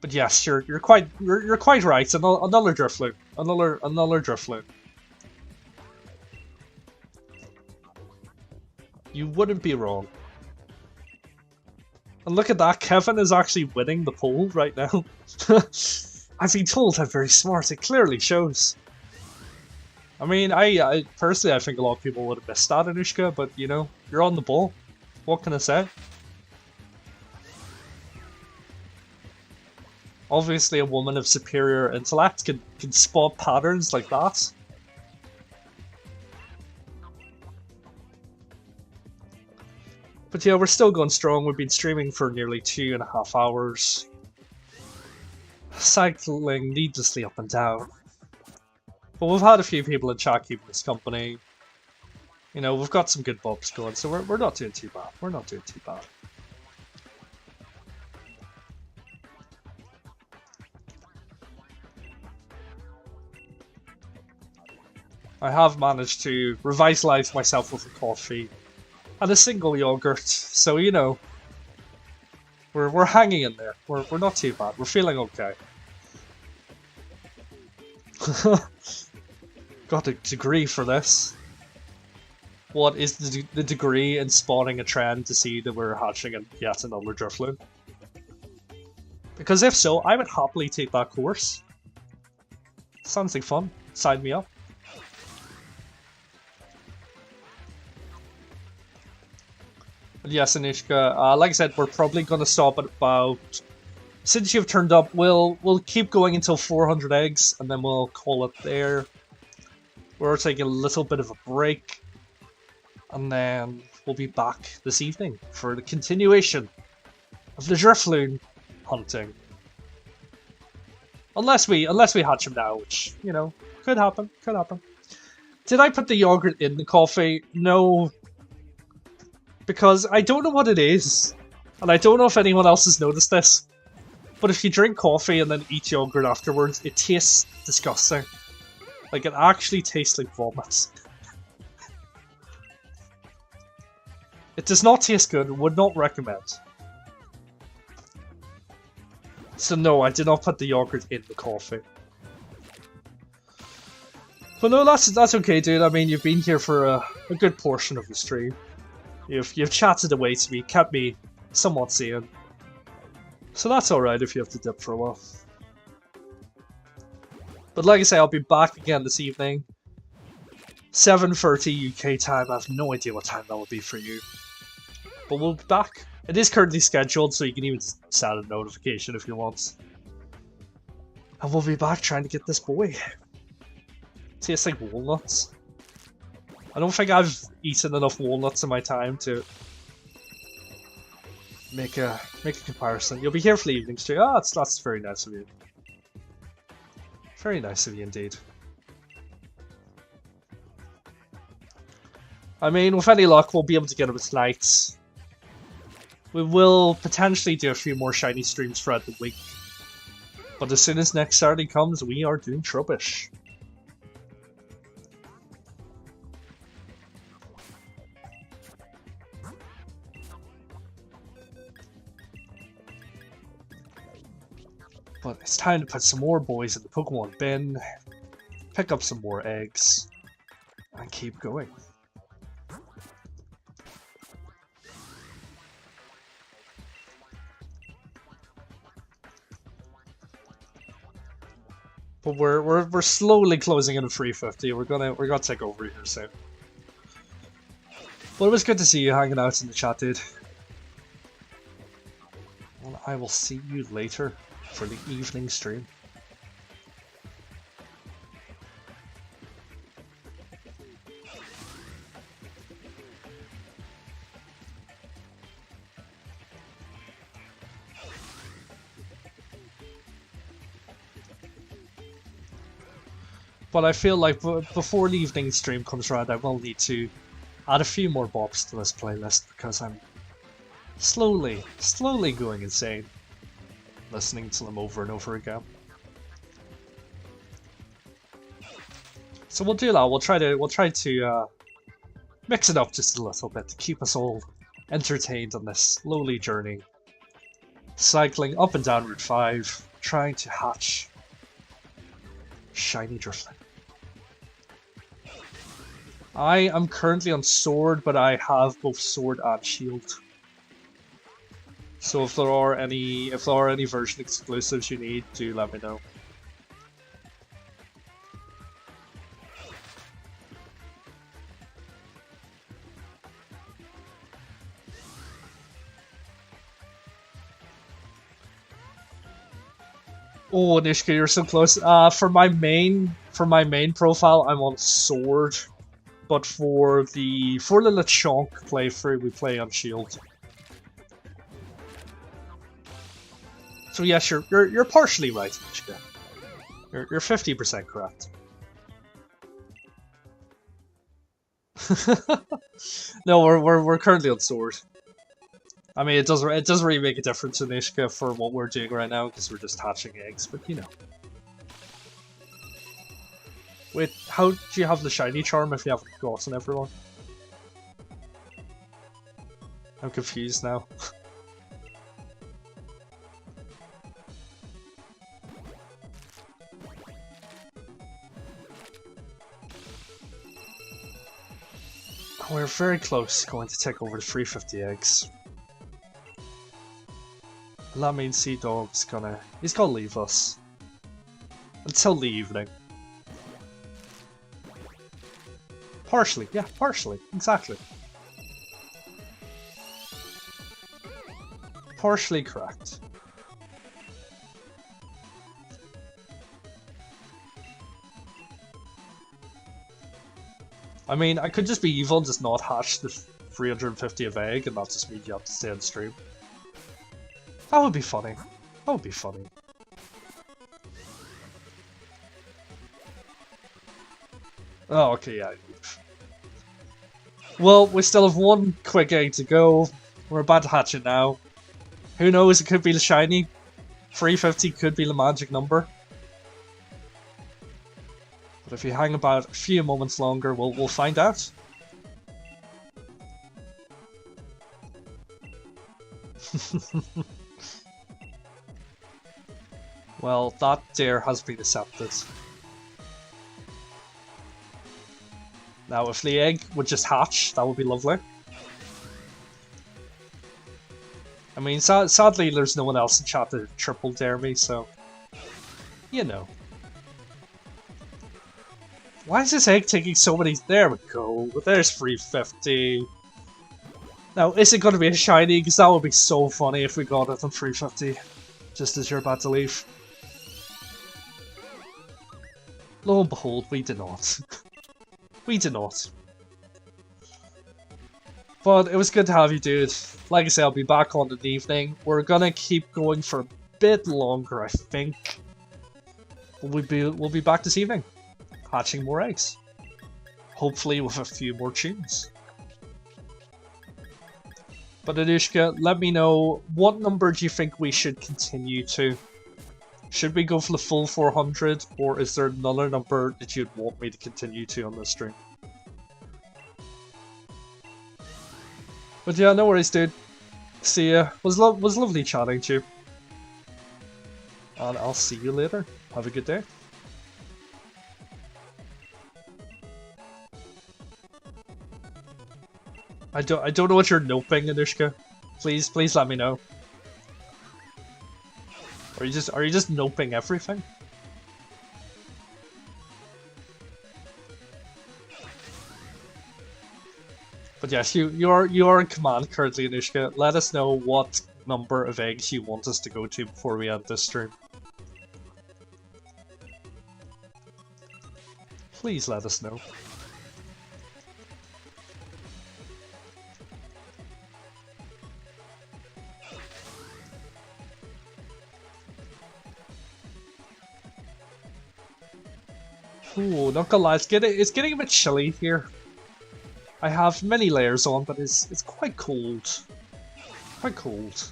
But yes, you're quite right. Another Drifloon, another Drifloon. You wouldn't be wrong. And look at that, Kevin is actually winning the poll right now. I've been told I'm very smart. It clearly shows. I mean, I personally, I think a lot of people would have missed that, Anushka, but, you know, you're on the ball. What can I say? Obviously, a woman of superior intellect can spot patterns like that. But yeah, we're still going strong. We've been streaming for nearly 2.5 hours. Cycling needlessly up and down. But we've had a few people in chat keeping us company. You know, we've got some good bubs going, so we're not doing too bad. We're not doing too bad. I have managed to revitalize myself with a coffee and a single yogurt, so you know, we're hanging in there. We're not too bad. We're feeling okay. Got a degree for this. What is the degree in spotting a trend to see that we're hatching yet another Drifloon? Because if so, I would happily take that course. Sounds like fun. Sign me up. But yes, Anushka, like I said, we're probably going to stop at about... Since you've turned up, we'll keep going until 400 eggs, and then we'll call it there. We're taking a little bit of a break, and then we'll be back this evening for the continuation of the Drifloon hunting. Unless we hatch him now, which, you know, could happen, could happen. Did I put the yogurt in the coffee? No. Because I don't know what it is, and I don't know if anyone else has noticed this, but if you drink coffee and then eat yogurt afterwards, it tastes disgusting. Like, it actually tastes like vomit. It does not taste good, would not recommend. So no, I did not put the yogurt in the coffee. But no, that's okay, dude. I mean, you've been here for a good portion of the stream. You've chatted away to me, kept me somewhat sane. So that's alright if you have to dip for a while. But like I say, I'll be back again this evening. 7:30 UK time. I have no idea what time that will be for you. But we'll be back. It is currently scheduled, so you can even set a notification if you want. And we'll be back trying to get this boy. Tastes like walnuts. I don't think I've eaten enough walnuts in my time to make a comparison. You'll be here for the evening stream. Ah, that's very nice of you. Very nice of you indeed. I mean, with any luck, we'll be able to get him tonight. We will potentially do a few more shiny streams throughout the week. But as soon as next Saturday comes, we are doing Trubbish. But it's time to put some more boys in the Pokemon bin, pick up some more eggs, and keep going. But we're slowly closing in at 350. We're gonna take over here soon. But it was good to see you hanging out in the chat, dude. Well, I will see you later for the evening stream. But I feel like before the evening stream comes around, I will need to add a few more bops to this playlist because I'm slowly going insane listening to them over and over again. So we'll do that. We'll try to mix it up just a little bit to keep us all entertained on this slowly journey, cycling up and down Route 5, trying to hatch shiny Drifloon. I am currently on Sword, but I have both Sword and Shield. So if there are any version exclusives you need, do let me know. Oh, Nishka, you're so close. For my main profile, I'm on Sword, but for the Lechonk playthrough, we play on Shield. So yes, you're partially right, Nishka. You're 50% correct. No, we're currently on Sword. I mean, it doesn't really make a difference in Nishka for what we're doing right now because we're just hatching eggs, but you know. Wait, how do you have the shiny charm if you haven't gotten everyone? I'm confused now. We're very close going to take over the 350 eggs. And that means Sea Dog's gonna leave us. Until the evening. Partially, yeah, partially, exactly. Partially correct. I mean, I could just be evil and just not hatch the 350 of egg and not just mean you have to stay on stream. That would be funny. That would be funny. Oh, okay, yeah. Well, we still have one quick egg to go. We're about to hatch it now. Who knows, it could be the shiny. 350 could be the magic number. But if you hang about a few moments longer, we'll find out. Well, that dare has been accepted. Now, if the egg would just hatch, that would be lovely. I mean, sadly, there's no one else in chat to triple dare me, so... You know. Why is this egg taking so many... There we go. There's 350. Now, is it going to be a shiny? Because that would be so funny if we got it on 350. Just as you're about to leave. Lo and behold, we did not. We did not. But it was good to have you, dude. Like I said, I'll be back on in the evening. We're gonna keep going for a bit longer, I think. We'll be back this evening, hatching more eggs. Hopefully with a few more tunes. But Anushka, let me know, what number do you think we should continue to? Should we go for the full 400, or is there another number that you'd want me to continue to on this stream? But yeah, no worries, dude. See ya. Was lovely chatting to you. And I'll see you later. Have a good day. I don't know what you're noping, Anushka. Please let me know. Are you just noping everything? But yes, you are in command currently, Anushka. Let us know what number of eggs you want us to go to before we end this stream. Please let us know. Ooh, not gonna lie, it's getting a bit chilly here. I have many layers on, but it's quite cold. Quite cold.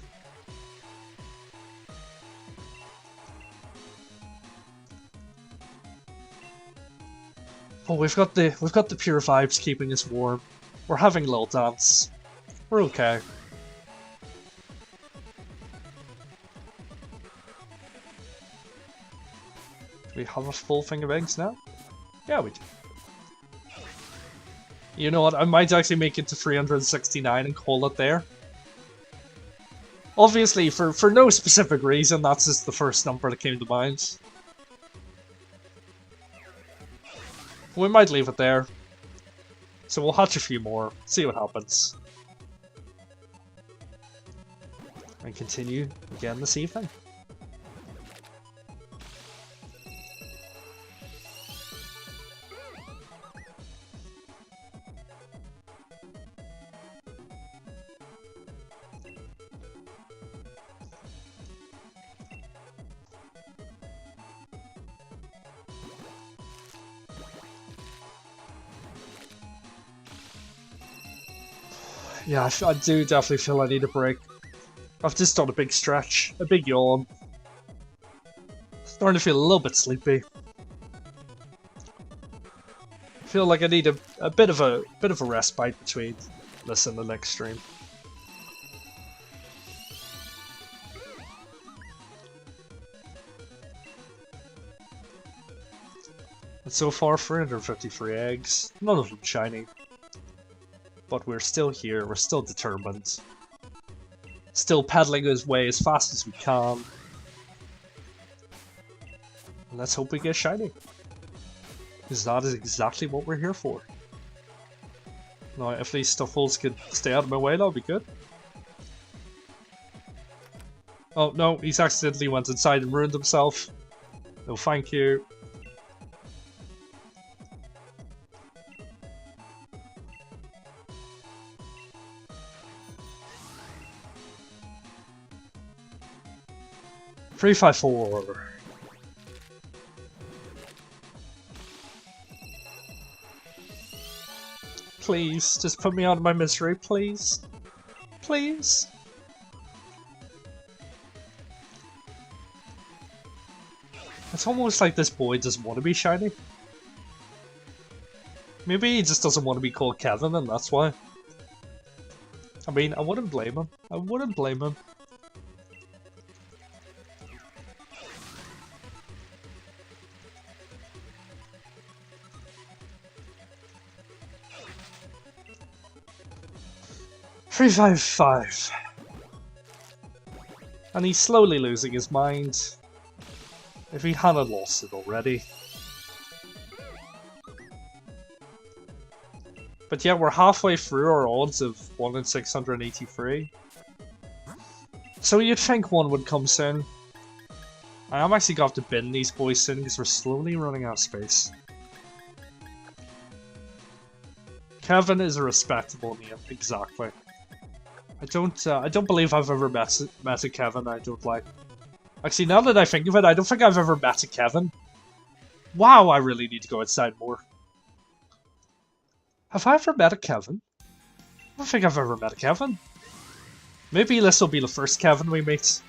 Oh, we've got the pure vibes keeping us warm. We're having a little dance. We're okay. Do we have a full thing of eggs now? Yeah, we do. You know what, I might actually make it to 369 and call it there. Obviously, for no specific reason, that's just the first number that came to mind. We might leave it there. So we'll hatch a few more, see what happens. And continue again this evening. Yeah, I do definitely feel I need a break. I've just done a big stretch, a big yawn. Starting to feel a little bit sleepy. I feel like I need a bit of a respite between this and the next stream. And so far, 353 eggs, none of them shiny. But we're still here, we're still determined. Still pedaling his way as fast as we can. And let's hope we get shiny. Because that is exactly what we're here for. Now, if these Stuffles could stay out of my way, that would be good. Oh no, he's accidentally went inside and ruined himself. No thank you. Three, 5, 4. Please, just put me out of my misery, please. Please. It's almost like this boy doesn't want to be shiny. Maybe he just doesn't want to be called Kevin and that's why. I mean, I wouldn't blame him. I wouldn't blame him. Three, 5, 5. And he's slowly losing his mind. If he hadn't lost it already. But yeah, we're halfway through our odds of 1 in 683. So you'd think one would come soon. I am actually going to have to bin these boys soon because we're slowly running out of space. Kevin is a respectable name, exactly. I don't believe I've ever met a Kevin I don't like. Actually, now that I think of it, I don't think I've ever met a Kevin. Wow, I really need to go outside more. Have I ever met a Kevin? I don't think I've ever met a Kevin. Maybe this will be the first Kevin we meet.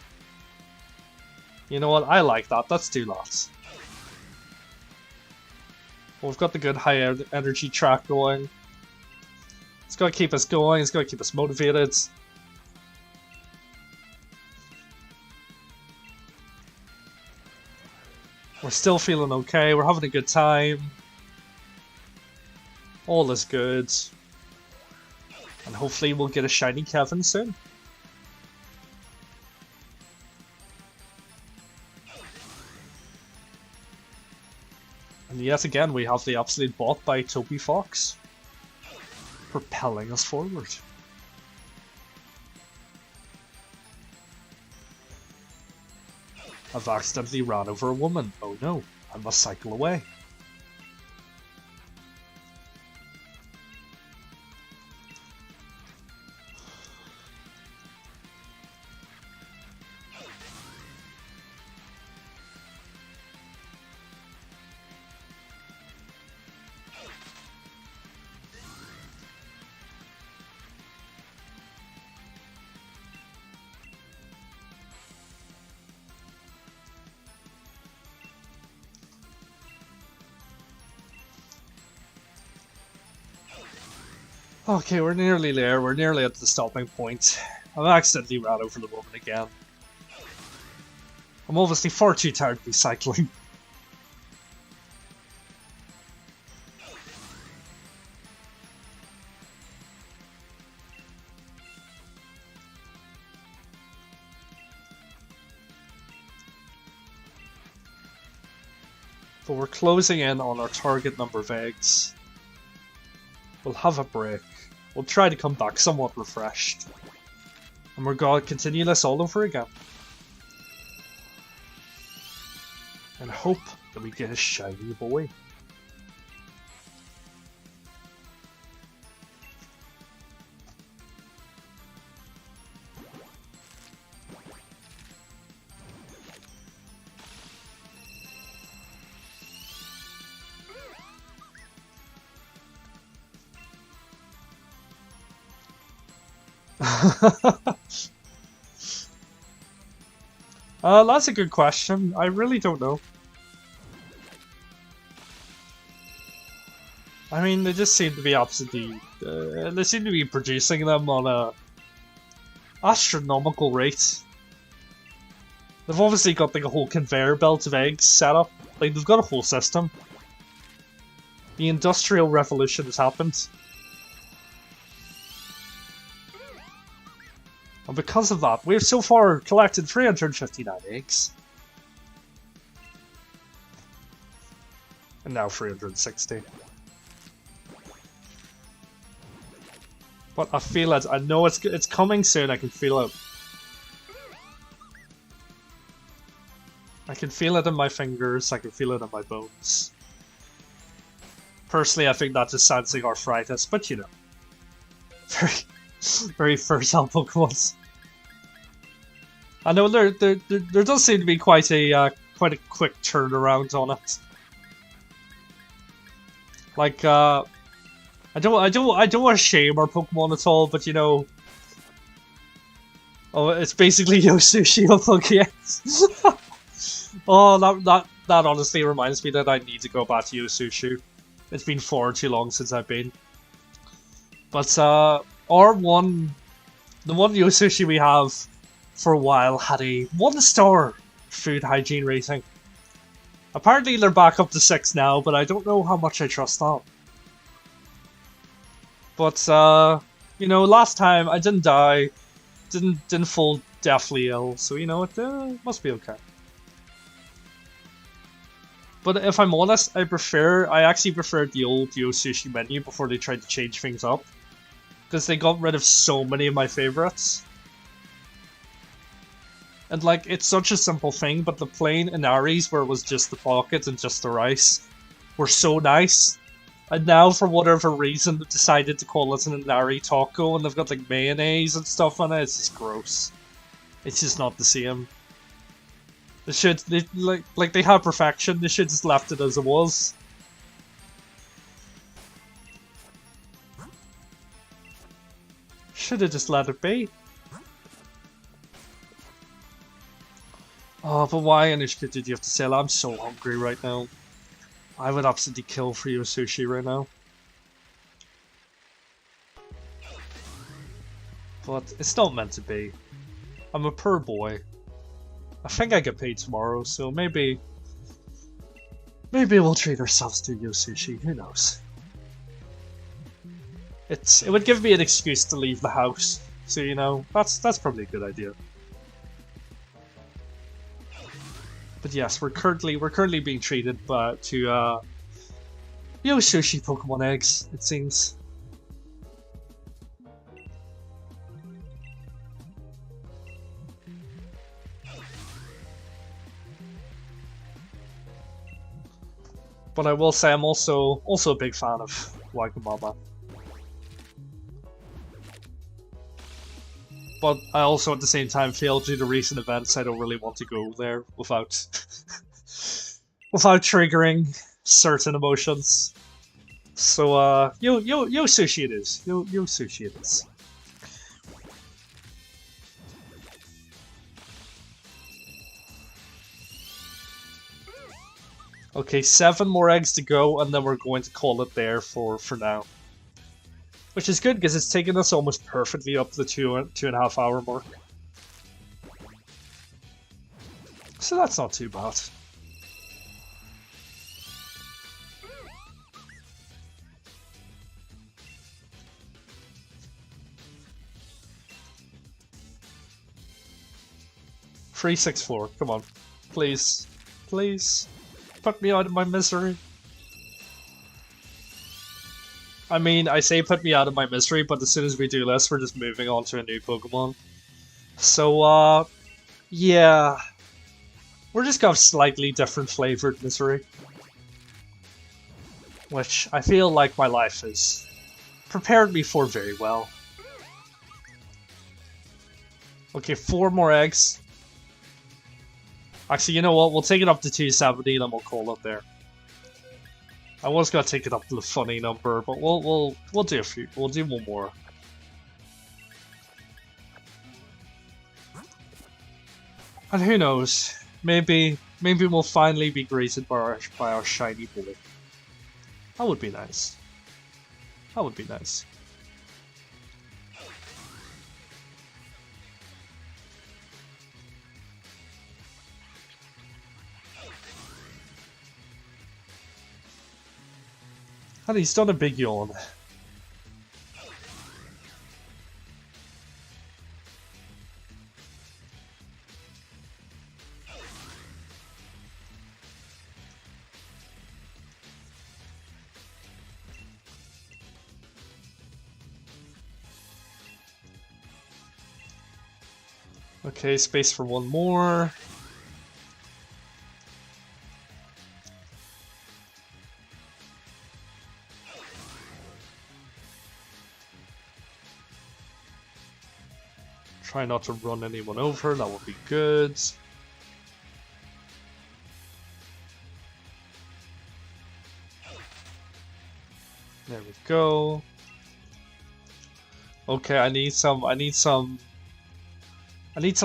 You know what? I like that. Let's do that. Well, we've got the good high energy track going. It's got to keep us going. It's got to keep us motivated. We're still feeling okay. We're having a good time. All is good. And hopefully we'll get a shiny Kevin soon. And yet again, we have the absolute bot by Toby Fox, propelling us forward. I've accidentally ran over a woman. Oh no, I must cycle away. Okay, we're nearly there. We're nearly at the stopping point. I've accidentally ran over the woman again. I'm obviously far too tired to be cycling. But we're closing in on our target number of eggs. We'll have a break. We'll try to come back somewhat refreshed. And we're going to continue this all over again. And hope that we get a shiny boy. That's a good question. I really don't know. I mean, they just seem to be absolutely... they seem to be producing them on a astronomical rate. They've obviously got like a whole conveyor belt of eggs set up. Like, they've got a whole system. The Industrial Revolution has happened. And because of that, we've so far collected 359 eggs. And now 360. But I feel it. I know it's coming soon. I can feel it. I can feel it in my fingers. I can feel it in my bones. Personally, I think that just sounds like arthritis, but you know. Very fertile Pokemon. I know there does seem to be quite a quick turnaround on it. Like I don't want to shame our Pokemon at all, but you know, oh, it's basically Yo Sushi of Pokédex. Oh, that honestly reminds me that I need to go back to Yo Sushi. It's been far too long since I've been. But the one Yo Sushi we have for a while had a 1-star food hygiene rating. Apparently they're back up to 6 now, but I don't know how much I trust that. But you know, last time I didn't die, didn't fall deathly ill, so you know it must be okay. But if I'm honest, I actually preferred the old Yo Sushi menu before they tried to change things up. Because they got rid of so many of my favorites. And like, it's such a simple thing, but the plain Inaris where it was just the pockets and just the rice were so nice. And now, for whatever reason, they've decided to call it an Inari taco, and they've got like mayonnaise and stuff on it. It's just gross. It's just not the same. They should, like they have perfection. They should just left it as it was. Should have just let it be. Oh, but why, Anushka, did you have to say that? I'm so hungry right now. I would absolutely kill for your sushi right now. But it's not meant to be. I'm a poor boy. I think I get paid tomorrow, so maybe we'll treat ourselves to Yo Sushi, who knows. It would give me an excuse to leave the house. So, you know, that's probably a good idea. But yes, we're currently being treated to Yo Sushi Pokemon eggs, it seems. But I will say I'm also a big fan of Wagamama. But I also at the same time feel due to recent events I don't really want to go there without without triggering certain emotions. So yo sushi it is. Yo sushi it is. Okay, 7 more eggs to go, and then we're going to call it there for now. Which is good, because it's taken us almost perfectly up to the 2.5 hour mark. So that's not too bad. Three, 6, 4. Come on. Please. Please. Put me out of my misery. I mean, I say put me out of my misery, but as soon as we do this, we're just moving on to a new Pokemon. So, yeah. We're just gonna have slightly different flavored misery. Which I feel like my life has prepared me for very well. Okay, 4 more eggs. Actually, you know what? We'll take it up to 270, then we'll call it there. I was gonna take it up to the funny number, but we'll do a few. We'll do one more. And who knows? Maybe we'll finally be greeted by our shiny boy. That would be nice. That would be nice. And he's done a big yawn. Okay, space for one more. Try not to run anyone over, that would be good. There we go. Okay, I need some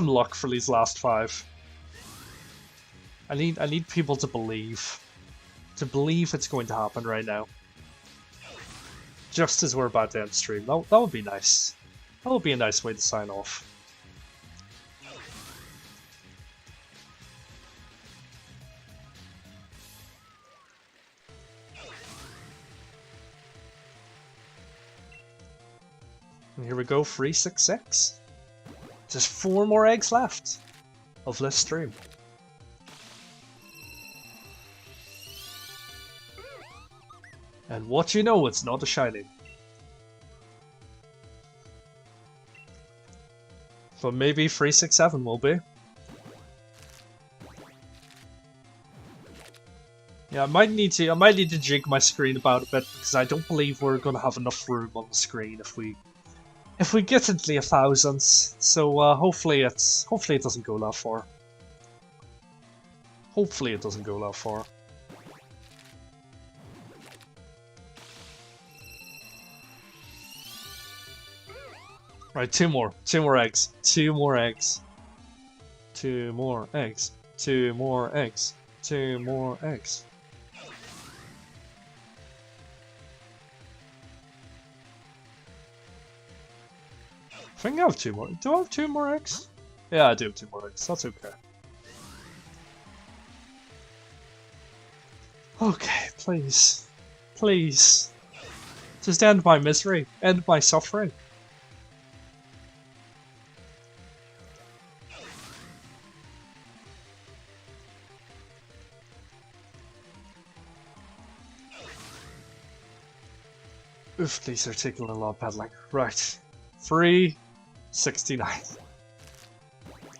luck for these last 5. I need people to believe. To believe it's going to happen right now. Just as we're about to end stream. That would be nice. That would be a nice way to sign off. And here we go, 366. Just 4 more eggs left of this stream. And what you know, it's not a shiny. But maybe 367 will be. Yeah, I might need to jig my screen about a bit because I don't believe we're gonna have enough room on the screen if we get into the 1000s. So hopefully it doesn't go that far. Hopefully it doesn't go that far. Right, two more eggs, two more eggs, two more eggs, two more eggs, two more eggs. I think I have two more. Do I have two more eggs? Yeah, I do have two more eggs. That's okay. Okay, please. Please. Just end my misery. End my suffering. Oof, these are taking a lot of pedaling. Right. 369.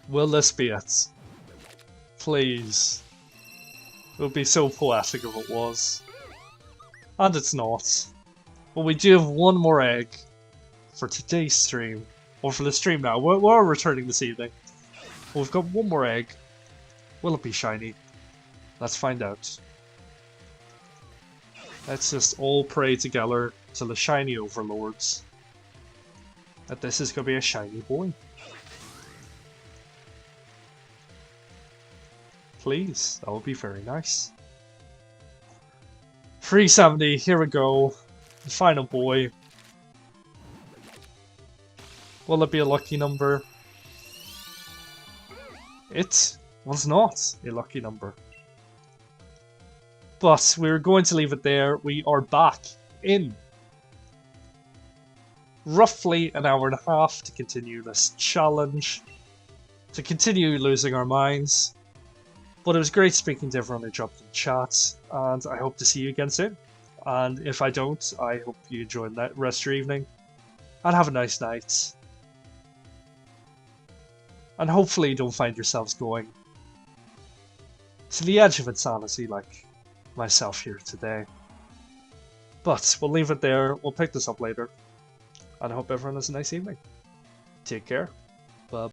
Will this be it? Please. It would be so poetic if it was. And it's not. But we do have one more egg for today's stream. Or for the stream now. We're returning this evening. We've got one more egg. Will it be shiny? Let's find out. Let's just all pray together to the shiny overlords that this is going to be a shiny boy. Please, that would be very nice. 370, here we go. The final boy. Will it be a lucky number? It was not a lucky number. But we're going to leave it there. We are back in roughly an hour and a half to continue this challenge. To continue losing our minds. But it was great speaking to everyone who dropped in chat, and I hope to see you again soon. And if I don't, I hope you enjoy the rest of your evening, and have a nice night. And hopefully you don't find yourselves going to the edge of insanity like myself here today. But we'll leave it there, we'll pick this up later, and I hope everyone has a nice evening. Take care.